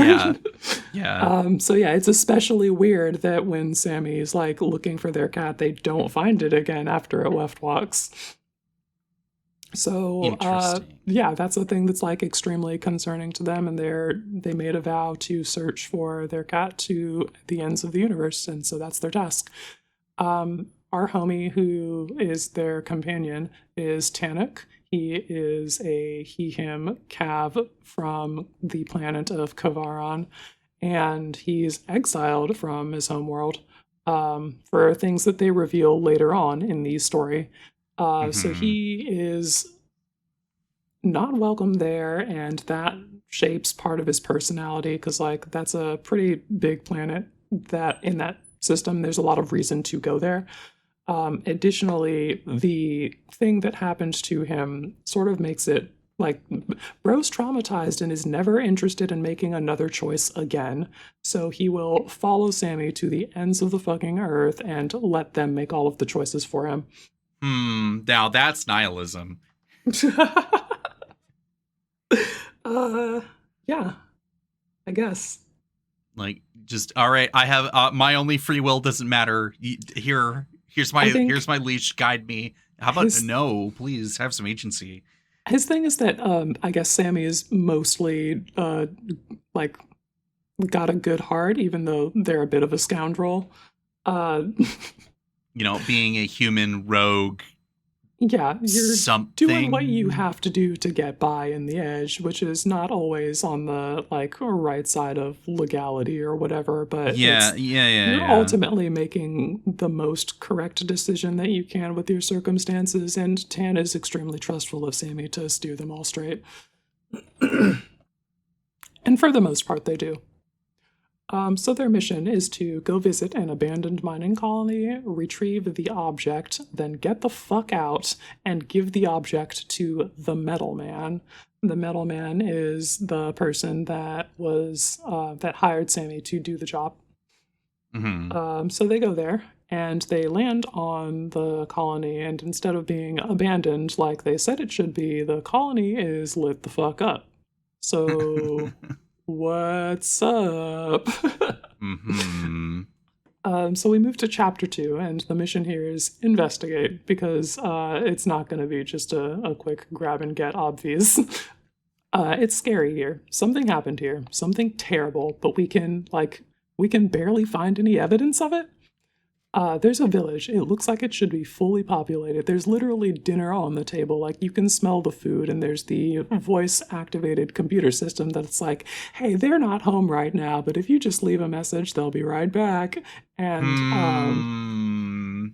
C: Yeah.
A: So yeah, it's especially weird that when Sammy's like looking for their cat, they don't find it again after it left walks. So yeah, that's a thing that's like extremely concerning to them, and they made a vow to search for their cat to the ends of the universe, and so that's their task. Our homie, who is their companion, is Tanuk. He is a he/him Cav from the planet of Kavaron, and he's exiled from his homeworld for things that they reveal later on in the story. So he is not welcome there, and that shapes part of his personality, because like that's a pretty big planet that in that system there's a lot of reason to go there. Additionally, the thing that happened to him sort of makes it like bro's traumatized and is never interested in making another choice again. So he will follow Sammy to the ends of the fucking earth and let them make all of the choices for him.
C: Now that's nihilism.
A: Yeah, I guess.
C: Like, just all right. I have my only free will doesn't matter. Here's my leash. Guide me. How about no? Please have some agency.
A: His thing is that I guess Sammy is mostly like got a good heart, even though they're a bit of a scoundrel.
C: Being a human rogue.
A: Yeah, you're
C: something.
A: doing what you have to do to get by in the Edge, which is not always on the like right side of legality or whatever. But you're ultimately making the most correct decision that you can with your circumstances. And Tan is extremely trustful of Sammy to steer them all straight, and for the most part, they do. So their mission is to go visit an abandoned mining colony, retrieve the object, then get the fuck out and give the object to the Metal Man. The Metal Man is the person that was that hired Sammy to do the job. So they go there and they land on the colony, and instead of being abandoned like they said it should be, the colony is lit the fuck up. So... What's up? So we move to chapter 2, and the mission here is investigate, because it's not going to be just a quick grab and get obvious. It's scary here. Something happened here. Something terrible, but we can barely find any evidence of it. There's a village. It looks like it should be fully populated. There's literally dinner on the table. Like, you can smell the food, and there's the voice-activated computer system that's like, hey, they're not home right now, but if you just leave a message, they'll be right back. And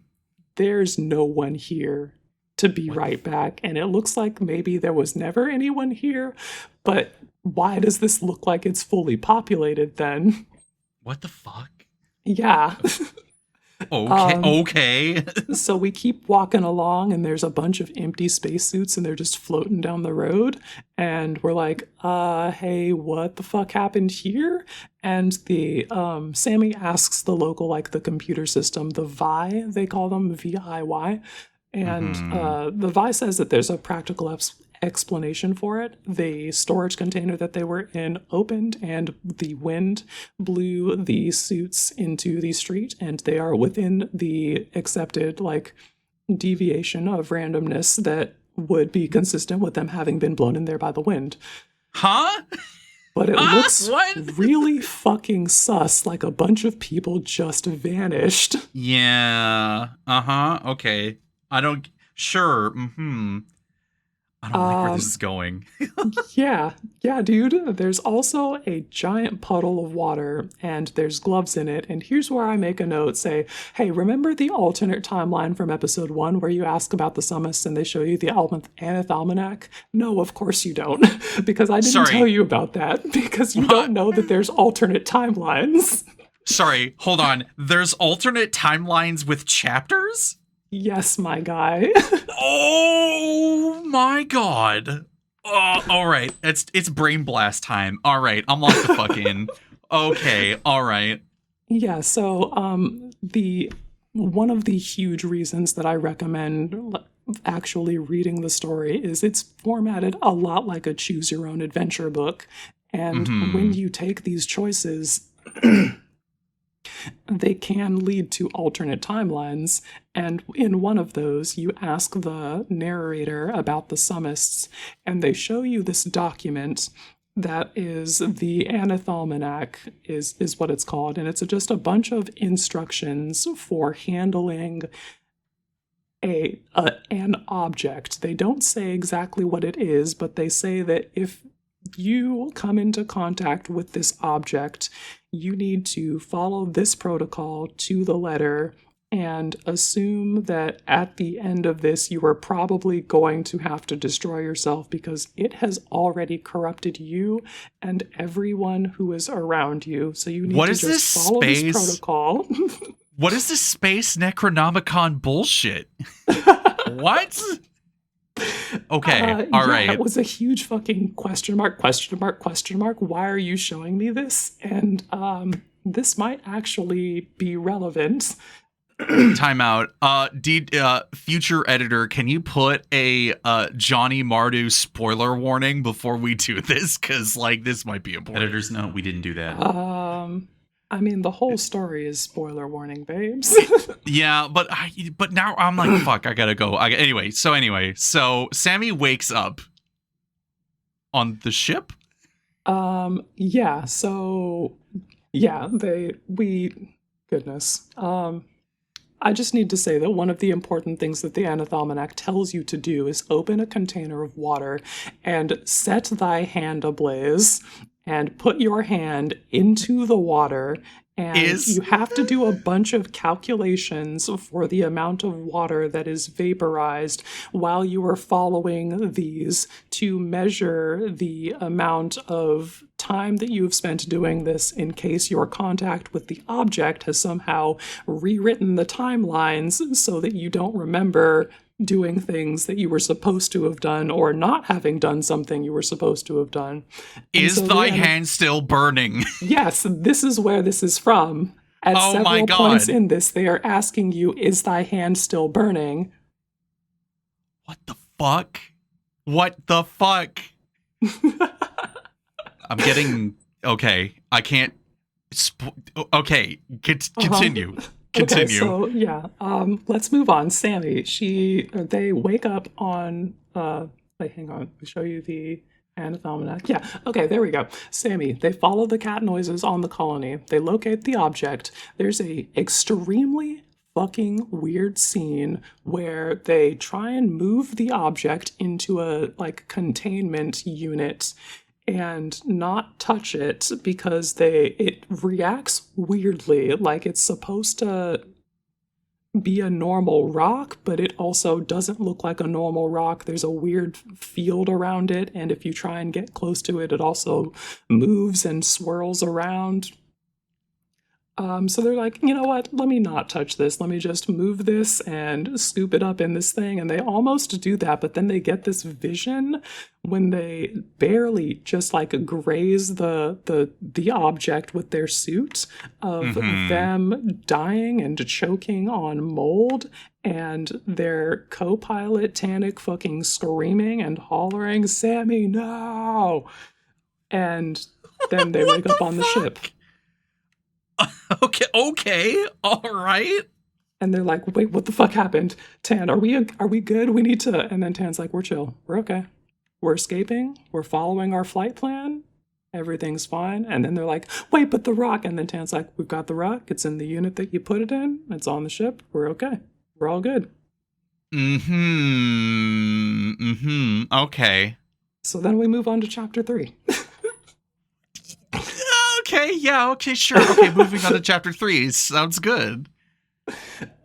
A: there's no one here to be right back. And it looks like maybe there was never anyone here, but why does this look like it's fully populated then?
C: What the fuck?
A: Yeah.
C: Okay.
A: So we keep walking along, and there's a bunch of empty spacesuits, and they're just floating down the road. And we're like, hey, what the fuck happened here? And the Sammy asks the local, like the computer system, the VI, they call them VIY. And the VI says that there's a practical explanation for it. The storage container that they were in opened, and the wind blew the suits into the street, and they are within the accepted like deviation of randomness that would be consistent with them having been blown in there by the wind. But it looks really fucking sus, like a bunch of people just vanished.
C: Yeah. Okay. Sure. I don't like where this is going.
A: Yeah, dude. There's also a giant puddle of water, and there's gloves in it. And here's where I make a note: say, hey, remember the alternate timeline from episode 1 where you ask about the summists and they show you the Aneth Almanac? No, of course you don't, because I didn't tell you about that because you don't know that there's alternate timelines.
C: Sorry, hold on. There's alternate timelines with chapters?
A: Yes, my guy.
C: Oh my god. All right. It's brain blast time. All right. I'm locked the fuck in. Okay. All right.
A: Yeah, so one of the huge reasons that I recommend actually reading the story is it's formatted a lot like a choose your own adventure book. And when you take these choices, they can lead to alternate timelines, and in one of those, you ask the narrator about the summists, and they show you this document that is the Aneth Almanac, is what it's called, and it's just a bunch of instructions for handling an object. They don't say exactly what it is, but they say that if you come into contact with this object, you need to follow this protocol to the letter and assume that at the end of this, you are probably going to have to destroy yourself because it has already corrupted you and everyone who is around you. So you need to just follow this protocol.
C: What is this space Necronomicon bullshit? What? Okay, all right.
A: It was a huge fucking question mark. Why are you showing me this? And this might actually be relevant.
C: Time out. Future editor, can you put a Johnny Mardu spoiler warning before we do this? Because, like, this might be important.
D: Editors, no, we didn't do that.
A: I mean, the whole story is spoiler warning, babes.
C: Yeah, but now I'm like, fuck, I gotta go. Anyway, so Sammy wakes up on the ship.
A: Yeah. So, yeah, goodness. I just need to say that one of the important things that the Aneth Almanac tells you to do is open a container of water and set thy hand ablaze and put your hand into the water, and you have to do a bunch of calculations for the amount of water that is vaporized while you are following these to measure the amount of time that you have spent doing this in case your contact with the object has somehow rewritten the timelines so that you don't remember doing things that you were supposed to have done or not having done something you were supposed to have done.
C: Is thy hand still burning?
A: Yes, this is where this is from. At several points in this, they are asking you, is thy hand still burning?
C: What the fuck? What the fuck? I'm getting... Okay, I can't... Okay, continue. Continue.
A: Okay, so yeah, let's move on. Sammy, they wake up on, hang on, I'll show you the Aneth Almanac. Yeah, okay, there we go. Sammy, they follow the cat noises on the colony. They locate the object. There's a extremely fucking weird scene where they try and move the object into a, like, containment unit and not touch it because it reacts weirdly, like it's supposed to be a normal rock, but it also doesn't look like a normal rock. There's a weird field around it, and if you try and get close to it, it also moves and swirls around. So they're like, you know what, let me not touch this. Let me just move this and scoop it up in this thing. And they almost do that, but then they get this vision when they barely just like graze the object with their suit of them dying and choking on mold, and their co-pilot Tannic fucking screaming and hollering, Sammy, no! And then they wake up on the ship.
C: Okay, all right.
A: And they're like, wait, what the fuck happened? Tan, are we good? We need to... And then Tan's like, we're chill. We're okay. We're escaping. We're following our flight plan. Everything's fine. And then they're like, wait, but the rock. And then Tan's like, we've got the rock. It's in the unit that you put it in. It's on the ship. We're okay. We're all good.
C: Mm-hmm. Okay.
A: So then we move on to chapter 3.
C: Okay, yeah, okay, sure. Okay, moving on to chapter 3. Sounds good.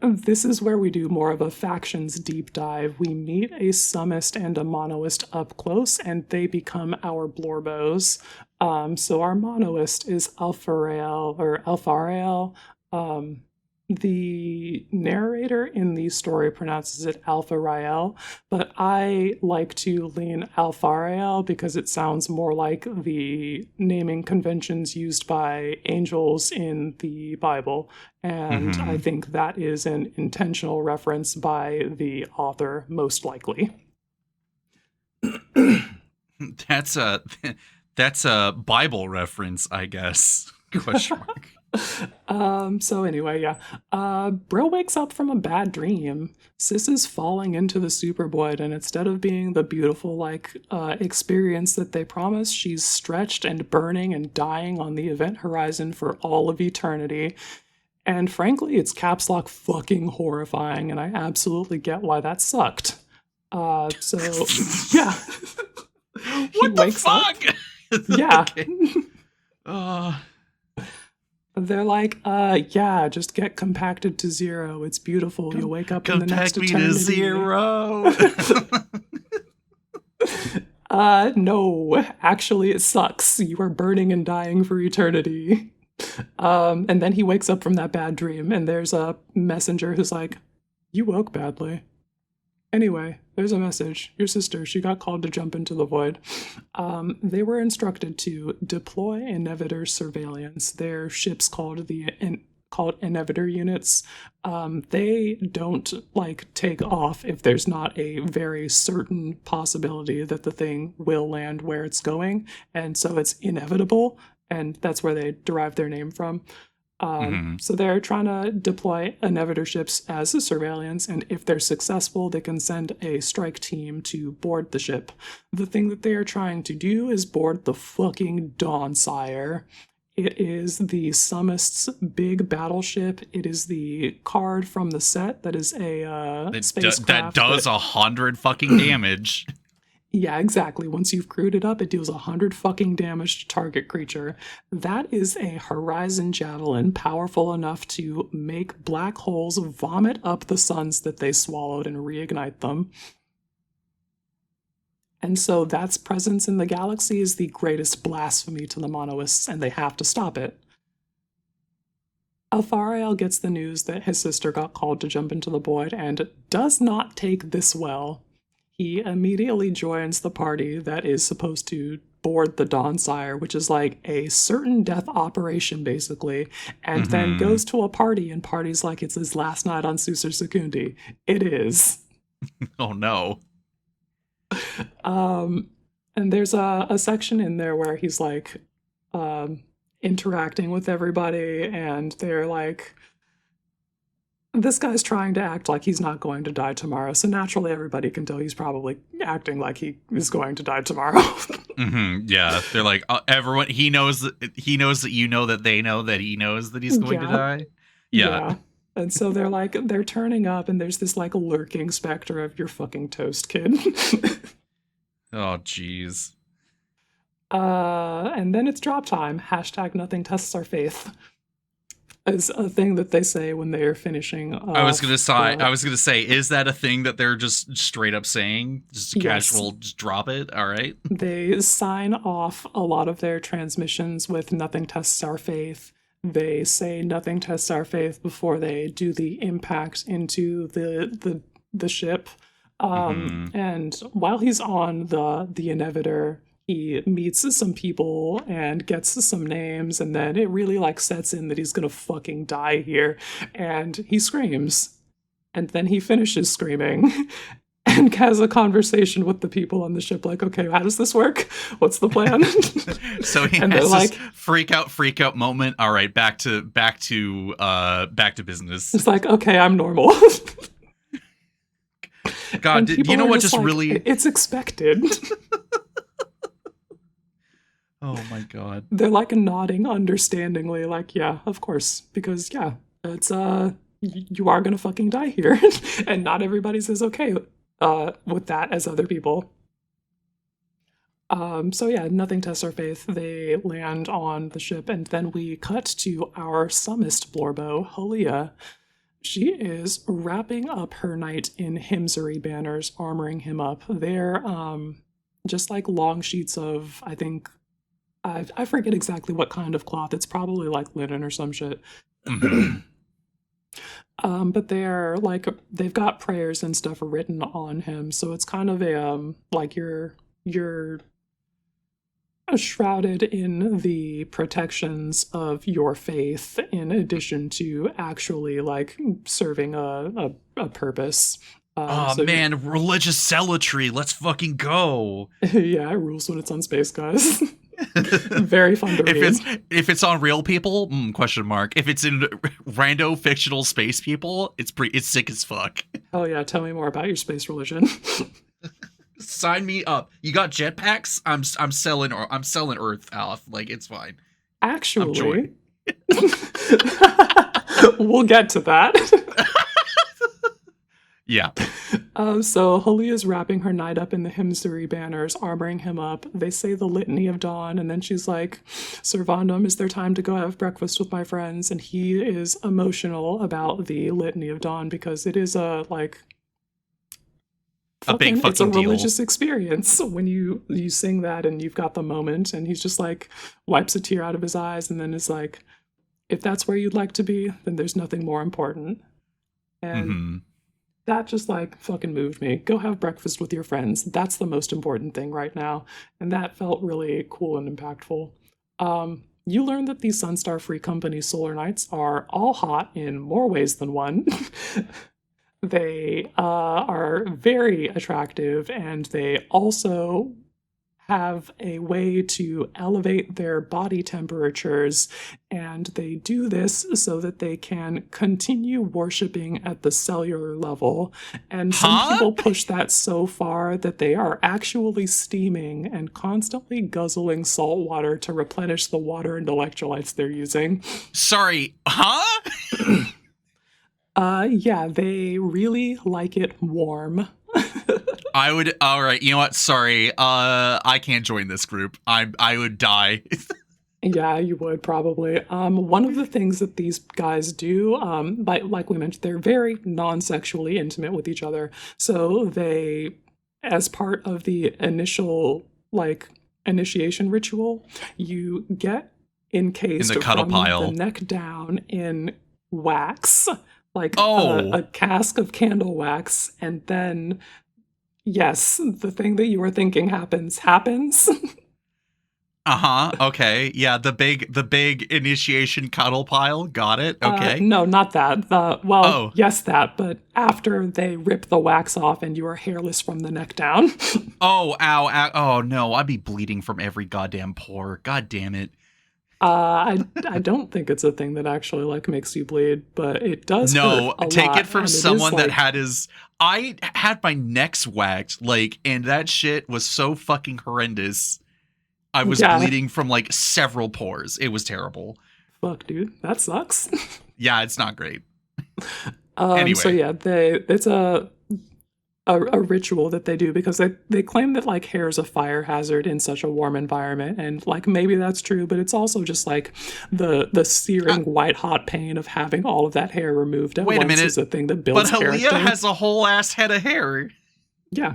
A: This is where we do more of a factions deep dive. We meet a summist and a monoist up close, and they become our Blorbos. So our monoist is Alfarael. The narrator in the story pronounces it Alpha Rael, but I like to lean Alfarael because it sounds more like the naming conventions used by angels in the Bible. And I think that is an intentional reference by the author, most likely.
C: That's a Bible reference, I guess. Question mark.
A: So anyway, yeah. Brill wakes up from a bad dream. Sis is falling into the Supervoid, and instead of being the beautiful, experience that they promised, she's stretched and burning and dying on the event horizon for all of eternity. And frankly, it's caps lock fucking horrifying, and I absolutely get why that sucked. So, yeah.
C: What the fuck?
A: Yeah.
C: Okay.
A: They're like, yeah, just get compacted to 0. It's beautiful. You'll wake up in the next eternity.
C: Compact me to 0.
A: No, actually it sucks. You are burning and dying for eternity. And then he wakes up from that bad dream, and there's a messenger who's like, you woke badly. Anyway, there's a message. Your sister, she got called to jump into the void. They were instructed to deploy Inhibitor surveillance. Their ships called Inhibitor units. They don't take off if there's not a very certain possibility that the thing will land where it's going, and so it's inevitable, and that's where they derive their name from. So they're trying to deploy Inhibitor ships as a surveillance, and if they're successful, they can send a strike team to board the ship. The thing that they are trying to do is board the fucking Dawnsire. It is the Summist's big battleship. It is the card from the set that is a spacecraft
C: that does 100 fucking damage.
A: Yeah, exactly. Once you've crewed it up, it deals 100 fucking damage to target creature. That is a Horizon Javelin powerful enough to make black holes vomit up the suns that they swallowed and reignite them. And so that's presence in the galaxy is the greatest blasphemy to the monoists, and they have to stop it. Alfarael gets the news that his sister got called to jump into the void and does not take this well. He immediately joins the party that is supposed to board the Dawnsire, which is like a certain death operation, basically, and then goes to a party, and party's like it's his last night on Susur Secundi. It is.
C: Oh, no.
A: And there's a section in there where he's interacting with everybody, and they're like, this guy's trying to act like he's not going to die tomorrow, so naturally everybody can tell he's probably acting like he is going to die tomorrow.
C: Yeah, they're like, everyone, he knows that you know that they know that he knows that he's going to die. Yeah.
A: And so they're turning up, and there's this lurking specter of your fucking toast, kid.
C: Oh, jeez.
A: And then it's drop time. # nothing tests our faith. Is a thing that they say when they're finishing.
C: I was gonna say, is that a thing that they're just straight up saying? Just casual, just drop it. All right.
A: They sign off a lot of their transmissions with "Nothing tests our faith." They say "Nothing tests our faith" before they do the impact into the ship. And while he's on the Inhibitor, he meets some people and gets some names, and then it really sets in that he's gonna fucking die here, and he screams, and then he finishes screaming and has a conversation with the people on the ship, okay, how does this work? What's the plan?
C: So he has this freak out moment. All right, back to business.
A: It's okay, I'm normal.
C: God, you know what? Just really,
A: it's expected.
C: Oh my God.
A: They're nodding understandingly, yeah, of course, because it's you are gonna fucking die here. And not everybody says, okay, with that as other people. So yeah, nothing tests our faith. They land on the ship, and then we cut to our summist Blorbo, Halia. She is wrapping up her knight in himsery banners, armoring him up. They're just like long sheets of, I think, I forget exactly what kind of cloth. It's probably like linen or some shit. But they're like, they've got prayers and stuff written on him, so it's kind of a like you're shrouded in the protections of your faith, in addition to actually like serving a purpose.
C: Man, religious zealotry. Let's fucking go.
A: Yeah, it rules when it's on space, guys. Very fun to read.
C: If it's on real people, question mark. If it's in rando fictional space people, it's sick as fuck.
A: Hell yeah, tell me more about your space religion.
C: Sign me up. You got jetpacks? I'm selling Earth off. Like, it's fine.
A: Actually, we'll get to that.
C: Yeah.
A: So Halia's wrapping her knight up in the himsery banners, armoring him up. They say the litany of dawn, and then she's like, Servandum, is there time to go have breakfast with my friends? And he is emotional about the litany of dawn because it is a big fucking it's a religious experience when you sing that and you've got the moment, and he's just like wipes a tear out of his eyes and then is like, if that's where you'd like to be, then there's nothing more important. And that just like fucking moved me. Go have breakfast with your friends. That's the most important thing right now. And that felt really cool and impactful. You learn that these Sunstar Free Company Solar Knights are all hot in more ways than one. They are very attractive, and they also have a way to elevate their body temperatures, and they do this so that they can continue worshipping at the cellular level. And some people push that so far that they are actually steaming and constantly guzzling salt water to replenish the water and electrolytes they're using.
C: Sorry, huh?
A: Yeah, they really like it warm.
C: All right, you know what? Sorry, I can't join this group. I would die.
A: Yeah, you would probably. One of the things that these guys do, like we mentioned, they're very non-sexually intimate with each other. So they, as part of the initial initiation ritual, you get encased
C: in the cuddle
A: from
C: pile,
A: the neck down in wax, a cask of candle wax, and then yes, the thing that you were thinking happens.
C: Okay. Yeah, the big initiation cuddle pile. Got it. Okay.
A: No, not that. Yes, that, but after they rip the wax off and you are hairless from the neck down.
C: Oh, ow. Oh no, I'd be bleeding from every goddamn pore. God damn it.
A: I don't think it's a thing that actually makes you bleed, but it does.
C: No,
A: hurt a
C: take
A: lot,
C: it from someone that had I had my necks waxed, and that shit was so fucking horrendous. I was bleeding from several pores. It was terrible.
A: Fuck, dude, that sucks.
C: Yeah, it's not great.
A: Anyway. So yeah, it's a ritual that they do because they claim that hair is a fire hazard in such a warm environment, and maybe that's true, but it's also just the searing white hot pain of having all of that hair removed at once is a thing that builds character.
C: But Halia has a whole ass head of hair.
A: Yeah.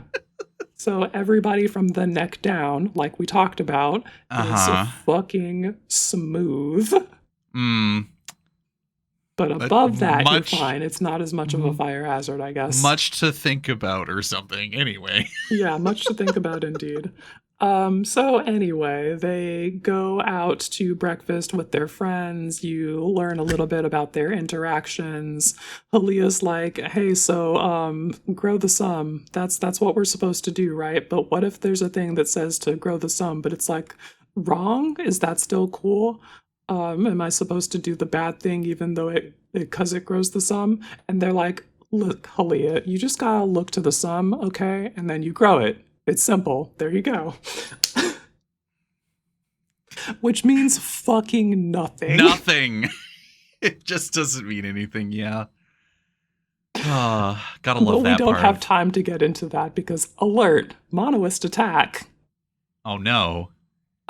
A: So everybody from the neck down, like we talked about, is fucking smooth. But above that, you're fine. It's not as much of a fire hazard, I guess.
C: Much to think about or something, anyway.
A: Yeah, much to think about indeed. So anyway, they go out to breakfast with their friends. You learn a little bit about their interactions. Halia's like, hey, so grow the sum. That's what we're supposed to do, right? But what if there's a thing that says to grow the sum, but it's wrong? Is that still cool? Am I supposed to do the bad thing even though because it grows the sum? And they're like, look, Halia, you just gotta look to the sum, okay? And then you grow it. It's simple. There you go. Which means fucking nothing.
C: Nothing. It just doesn't mean anything, yeah. Gotta love
A: we
C: that
A: don't
C: part.
A: have time to get into that because alert, monoist attack.
C: Oh no.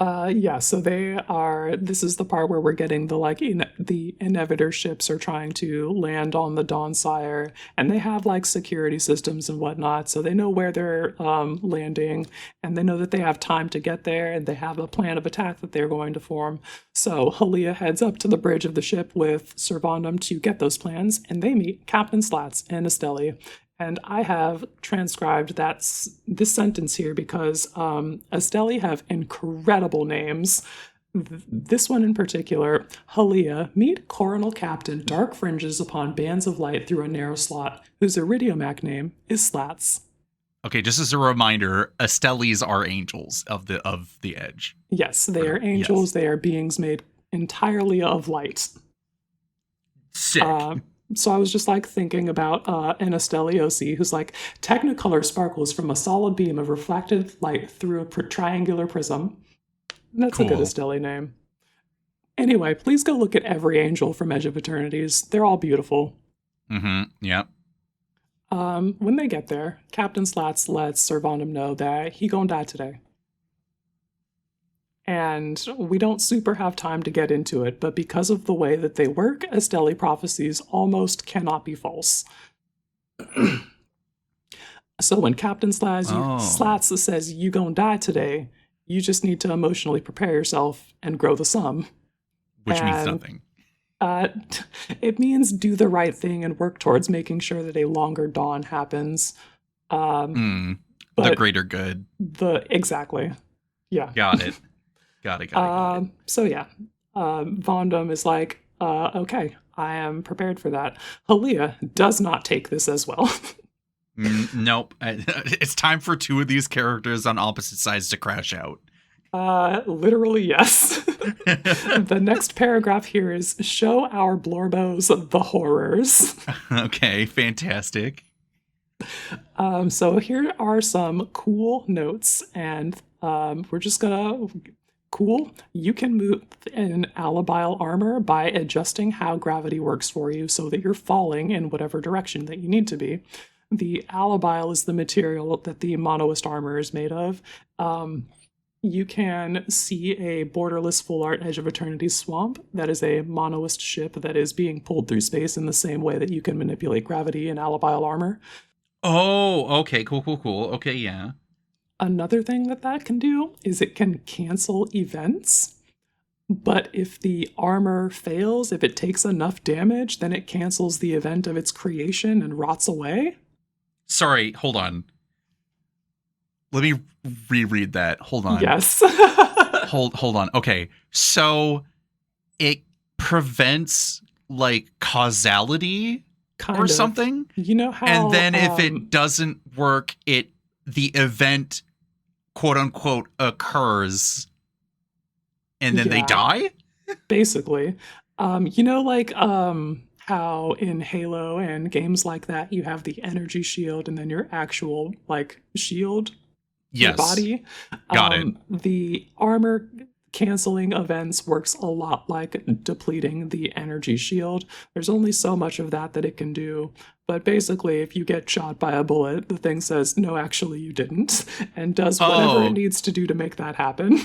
A: Yeah, so this is the part where we're getting the Ineviter ships are trying to land on the Dawnsire, and they have like security systems and whatnot, so they know where they're landing, and they know that they have time to get there, and they have a plan of attack that they're going to form. So Halia heads up to the bridge of the ship with Servandum to get those plans, and they meet Captain Slats and Esteli. And I have transcribed this sentence here because Esteli have incredible names. This one in particular, Halia, meet Coronel Captain Dark Fringes upon bands of light through a narrow slot, whose Iridiomac name is Slats.
C: Okay, just as a reminder, Estelis are angels of the Edge.
A: Yes, they are angels. Yes. They are beings made entirely of light.
C: Sick.
A: So I was just like thinking about an Esteli who's like, Technicolor sparkles from a solid beam of reflected light through a triangular prism. That's cool. A good Esteli name. Anyway, please go look at every angel from Edge of Eternities. They're all beautiful.
C: Mm-hmm. Yep.
A: When they get there, Captain Slats lets Servandum know that he gonna die today. And we don't super have time to get into it, but because of the way that they work, Esteli prophecies almost cannot be false. So when Captain Slats says, you gonna die today, you just need to emotionally prepare yourself and grow the sum.
C: Which means nothing.
A: It means do the right thing and work towards making sure that a longer dawn happens.
C: The greater good.
A: Exactly. Yeah.
C: Got it. Got it.
A: So yeah, Vondum is like, okay, I am prepared for that. Halia does not take this as well.
C: Nope. It's time for two of these characters on opposite sides to crash out.
A: Literally, yes. The next paragraph here is, show our Blorbos the horrors.
C: Okay, fantastic.
A: So here are some cool notes, and we're just gonna... Cool. You can move in alabile armor by adjusting how gravity works for you so that you're falling in whatever direction that you need to be. The alabile is the material that the monoist armor is made of. You can see a borderless full art Edge of Eternities swamp. That is a monoist ship that is being pulled through space in the same way that you can manipulate gravity in alabile armor.
C: Oh, okay. Cool. Okay, yeah.
A: Another thing that can do is it can cancel events, but if the armor fails, if it takes enough damage, then it cancels the event of its creation and rots away.
C: Sorry, hold on. Let me reread that. Hold on.
A: Yes.
C: Hold on. Okay, so it prevents like causality or something?
A: You know how...
C: And then if it doesn't work, the event, quote unquote, occurs, and then they die? Basically.
A: You know, like how in Halo and games like that, you have the energy shield and then your actual, like, shield?
C: Yes.
A: Your body?
C: Got it.
A: The armor canceling events works a lot like depleting the energy shield. There's only so much of that it can do. But basically, if you get shot by a bullet, the thing says, no, actually you didn't, and does whatever it needs to do to make that happen.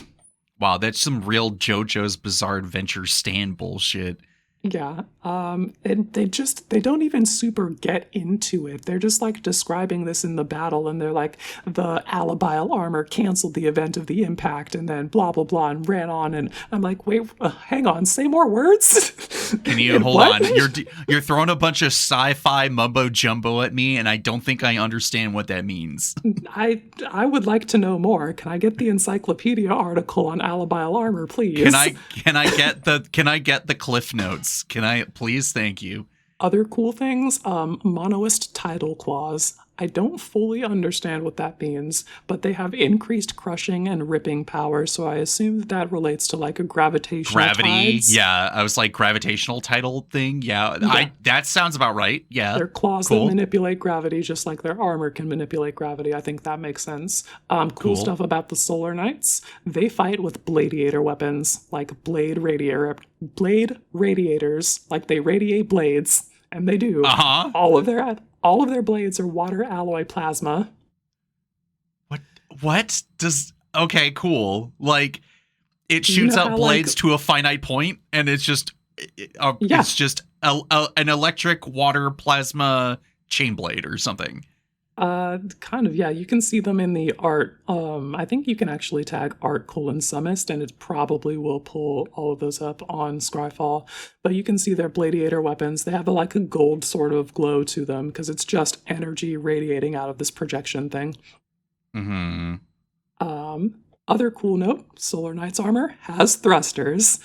C: Wow, that's some real JoJo's Bizarre Adventure stand bullshit.
A: Yeah, and they don't even super get into it. They're just like describing this in the battle, and they're like, the alabile armor canceled the event of the impact, and then blah blah blah, and ran on. And I'm like, wait, hang on, say more words.
C: Can you hold on? You're throwing a bunch of sci-fi mumbo jumbo at me, and I don't think I understand what that means.
A: I would like to know more. Can I get the encyclopedia article on alabile armor, please?
C: Can I get the Cliff Notes? Can I please? Thank you.
A: Other cool things, monoist tidal claws. I don't fully understand what that means, but they have increased crushing and ripping power, so I assume that relates to like a gravitational tides.
C: Yeah, I was like gravitational tidal thing. Yeah. That sounds about right. Yeah.
A: Their claws that manipulate gravity just like their armor can manipulate gravity. I think that makes sense. Cool stuff about the Solar Knights. They fight with bladiator weapons, like blade radiators, like they radiate blades. And they do. All of All of their blades are water alloy plasma.
C: What does? Okay, cool. Like, it
A: You
C: shoots
A: know
C: out
A: how,
C: blades
A: like-
C: to a finite point, and it's just,
A: Yeah.
C: it's just an electric water plasma chain blade or something.
A: Kind of, yeah. You can see them in the art. I think you can actually tag art Summist, and it probably will pull all of those up on Scryfall. But you can see their Gladiator weapons. They have a gold sort of glow to them because it's just energy radiating out of this projection thing.
C: Mm-hmm.
A: Other cool note: Solar Knight's armor has thrusters.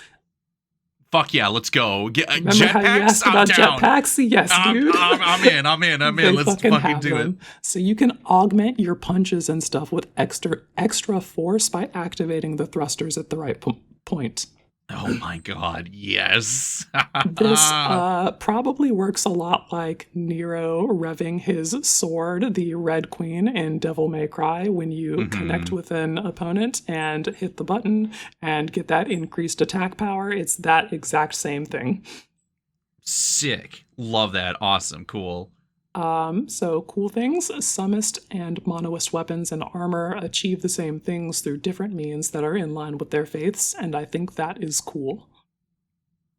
C: Fuck yeah, let's go.
A: Remember how you asked about jetpacks? Yes, dude.
C: I'm in.
A: They
C: Let's fucking do
A: them.
C: it.
A: So you can augment your punches and stuff with extra force by activating the thrusters at the right point.
C: Oh my god, yes.
A: This probably works a lot like Nero revving his sword, the Red Queen in Devil May Cry, when you connect with an opponent and hit the button and get that increased attack power. It's that exact same thing.
C: Sick. Love that. Awesome. Cool.
A: So cool things. Summist and Monoist weapons and armor achieve the same things through different means that are in line with their faiths, and I think that is cool.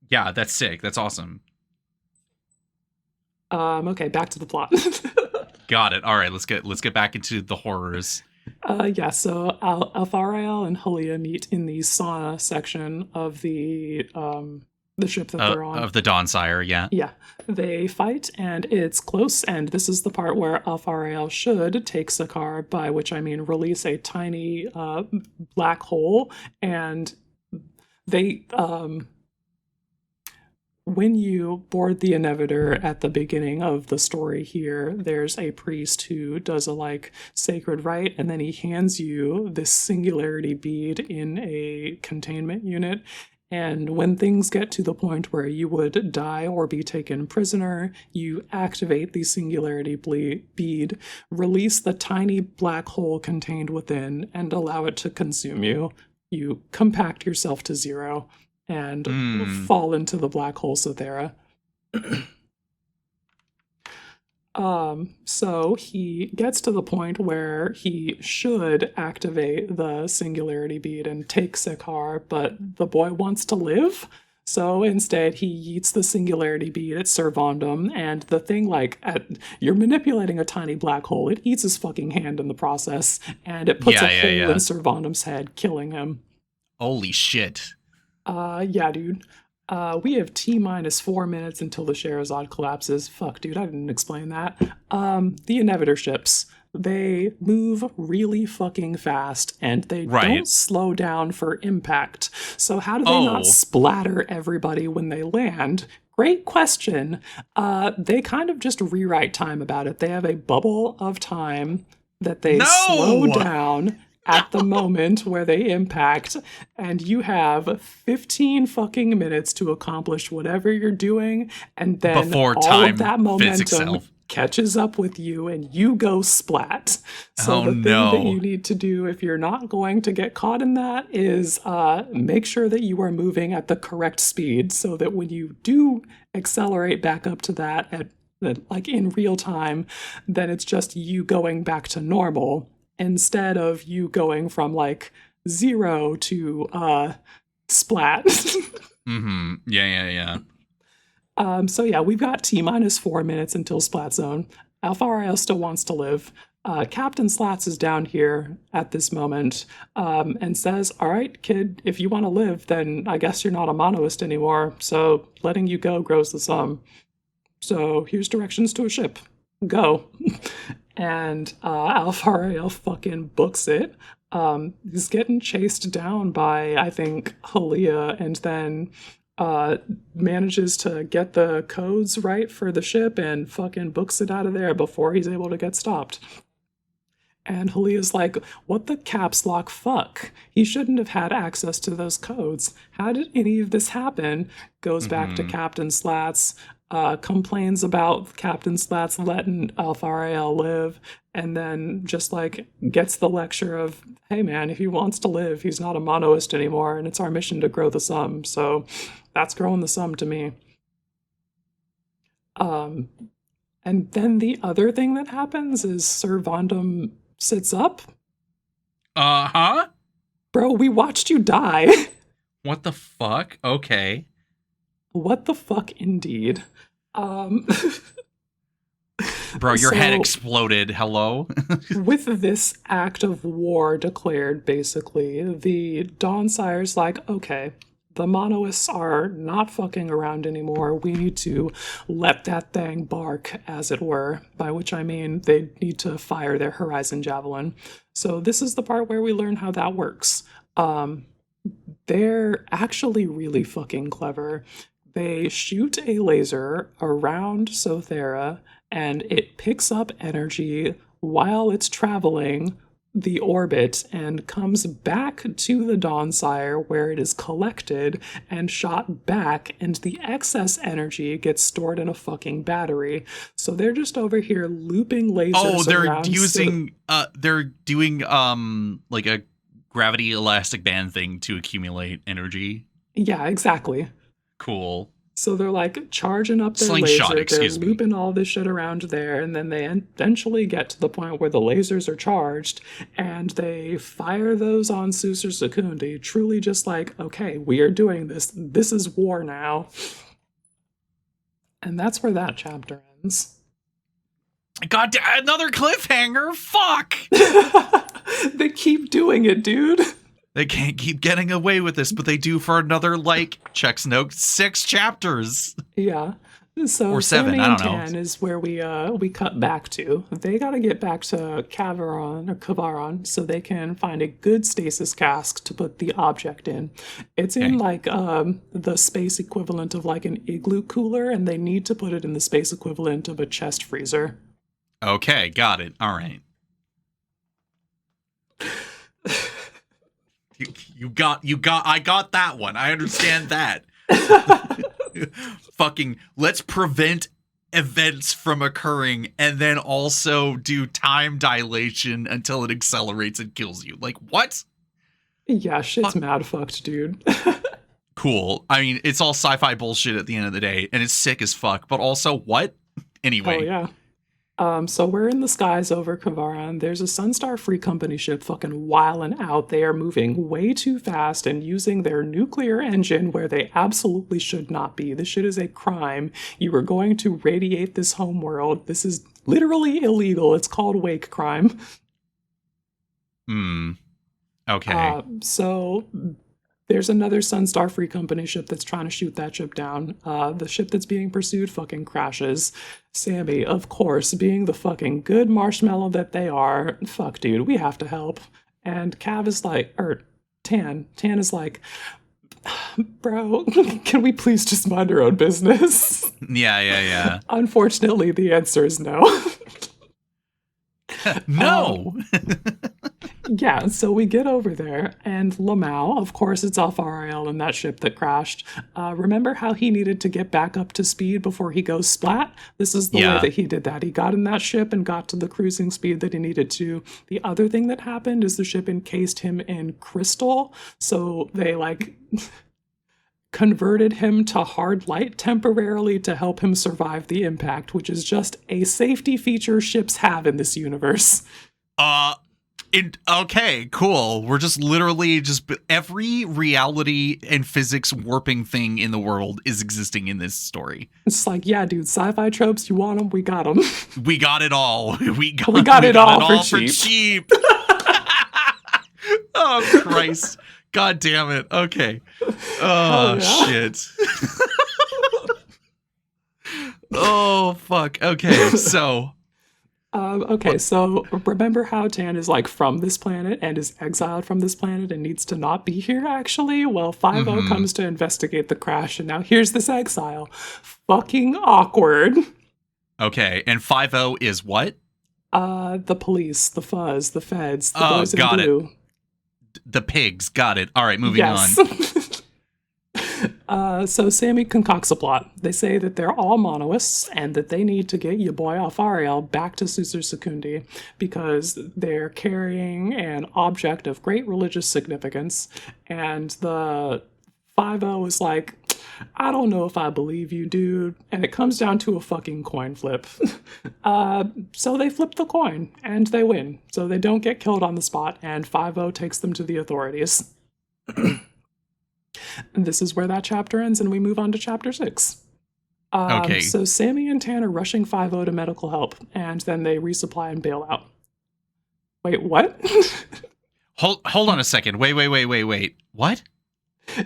C: Yeah, that's sick. That's awesome.
A: Okay, back to the plot.
C: Got it. All right, let's get back into the horrors.
A: Yeah, so Alfariel and Halia meet in the sauna section of the ship that they're on.
C: Of the Dawnsire, yeah.
A: Yeah, they fight, and it's close, and this is the part where Alfariel should take Sakar, by which I mean release a tiny black hole, and they... when you board the Ineviter at the beginning of the story here, there's a priest who does a sacred rite, and then he hands you this singularity bead in a containment unit. And when things get to the point where you would die or be taken prisoner, you activate the singularity bead, release the tiny black hole contained within, and allow it to consume you. You compact yourself to zero and fall into the black hole Sothera. So he gets to the point where he should activate the singularity bead and take Sakar, but the boy wants to live. So instead, he yeets the singularity bead at Servandum, and the thing, you're manipulating a tiny black hole. It eats his fucking hand in the process, and it puts a hole in Servandum's head, killing him.
C: Holy shit.
A: Yeah, dude. We have T-4 minutes until the Sherazade collapses. Fuck, dude, I didn't explain that. The Ineviter ships, they move really fucking fast, and they don't slow down for impact. So how do they not splatter everybody when they land? Great question. They kind of just rewrite time about it. They have a bubble of time that they slow down at the moment where they impact, and you have 15 fucking minutes to accomplish whatever you're doing, and then
C: before
A: all
C: time
A: of that
C: fits
A: momentum
C: itself.
A: Catches up with you and you go splat. So the thing that you need to do if you're not going to get caught in that is make sure that you are moving at the correct speed so that when you do accelerate back up to that at in real time, then it's just you going back to normal instead of you going from 0 to splat.
C: Mm-hmm. Yeah.
A: So yeah, we've got T-4 minutes until Splat Zone. Alfariel still wants to live. Captain Slats is down here at this moment and says, all right, kid, if you want to live, then I guess you're not a monoist anymore, so letting you go grows the sum. So here's directions to a ship. Go. And Alfariel fucking books it. He's getting chased down by, I think, Halia, and then manages to get the codes right for the ship and fucking books it out of there before he's able to get stopped. And Halia's like, what the caps lock fuck? He shouldn't have had access to those codes. How did any of this happen? Goes back to Captain Slats, complains about Captain Slats letting Alfariel live, and then just gets the lecture of, hey man, if he wants to live, he's not a monoist anymore, and it's our mission to grow the sum. So that's growing the sum to me. And then the other thing that happens is Sir Vondam sits up.
C: Uh-huh.
A: Bro, we watched you die.
C: What the fuck? Okay.
A: What the fuck, indeed.
C: Bro, your head
A: So-
C: exploded. Hello?
A: With this act of war declared, basically, the Dawnsire's like, okay, the Monoists are not fucking around anymore. We need to let that thing bark, as it were, by which I mean they need to fire their Horizon Javelin. So this is the part where we learn how that works. They're actually really fucking clever. They shoot a laser around Sothera, and it picks up energy while it's traveling the orbit and comes back to the Dawnsire where it is collected and shot back, and the excess energy gets stored in a fucking battery. So they're just over here looping lasers
C: Oh, they're
A: around
C: using they're doing like a gravity elastic band thing to accumulate energy.
A: Yeah, exactly.
C: Cool.
A: So they're like charging up their
C: Slingshot,
A: laser,
C: excuse
A: they're
C: me.
A: looping all this shit around there, and then they eventually get to the point where the lasers are charged, and they fire those on Susur Secundi, truly just like, okay, we are doing this. This is war now. And that's where that chapter ends.
C: God, another cliffhanger. Fuck.
A: They keep doing it, dude.
C: They can't keep getting away with this, but they do for another, like, checks note, 6 chapters.
A: Yeah. So
C: Or 7,
A: Sammy
C: I
A: and
C: don't know.
A: Tan is where we cut back to. They got to get back to Kavaron so they can find a good stasis cask to put the object in. It's in like the space equivalent of like an igloo cooler, and they need to put it in the space equivalent of a chest freezer.
C: Okay, got it. All right. I got that one. I understand that. Fucking, let's prevent events from occurring and then also do time dilation until it accelerates and kills you. Like, what?
A: Yeah, shit's mad fucked, dude.
C: Cool. I mean, it's all sci-fi bullshit at the end of the day, and it's sick as fuck, but also, what? Anyway.
A: Oh, yeah. So we're in the skies over Kavaran. There's a Sunstar Free Company ship fucking wilding out. They are moving way too fast and using their nuclear engine where they absolutely should not be. This shit is a crime. You are going to radiate this homeworld. This is literally illegal. It's called wake crime.
C: Okay.
A: So there's another Sunstar Free Company ship that's trying to shoot that ship down. The ship that's being pursued fucking crashes. Sammy, of course, being the fucking good marshmallow that they are, fuck, dude, we have to help. And Cav is like, Tan is like, bro, can we please just mind our own business?
C: Yeah.
A: Unfortunately, the answer is no.
C: No.
A: Yeah, so we get over there, and Lamau, of course, it's off RIL in that ship that crashed. Remember how he needed to get back up to speed before he goes splat? This is the way that he did that. He got in that ship and got to the cruising speed that he needed to. The other thing that happened is the ship encased him in crystal, so they, like, converted him to hard light temporarily to help him survive the impact, which is just a safety feature ships have in this universe.
C: Okay, cool. We're just literally every reality and physics warping thing in the world is existing in this story.
A: It's like, yeah, dude, sci-fi tropes, you want them? We got them.
C: We got it all. We
A: got
C: got
A: it all for
C: cheap. Oh, Christ. God damn it. Okay. Oh, shit. Oh, fuck. Okay, so...
A: So remember how Tan is like from this planet and is exiled from this planet and needs to not be here actually? Well, 5-0 comes to investigate the crash, and now here's this exile. Fucking awkward.
C: Okay, and 5-0 is what?
A: The police, the fuzz, the feds, the boys in
C: got
A: blue.
C: The pigs, got it. All right, moving on.
A: So Sammy concocts a plot. They say that they're all monoists and that they need to get your boy off Ariel back to Susur Secundi because they're carrying an object of great religious significance. And the 5-0 is like, I don't know if I believe you, dude. And it comes down to a fucking coin flip. So they flip the coin, and they win. So they don't get killed on the spot, and 5-0 takes them to the authorities. And this is where that chapter ends, and we move on to chapter 6.
C: Okay.
A: So Sammy and Tan are rushing 5-0 to medical help, and then they resupply and bail out. Wait, what?
C: Hold on a second. Wait. What?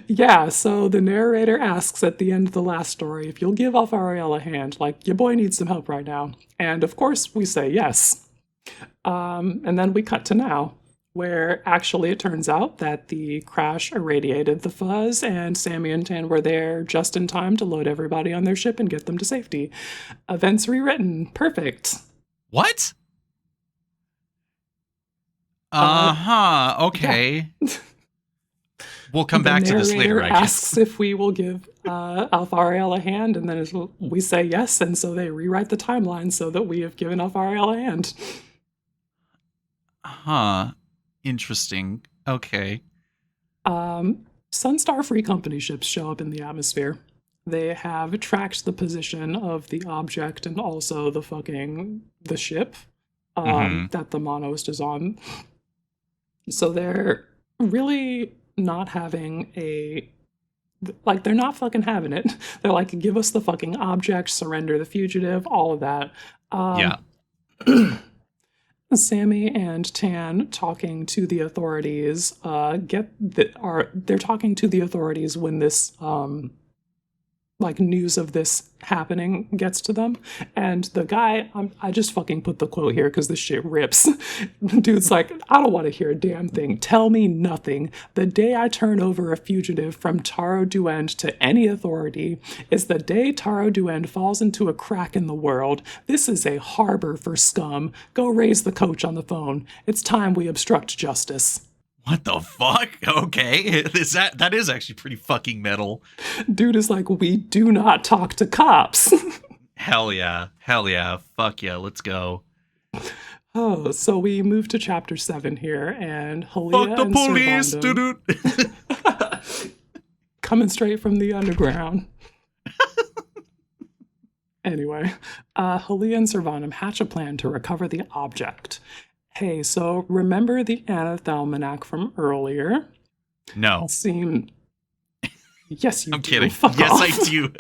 A: Yeah, so the narrator asks at the end of the last story if you'll give Alfariel a hand, like, your boy needs some help right now. And of course we say yes. And then we cut to now, where actually it turns out that the crash irradiated the fuzz, and Sammy and Tan were there just in time to load everybody on their ship and get them to safety. Events rewritten. Perfect.
C: What? Okay.
A: Yeah.
C: We'll come back to this later, I guess.
A: Asks if we will give Alfariel a hand, and then we say yes, and so they rewrite the timeline so that we have given Alfariel a hand.
C: Huh. Interesting. Okay.
A: Sunstar Free Company ships show up in the atmosphere. They have tracked the position of the object and also the ship that the monoist is on. So they're really not having they're not fucking having it. They're like, give us the fucking object, surrender the fugitive, all of that.
C: Yeah.
A: Sammy and Tan talking to the authorities they're talking to the authorities when this news of this happening gets to them, and the guy, I just fucking put the quote here because this shit rips. Dude's like, I don't want to hear a damn thing. Tell me nothing. The day I turn over a fugitive from Taro Duend to any authority is the day Taro Duend falls into a crack in the world. This is a harbor for scum. Go raise the coach on the phone. It's time we obstruct justice.
C: What the fuck? Okay. That is actually pretty fucking metal.
A: Dude is like, we do not talk to cops.
C: Hell yeah. Fuck yeah, let's go.
A: Oh, so we move to chapter 7 here, and Halia
C: Fuck the
A: and
C: police,
A: Servandum,
C: dude.
A: coming straight from the underground. Anyway, Halia and Servandum hatch a plan to recover the object. Hey, so remember the Anathalmanac from earlier?
C: No.
A: Yes, you
C: I'm
A: do.
C: kidding.
A: Fuck
C: Yes,
A: off.
C: I do.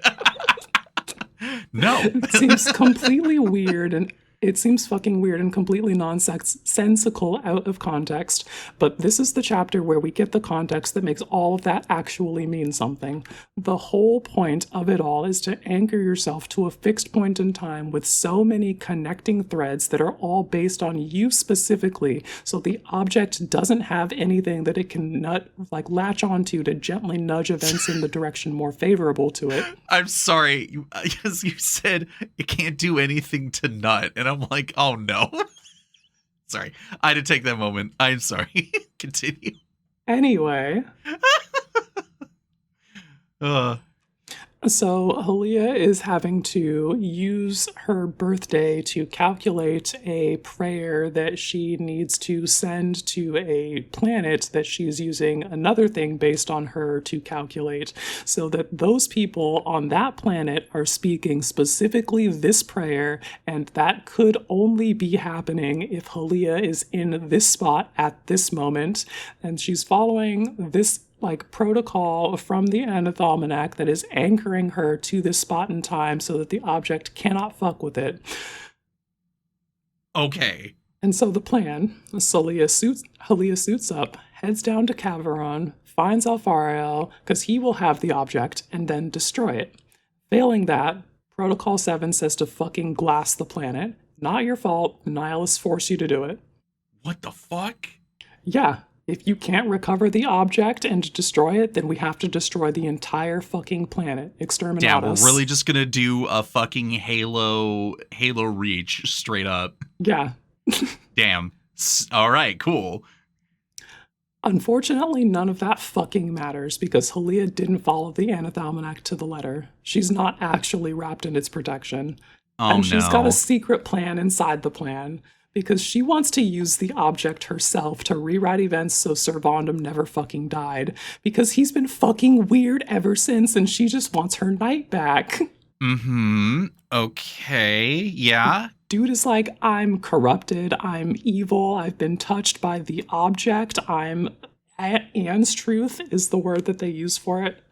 C: No.
A: It seems completely weird, and it seems fucking weird and completely nonsensical out of context, but this is the chapter where we get the context that makes all of that actually mean something. The whole point of it all is to anchor yourself to a fixed point in time with so many connecting threads that are all based on you specifically, so the object doesn't have anything that it can latch onto to gently nudge events in the direction more favorable to it.
C: I'm sorry. You said it can't do anything to nut, and I'm like, oh no. Sorry. I had to take that moment. I'm sorry. Continue.
A: Anyway. So Halia is having to use her birthday to calculate a prayer that she needs to send to a planet that she's using another thing based on her to calculate, so that those people on that planet are speaking specifically this prayer, and that could only be happening if Halia is in this spot at this moment, and she's following this protocol from the Anathalmanac that is anchoring her to this spot in time so that the object cannot fuck with it.
C: Okay.
A: And so the plan, Halia suits up, heads down to Caveron, finds Alfariel, because he will have the object, and then destroy it. Failing that, Protocol 7 says to fucking glass the planet. Not your fault, Nihilists force you to do it.
C: What the fuck?
A: Yeah. If you can't recover the object and destroy it, then we have to destroy the entire fucking planet. Exterminate
C: Damn,
A: us.
C: we're really just gonna do a fucking Halo Reach straight up.
A: Yeah.
C: Damn. All right, cool.
A: Unfortunately, none of that fucking matters because Halia didn't follow the Anathalmanac to the letter. She's not actually wrapped in its protection.
C: Oh,
A: and she's got
C: no.
A: a secret plan inside the plan. because she wants to use the object herself to rewrite events so Sir Vondum never fucking died, because he's been fucking weird ever since, and she just wants her knight back.
C: Mm-hmm. Okay. Yeah.
A: Dude is like, I'm corrupted, I'm evil, I've been touched by the object, Anne's truth is the word that they use for it.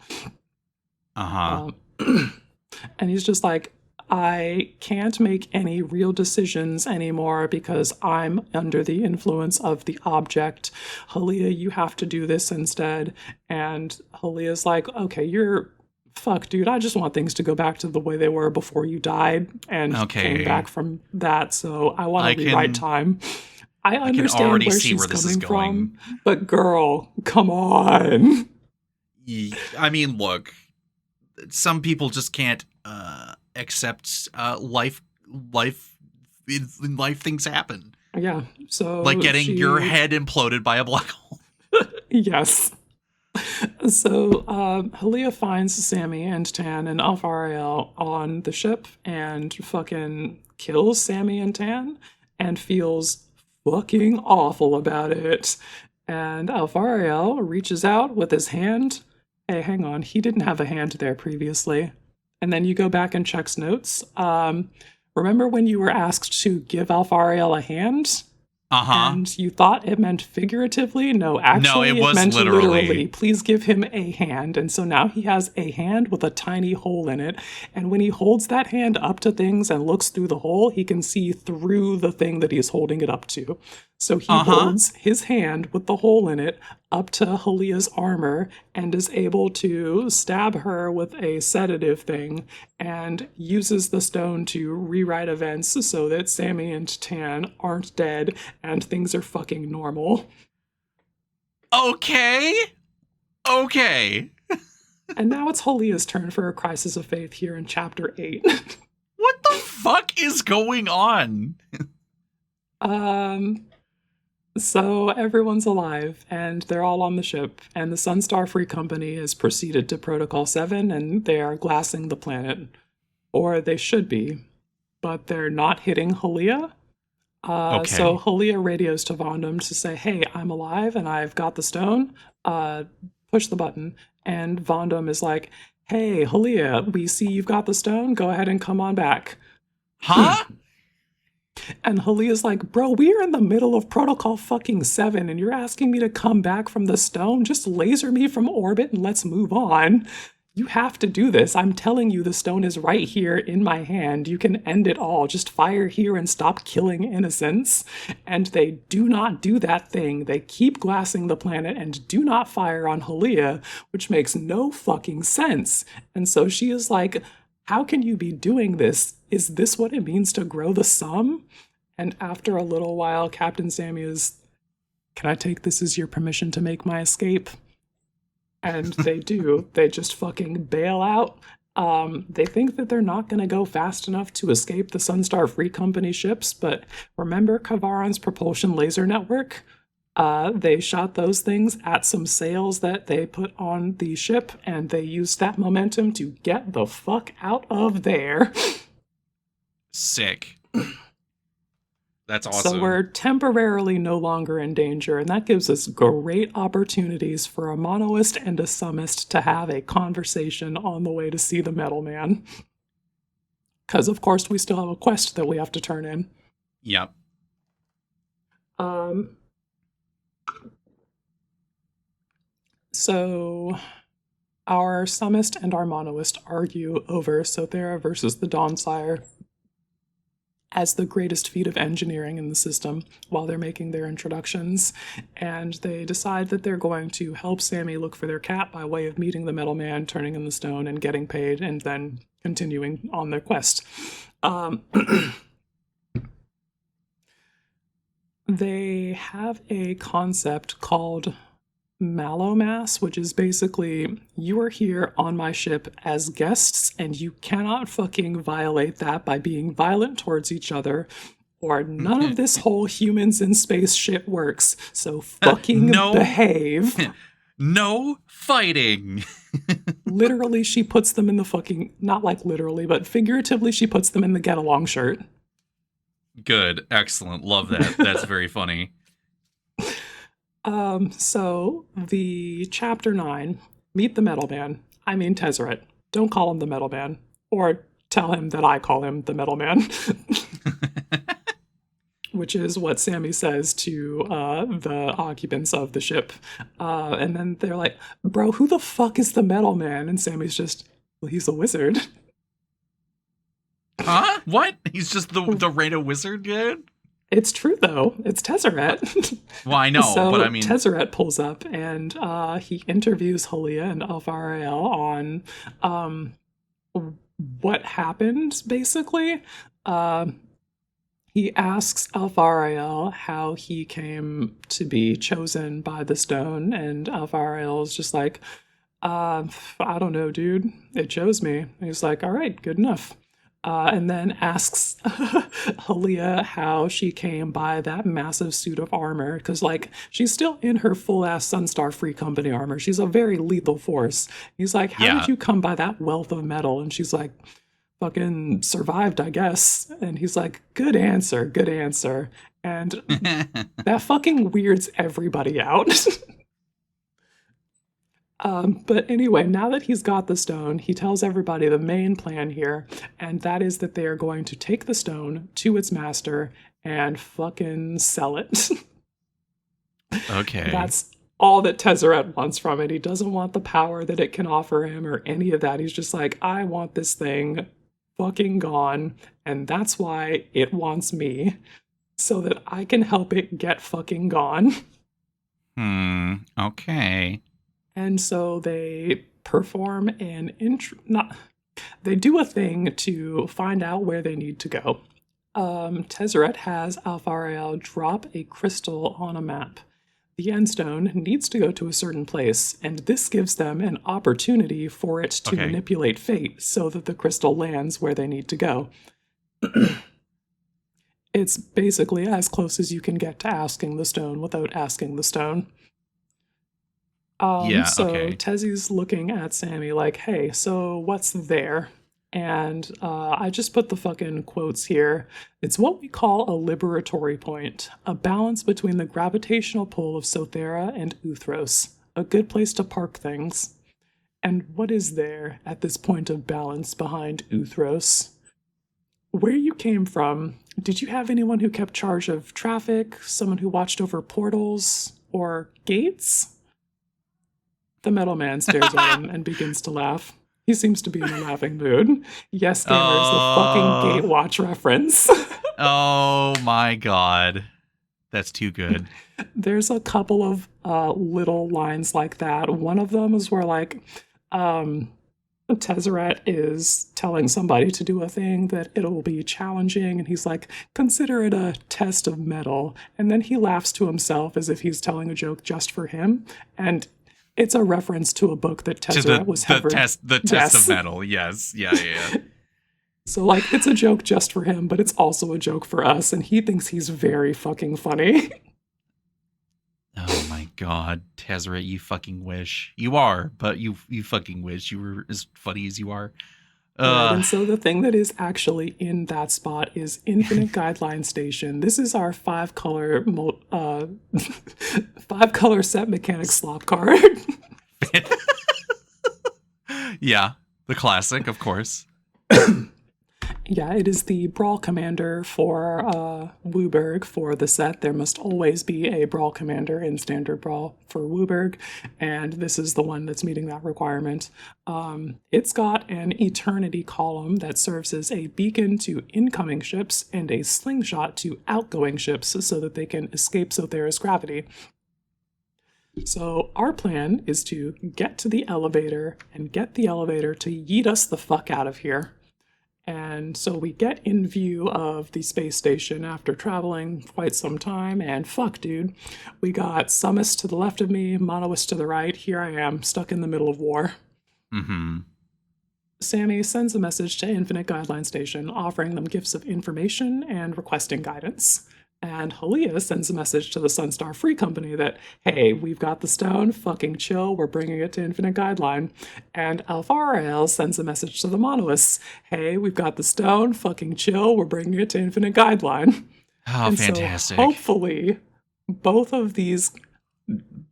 C: Uh-huh.
A: And he's just like, I can't make any real decisions anymore because I'm under the influence of the object. Halia, you have to do this instead. And Halia's like, okay, fuck, dude, I just want things to go back to the way they were before you died and came back from that. So I want to rewrite time. I understand
C: already
A: where
C: see
A: she's
C: where this
A: coming
C: is going.
A: from, but girl, come on.
C: I mean, look, some people just can't accept life things happen.
A: Yeah, so
C: like getting your head imploded by a black hole.
A: Yes. So Halia finds Sammy and Tan and Alfariel on the ship and fucking kills Sammy and Tan and feels fucking awful about it. And Alfariel reaches out with his hand. Hey, hang on, he didn't have a hand there previously. And then you go back and checks notes. Remember when you were asked to give Alfariel a hand?
C: Uh-huh.
A: And you thought it meant figuratively? No, actually,
C: it was
A: meant
C: literally.
A: Please give him a hand. And so now he has a hand with a tiny hole in it. And when he holds that hand up to things and looks through the hole, he can see through the thing that he's holding it up to. So he holds his hand with the hole in it up to Halia's armor and is able to stab her with a sedative thing and uses the stone to rewrite events so that Sammy and Tan aren't dead and things are fucking normal.
C: Okay.
A: And now it's Halia's turn for a crisis of faith here in chapter 8.
C: What the fuck is going on?
A: So everyone's alive, and they're all on the ship, and the Sunstar Free Company has proceeded to Protocol 7, and they are glassing the planet. Or they should be, but they're not hitting Halia. So Halia radios to Vondum to say, hey, I'm alive, and I've got the stone. Push the button. And Vondum is like, hey, Halia, we see you've got the stone. Go ahead and come on back.
C: Huh?
A: And Halia's like, bro, we are in the middle of Protocol fucking 7 and you're asking me to come back from the stone? Just laser me from orbit and let's move on. You have to do this. I'm telling you the stone is right here in my hand. You can end it all. Just fire here and stop killing innocents. And they do not do that thing. They keep glassing the planet and do not fire on Halia, which makes no fucking sense. And so she is like, how can you be doing this? Is this what it means to grow the sum? And after a little while, Captain Sammy is, can I take this as your permission to make my escape? And they do. They just fucking bail out. They think that they're not going to go fast enough to escape the Sunstar Free Company ships, but remember Kavaron's propulsion laser network? They shot those things at some sails that they put on the ship, and they used that momentum to get the fuck out of there.
C: Sick. That's awesome.
A: So we're temporarily no longer in danger, and that gives us great opportunities for a monoist and a summist to have a conversation on the way to see the Metal Man. Because, of course, we still have a quest that we have to turn in.
C: Yep.
A: So our summist and our monoist argue over Sothera versus the Dawnsire as the greatest feat of engineering in the system while they're making their introductions. And they decide that they're going to help Sammy look for their cat by way of meeting the Metal Man, turning in the stone, and getting paid, and then continuing on their quest. They have a concept called Malomass, which is basically, you are here on my ship as guests and you cannot fucking violate that by being violent towards each other, or none of this whole humans in space shit works. So fucking behave.
C: No fighting.
A: Literally, she puts them in the fucking, not like literally, but figuratively, she puts them in the get along shirt.
C: Good. Excellent. Love that. That's very funny.
A: So the chapter 9, meet the metal man. I mean Tezzeret. Don't call him the metal man. Or tell him that I call him the metal man. Which is what Sammy says to the occupants of the ship. And then they're like, bro, who the fuck is the metal man? And Sammy's just, well, he's a wizard.
C: Huh? What? He's just the Rado wizard dude?
A: It's true, though. It's Tezzeret.
C: Well, I know,
A: So
C: but I mean...
A: Tezzeret pulls up, and he interviews Halia and Alfariel on what happened, basically. He asks Alfariel how he came to be chosen by the stone, and Alfariel is just like, I don't know, dude. It chose me. And he's like, all right, good enough. And then asks Halia how she came by that massive suit of armor, because, like, she's still in her full-ass Sunstar Free Company armor. She's a very lethal force. He's like, how did you come by that wealth of metal? And she's like, fucking survived, I guess. And he's like, good answer, good answer. And that fucking weirds everybody out. But anyway, now that he's got the stone, he tells everybody the main plan here, and that is that they are going to take the stone to its master and fucking sell it.
C: Okay.
A: That's all that Tezzeret wants from it. He doesn't want the power that it can offer him or any of that. He's just like, I want this thing fucking gone, and that's why it wants me, so that I can help it get fucking gone.
C: Okay.
A: And so they perform they do a thing to find out where they need to go. Tezzeret has Alfariel drop a crystal on a map. The Endstone needs to go to a certain place, and this gives them an opportunity for it to manipulate fate so that the crystal lands where they need to go. It's basically as close as you can get to asking the stone without asking the stone. So Tezzy's looking at Sammy like, hey, so what's there? And I just put the fucking quotes here. It's what we call a liberatory point, a balance between the gravitational pull of Sothera and Uthros, a good place to park things. And what is there at this point of balance behind Uthros? Where you came from, did you have anyone who kept charge of traffic, someone who watched over portals or gates? The metal man stares at him and begins to laugh. He seems to be in a laughing mood. Yes, gamers, the fucking Gatewatch reference.
C: Oh my god. That's too good.
A: There's a couple of little lines like that. One of them is where, like, Tezzeret is telling somebody to do a thing that it'll be challenging, and he's like, consider it a test of metal. And then he laughs to himself as if he's telling a joke just for him. And it's a reference to a book that Tezzeret was
C: the test of metal. Yes. Yeah.
A: So, like, it's a joke just for him, but it's also a joke for us, and he thinks he's very fucking funny.
C: Oh my god, Tezzeret, you fucking wish. You are, but you fucking wish you were as funny as you are.
A: And so the thing that is actually in that spot is Infinite Guideline Station. This is our 5-color set mechanic slop card.
C: Yeah, the classic, of course.
A: Yeah, it is the Brawl Commander for Wooburg for the set. There must always be a Brawl Commander in Standard Brawl for Wooburg, and this is the one that's meeting that requirement. It's got an Eternity column that serves as a beacon to incoming ships and a slingshot to outgoing ships so that they can escape Sothera's gravity. So our plan is to get to the elevator and get the elevator to yeet us the fuck out of here. And so we get in view of the space station after traveling quite some time, and fuck, dude. We got Summus to the left of me, Monois to the right. Here I am, stuck in the middle of war.
C: Mm-hmm.
A: Sammy sends a message to Infinite Guideline Station offering them gifts of information and requesting guidance. And Halia sends a message to the Sunstar Free Company that, hey, we've got the stone, fucking chill, we're bringing it to Infinite Guideline. And Alfarael sends a message to the Monoliths, hey, we've got the stone, fucking chill, we're bringing it to Infinite Guideline.
C: Oh,
A: And
C: fantastic.
A: So hopefully, both of these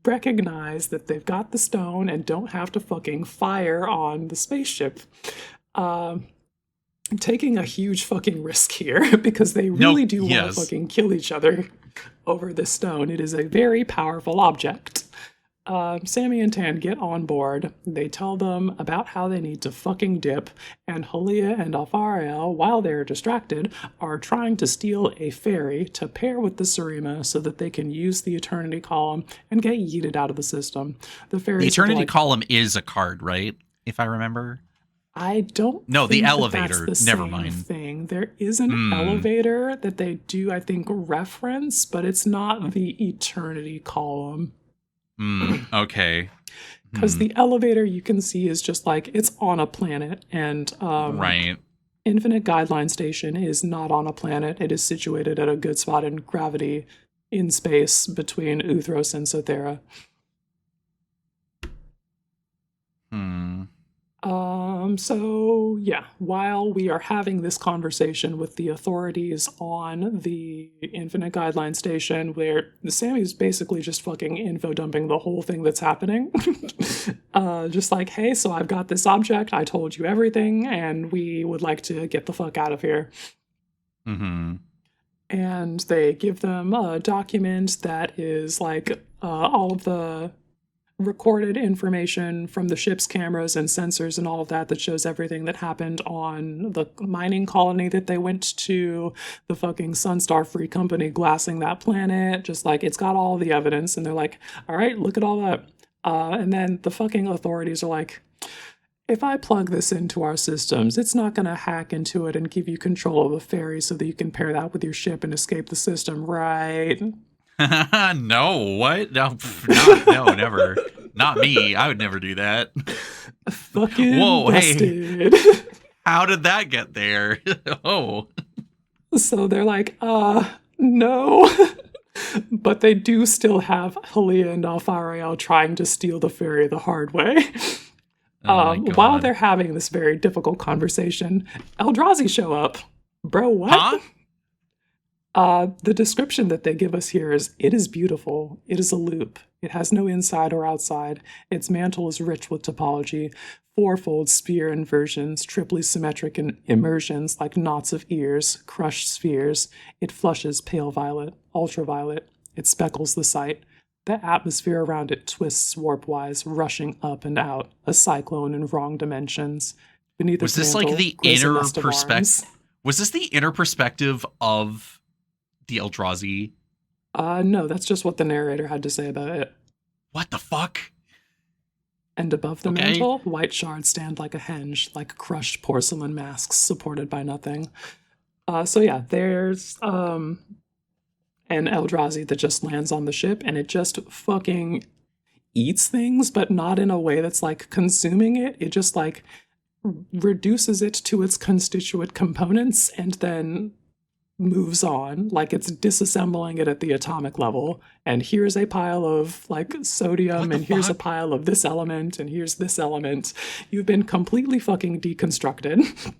A: recognize that they've got the stone and don't have to fucking fire on the spaceship. Taking a huge fucking risk here because they really do want to fucking kill each other over this stone. It is a very powerful object. Sammy and Tan get on board. They tell them about how they need to fucking dip, and Halia and Alfarael, while they're distracted, are trying to steal a ferry to pair with the Surima so that they can use the Eternity Column and get yeeted out of the system. The
C: Eternity Column is a card, right? If I remember.
A: I don't
C: No, the
A: think
C: elevator.
A: That's the
C: Never
A: same
C: mind.
A: Thing. There is an elevator that they do, I think, reference, but it's not the Eternity Column.
C: Okay.
A: Because the elevator you can see is just like it's on a planet, and
C: right.
A: Infinite Guideline Station is not on a planet. It is situated at a good spot in gravity in space between Uthros and Sothera. So yeah, while we are having this conversation with the authorities on the Infinite Guideline Station, where Sammy's basically just fucking info dumping the whole thing that's happening. Just like, hey, so I've got this object, I told you everything, and we would like to get the fuck out of here. And they give them a document that is like all of the recorded information from the ship's cameras and sensors and all of that shows everything that happened on the mining colony that they went to, the fucking Sunstar Free Company glassing that planet, just like it's got all the evidence. And they're like, all right, look at all that. And then the fucking authorities are like, if I plug this into our systems, it's not going to hack into it and give you control of the ferry so that you can pair that with your ship and escape the system, right?
C: No, what? No, never. Not me. I would never do that.
A: Fucking
C: whoa,
A: busted.
C: Hey. How did that get there? Oh. So
A: they're like, no. But they do still have Halia and Alfarael trying to steal the ferry the hard way. While they're having this very difficult conversation, Eldrazi show up. Bro, what?
C: Huh?
A: The description that they give us here is, it is beautiful. It is a loop. It has no inside or outside. Its mantle is rich with topology, fourfold spear inversions, triply symmetric immersions like knots of ears, crushed spheres. It flushes pale violet, ultraviolet. It speckles the sight. The atmosphere around it twists warp-wise, rushing up and out, a cyclone in wrong dimensions. Beneath
C: was
A: its
C: this
A: mantle,
C: like the inner perspective? Was this the inner perspective of the Eldrazi?
A: No, that's just what the narrator had to say about it.
C: What the fuck?
A: And above the mantle, white shards stand like a henge, like crushed porcelain masks supported by nothing. So yeah, there's an Eldrazi that just lands on the ship, and it just fucking eats things, but not in a way that's like consuming it. It just like reduces it to its constituent components and then moves on, like it's disassembling it at the atomic level. And here's a pile of like sodium, and here's a pile of this element, and here's this element. You've been completely fucking deconstructed.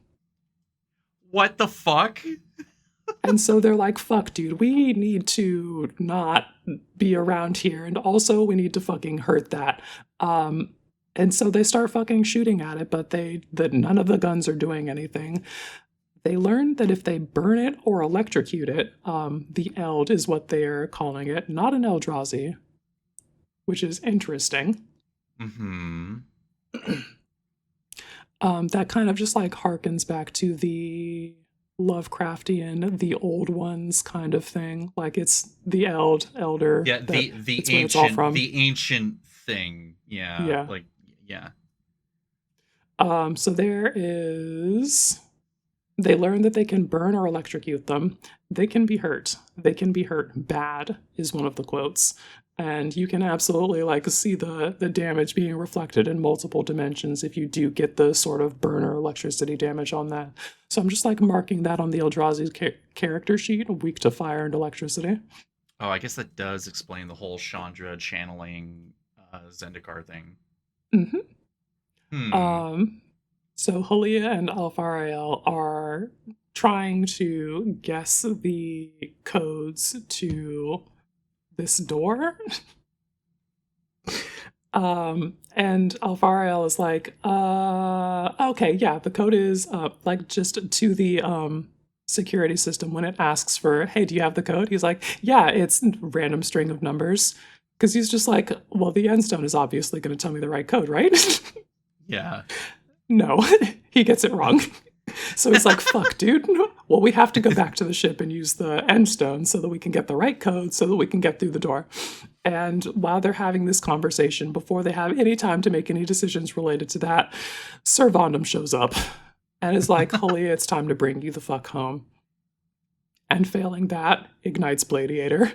C: What the fuck?
A: And so they're like, fuck, dude, we need to not be around here. And also we need to fucking hurt that. And so they start fucking shooting at it, but none of the guns are doing anything. They learn that if they burn it or electrocute it, the Eld is what they're calling it, not an Eldrazi, which is interesting. That kind of just like harkens back to the Lovecraftian, the old ones kind of thing. Like it's the elder.
C: Yeah, the ancient thing. Yeah.
A: Yeah.
C: Like, yeah.
A: So there is. They learn that they can burn or electrocute them. They can be hurt. They can be hurt bad, is one of the quotes. And you can absolutely like see the damage being reflected in multiple dimensions if you do get the sort of burner electricity damage on that. So I'm just like marking that on the Eldrazi's character sheet, weak to fire and electricity.
C: Oh, I guess that does explain the whole Chandra channeling Zendikar thing.
A: So Halia and Alfariel are trying to guess the codes to this door. And Alfariel is like, okay, yeah, the code is like just to the security system when it asks for, hey, do you have the code? He's like, yeah, it's random string of numbers. Because he's just like, well, the end stone is obviously going to tell me the right code, right?
C: Yeah.
A: No, he gets it wrong. So he's like, fuck, dude. Well, we have to go back to the ship and use the end stone so that we can get the right code so that we can get through the door. And while they're having this conversation, before they have any time to make any decisions related to that, Sir Vondum shows up and is like, Halia, it's time to bring you the fuck home. And failing that, ignites Bladiator.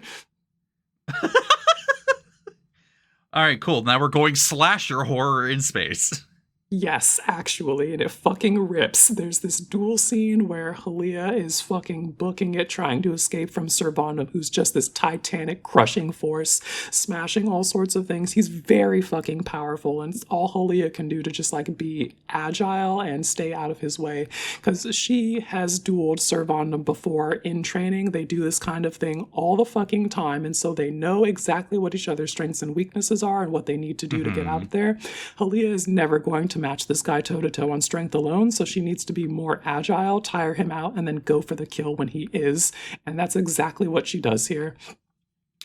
C: All right, cool. Now we're going slasher horror in space.
A: Yes, actually, and it fucking rips. There's this duel scene where Halia is fucking booking it, trying to escape from Sir Vondum, who's just this titanic crushing force, smashing all sorts of things. He's very fucking powerful, and it's all Halia can do to just like be agile and stay out of his way, because she has dueled Sir Vondum before in training. They do this kind of thing all the fucking time, and so they know exactly what each other's strengths and weaknesses are and what they need to do to get out of there. Halia is never going to match this guy toe-to-toe on strength alone, so she needs to be more agile, tire him out, and then go for the kill when he is. And that's exactly what she does here.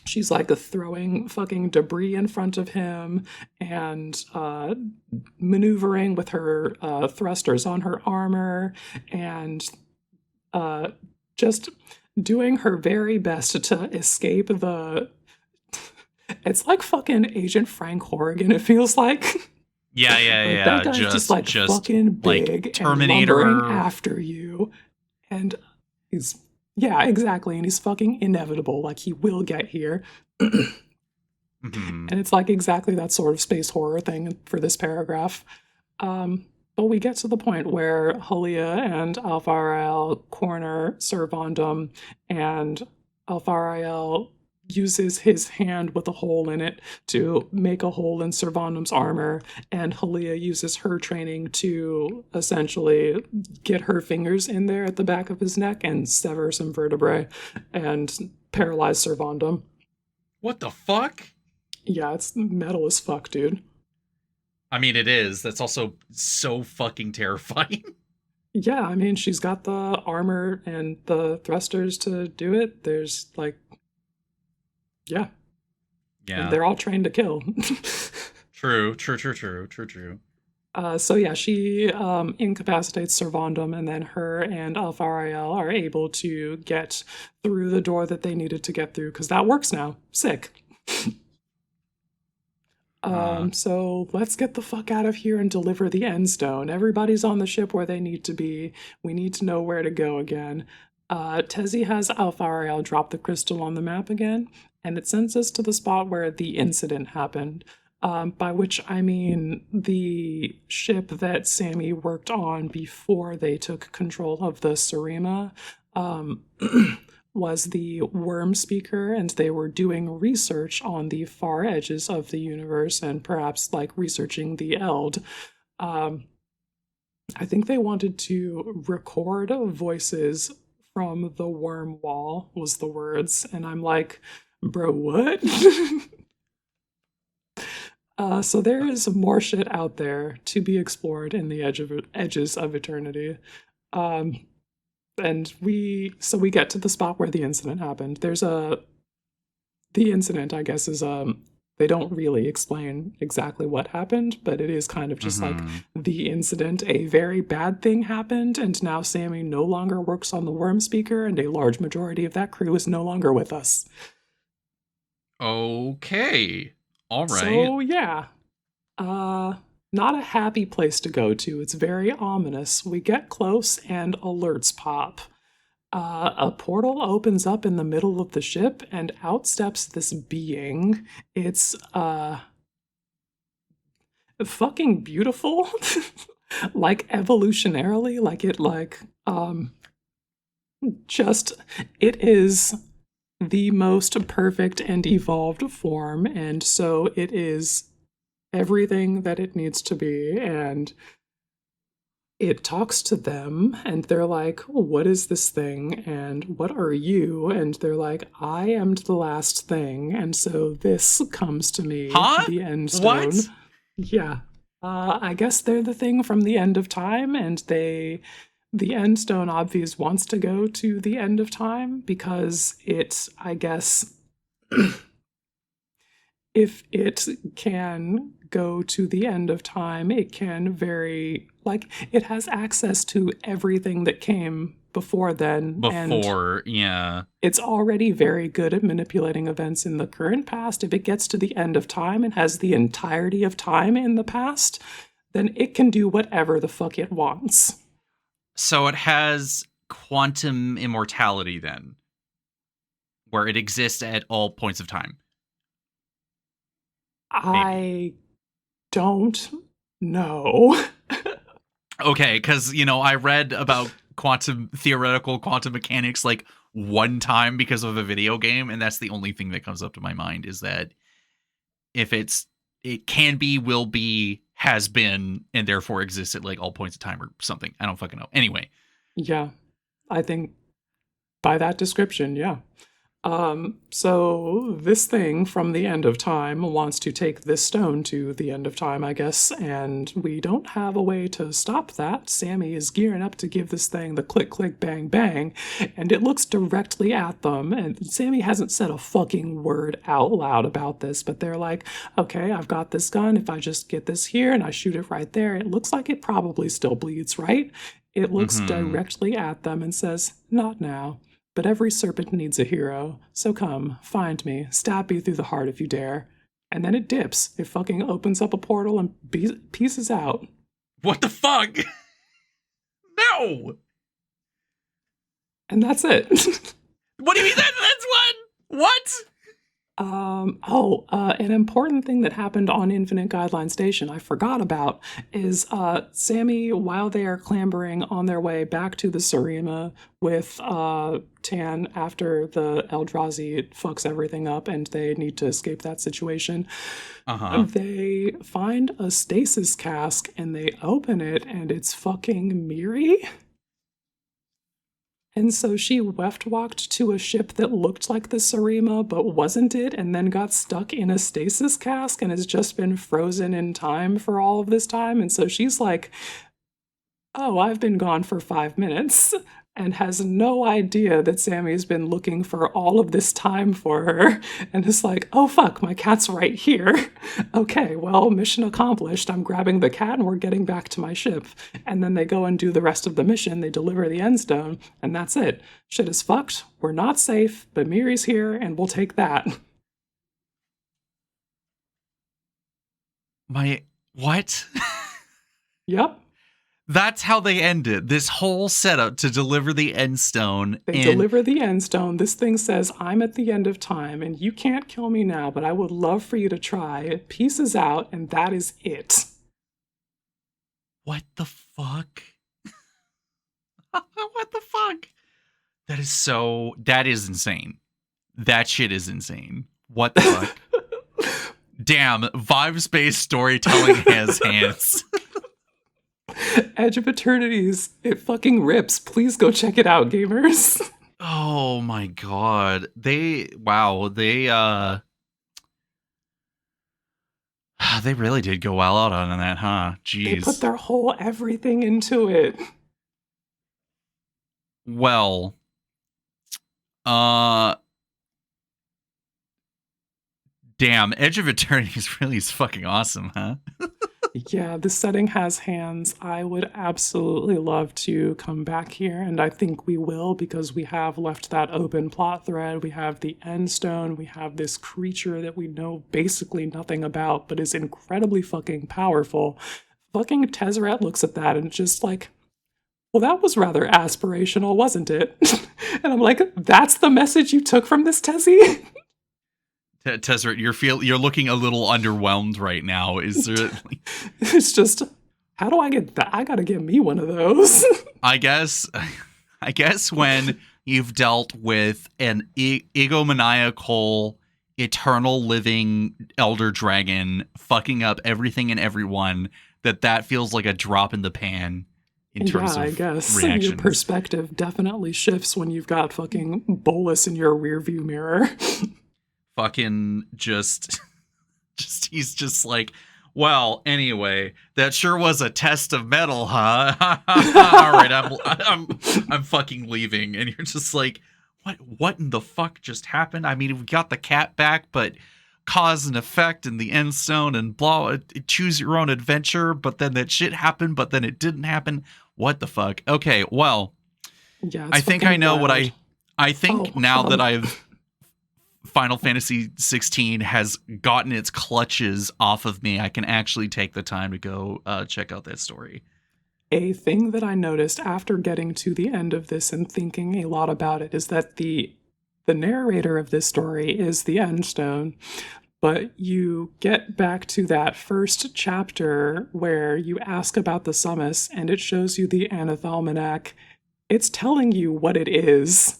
A: She's like throwing fucking debris in front of him and maneuvering with her thrusters on her armor and just doing her very best to escape the... It's like fucking Agent Frank Horrigan, it feels like.
C: Yeah.
A: That guy's just fucking big
C: like Terminator
A: and lumbering after you. And he's, yeah, exactly. And he's fucking inevitable. Like, he will get here. And it's like exactly that sort of space horror thing for this paragraph. But we get to the point where Halia and Alfariel corner Sir Vondum, and Alfariel uses his hand with a hole in it to make a hole in Sir Vondum's armor, and Halia uses her training to essentially get her fingers in there at the back of his neck and sever some vertebrae and paralyze Sir Vondum.
C: What the fuck?
A: Yeah, it's metal as fuck, dude.
C: I mean, it is. That's also so fucking terrifying.
A: Yeah, I mean, she's got the armor and the thrusters to do it. There's like, yeah. And they're all trained to kill.
C: True.
A: So yeah, she incapacitates Sir Vondum, and then her and Alfariel are able to get through the door that they needed to get through, because that works now. Sick. So let's get the fuck out of here and deliver the end stone. Everybody's on the ship where they need to be. We need to know where to go again. Tezzy has Alfariel drop the crystal on the map again, and it sends us to the spot where the incident happened. By which I mean the ship that Sammy worked on before they took control of the Sarima was the Worm Speaker, and they were doing research on the far edges of the universe and perhaps like researching the Eld. I think they wanted to record voices from the worm wall, was the words, and I'm like, bro, what? So there is more shit out there to be explored in the Edges of Eternity. And we get to the spot where the incident happened. The incident, I guess, is they don't really explain exactly what happened, but it is kind of just like the incident. A very bad thing happened, and now Sammy no longer works on the Worm Speaker, and a large majority of that crew is no longer with us.
C: Okay. All right.
A: So, yeah. Not a happy place to go to. It's very ominous. We get close and alerts pop. A portal opens up in the middle of the ship, and out steps this being. It's fucking beautiful. Like evolutionarily, like it just it is the most perfect and evolved form, and so it is everything that it needs to be. And it talks to them, and they're like, what is this thing, and what are you? And they're like, I am the last thing, and so this comes to me.
C: Huh?
A: The end stone.
C: What?
A: Yeah. I guess they're the thing from the end of time, and the end stone obvious wants to go to the end of time because it, I guess, if it can go to the end of time, it can it has access to everything that came before then.
C: Before, yeah.
A: It's already very good at manipulating events in the current past. If it gets to the end of time and has the entirety of time in the past, then it can do whatever the fuck it wants.
C: So it has quantum immortality then, where it exists at all points of time.
A: I don't know.
C: Okay, because, I read about theoretical quantum mechanics like one time because of a video game, and that's the only thing that comes up to my mind is that if it can be, will be, has been, and therefore exists at like all points of time or something. I don't fucking know. Anyway.
A: Yeah, I think by that description, yeah. So this thing from the end of time wants to take this stone to the end of time, I guess, and we don't have a way to stop that. Sammy is gearing up to give this thing the click, click, bang, bang, and it looks directly at them, and Sammy hasn't said a fucking word out loud about this, but they're like, okay, I've got this gun. If I just get this here and I shoot it right there, it looks like it probably still bleeds, right? It looks directly at them and says, not now. But every serpent needs a hero, so come, find me, stab me through the heart if you dare. And then it dips. It fucking opens up a portal and pieces out.
C: What the fuck? No!
A: And that's it.
C: What do you mean that's what? What?
A: An important thing that happened on Infinite Guideline Station I forgot about is Sammy, while they are clambering on their way back to the Sarima with Tan after the Eldrazi fucks everything up and they need to escape that situation, they find a stasis cask and they open it and it's fucking Miri. And so she walked to a ship that looked like the Sarima, but wasn't it, and then got stuck in a stasis cask and has just been frozen in time for all of this time. And so she's like, oh, I've been gone for 5 minutes, and has no idea that Sammy's been looking for all of this time for her, and is like, oh fuck, my cat's right here. Okay, well, mission accomplished. I'm grabbing the cat and we're getting back to my ship. And then they go and do the rest of the mission. They deliver the end stone, and that's it. Shit is fucked. We're not safe, but Miri's here, and we'll take that.
C: What?
A: Yep.
C: That's how they end it. This whole setup to deliver the end stone.
A: They deliver the end stone. This thing says, I'm at the end of time, and you can't kill me now, but I would love for you to try. It pieces out, and that is it.
C: What the fuck? What the fuck? That is insane. That shit is insane. What the fuck? Damn, vibes-based storytelling has hands.
A: Edge of Eternities, it fucking rips. Please go check it out, gamers.
C: Oh my god. They really did go all out on that, huh? Jeez.
A: They put their whole everything into it.
C: Well, damn, Edge of Eternities really is fucking awesome, huh?
A: Yeah, this setting has hands. I would absolutely love to come back here, and I think we will, because we have left that open plot thread. We have the end stone. We have this creature that we know basically nothing about, but is incredibly fucking powerful. Fucking Tezzeret looks at that and just like, well, that was rather aspirational, wasn't it? And I'm like, that's the message you took from this, Tessie?
C: Tezzeret, you're looking a little underwhelmed right now. Is there?
A: It's just, how do I get that? I gotta get me one of those.
C: I guess when you've dealt with an egomaniacal, eternal living elder dragon fucking up everything and everyone, that feels like a drop in the pan in terms of
A: I guess
C: reactions.
A: your perspective definitely shifts when you've got fucking Bolus in your rearview mirror.
C: Fucking he's just like, well, anyway, that sure was a test of metal, huh? All right, I'm fucking leaving. And you're just like, what in the fuck just happened? I mean, we got the cat back, but cause and effect and the end stone and blah, choose your own adventure, but then that shit happened, but then it didn't happen. What the fuck? Okay, well,
A: Yeah,
C: I think I know
A: wild.
C: what I think now that I've Final Fantasy 16 has gotten its clutches off of me, I can actually take the time to go check out that story.
A: A thing that I noticed after getting to the end of this and thinking a lot about it is that the narrator of this story is the End Stone, but you get back to that first chapter where you ask about the Summus and it shows you the Anathalmanac. It's telling you what it is.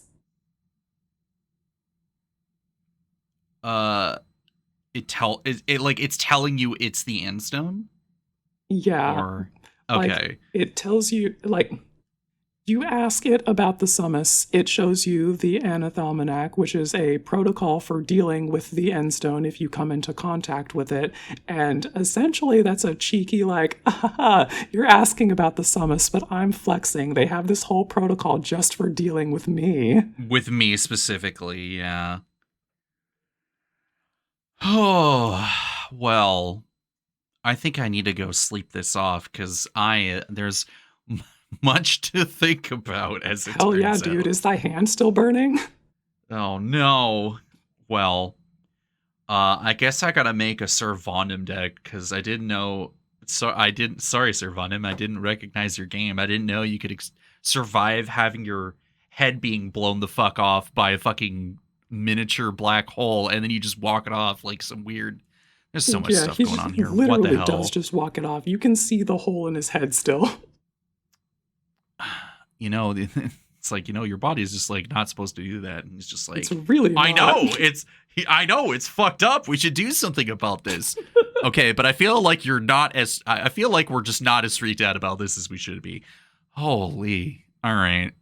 C: It's telling you it's the End Stone?
A: Yeah.
C: Or okay.
A: Like, it tells you, like, you ask it about the Summus, it shows you the Anathalmanac, which is a protocol for dealing with the End Stone if you come into contact with it. And essentially, that's a cheeky, like, you're asking about the Summus, but I'm flexing. They have this whole protocol just for dealing with me.
C: With me specifically, yeah. Oh, well, I think I need to go sleep this off because there's much to think about as it
A: Hell
C: turns
A: yeah,
C: out.
A: dude. Is thy hand still burning?
C: Oh no. Well, I guess I gotta make a Sir Vondim deck because I didn't know. Sorry, Sir Vondim. I didn't recognize your game. I didn't know you could survive having your head being blown the fuck off by a fucking miniature black hole, and then you just walk it off like some weird. There's so much stuff going on here. What the
A: Literally
C: hell?
A: does just walk it off. You can see the hole in his head still.
C: You know, it's like, your body is just like not supposed to do that, and it's just like,
A: It's really not.
C: I know it's fucked up. We should do something about this. Okay, but I feel like I feel like we're just not as freaked out about this as we should be. Holy. All right.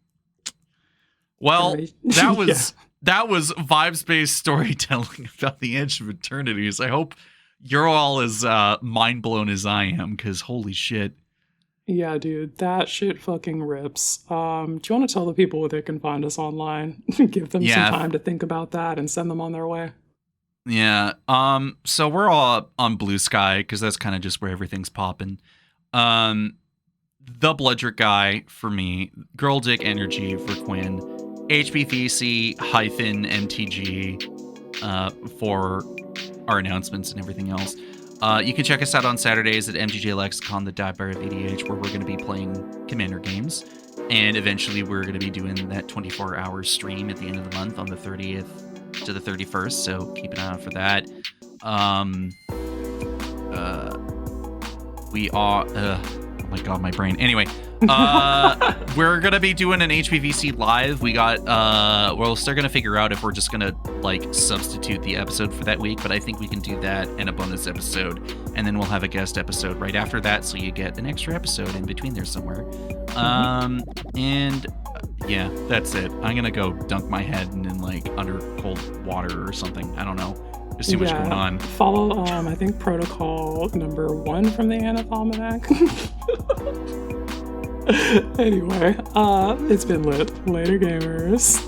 C: Well,
A: Right.
C: that was that was vibes-based storytelling about the Edge of Eternities. I hope you're all as mind blown as I am, because holy shit.
A: Yeah, dude, that shit fucking rips. Do you want to tell the people where they can find us online? Give them some time to think about that and send them on their way.
C: Yeah. So we're all on Bluesky because that's kind of just where everything's popping. The Bloodrick guy for me, Girl Dick Energy for Quinn, HBVC -MTG for our announcements and everything else. You can check us out on Saturdays at MTG Lexicon, the Dive Bar of EDH, where we're going to be playing Commander games. And eventually we're going to be doing that 24-hour stream at the end of the month on the 30th to the 31st. So keep an eye out for that. We are... oh my god, my brain. Anyway, we're going to be doing an HBVC live. We're still going to figure out if we're just going to substitute the episode for that week, but I think we can do that in a bonus episode, and then we'll have a guest episode right after that, so you get an extra episode in between there somewhere. Yeah, that's it. I'm going to go dunk my head in under cold water or something. I don't know. There's too much going on.
A: Follow, I think, protocol number 1 from the Anathalmanac. Anyway, it's been lit. Later, gamers.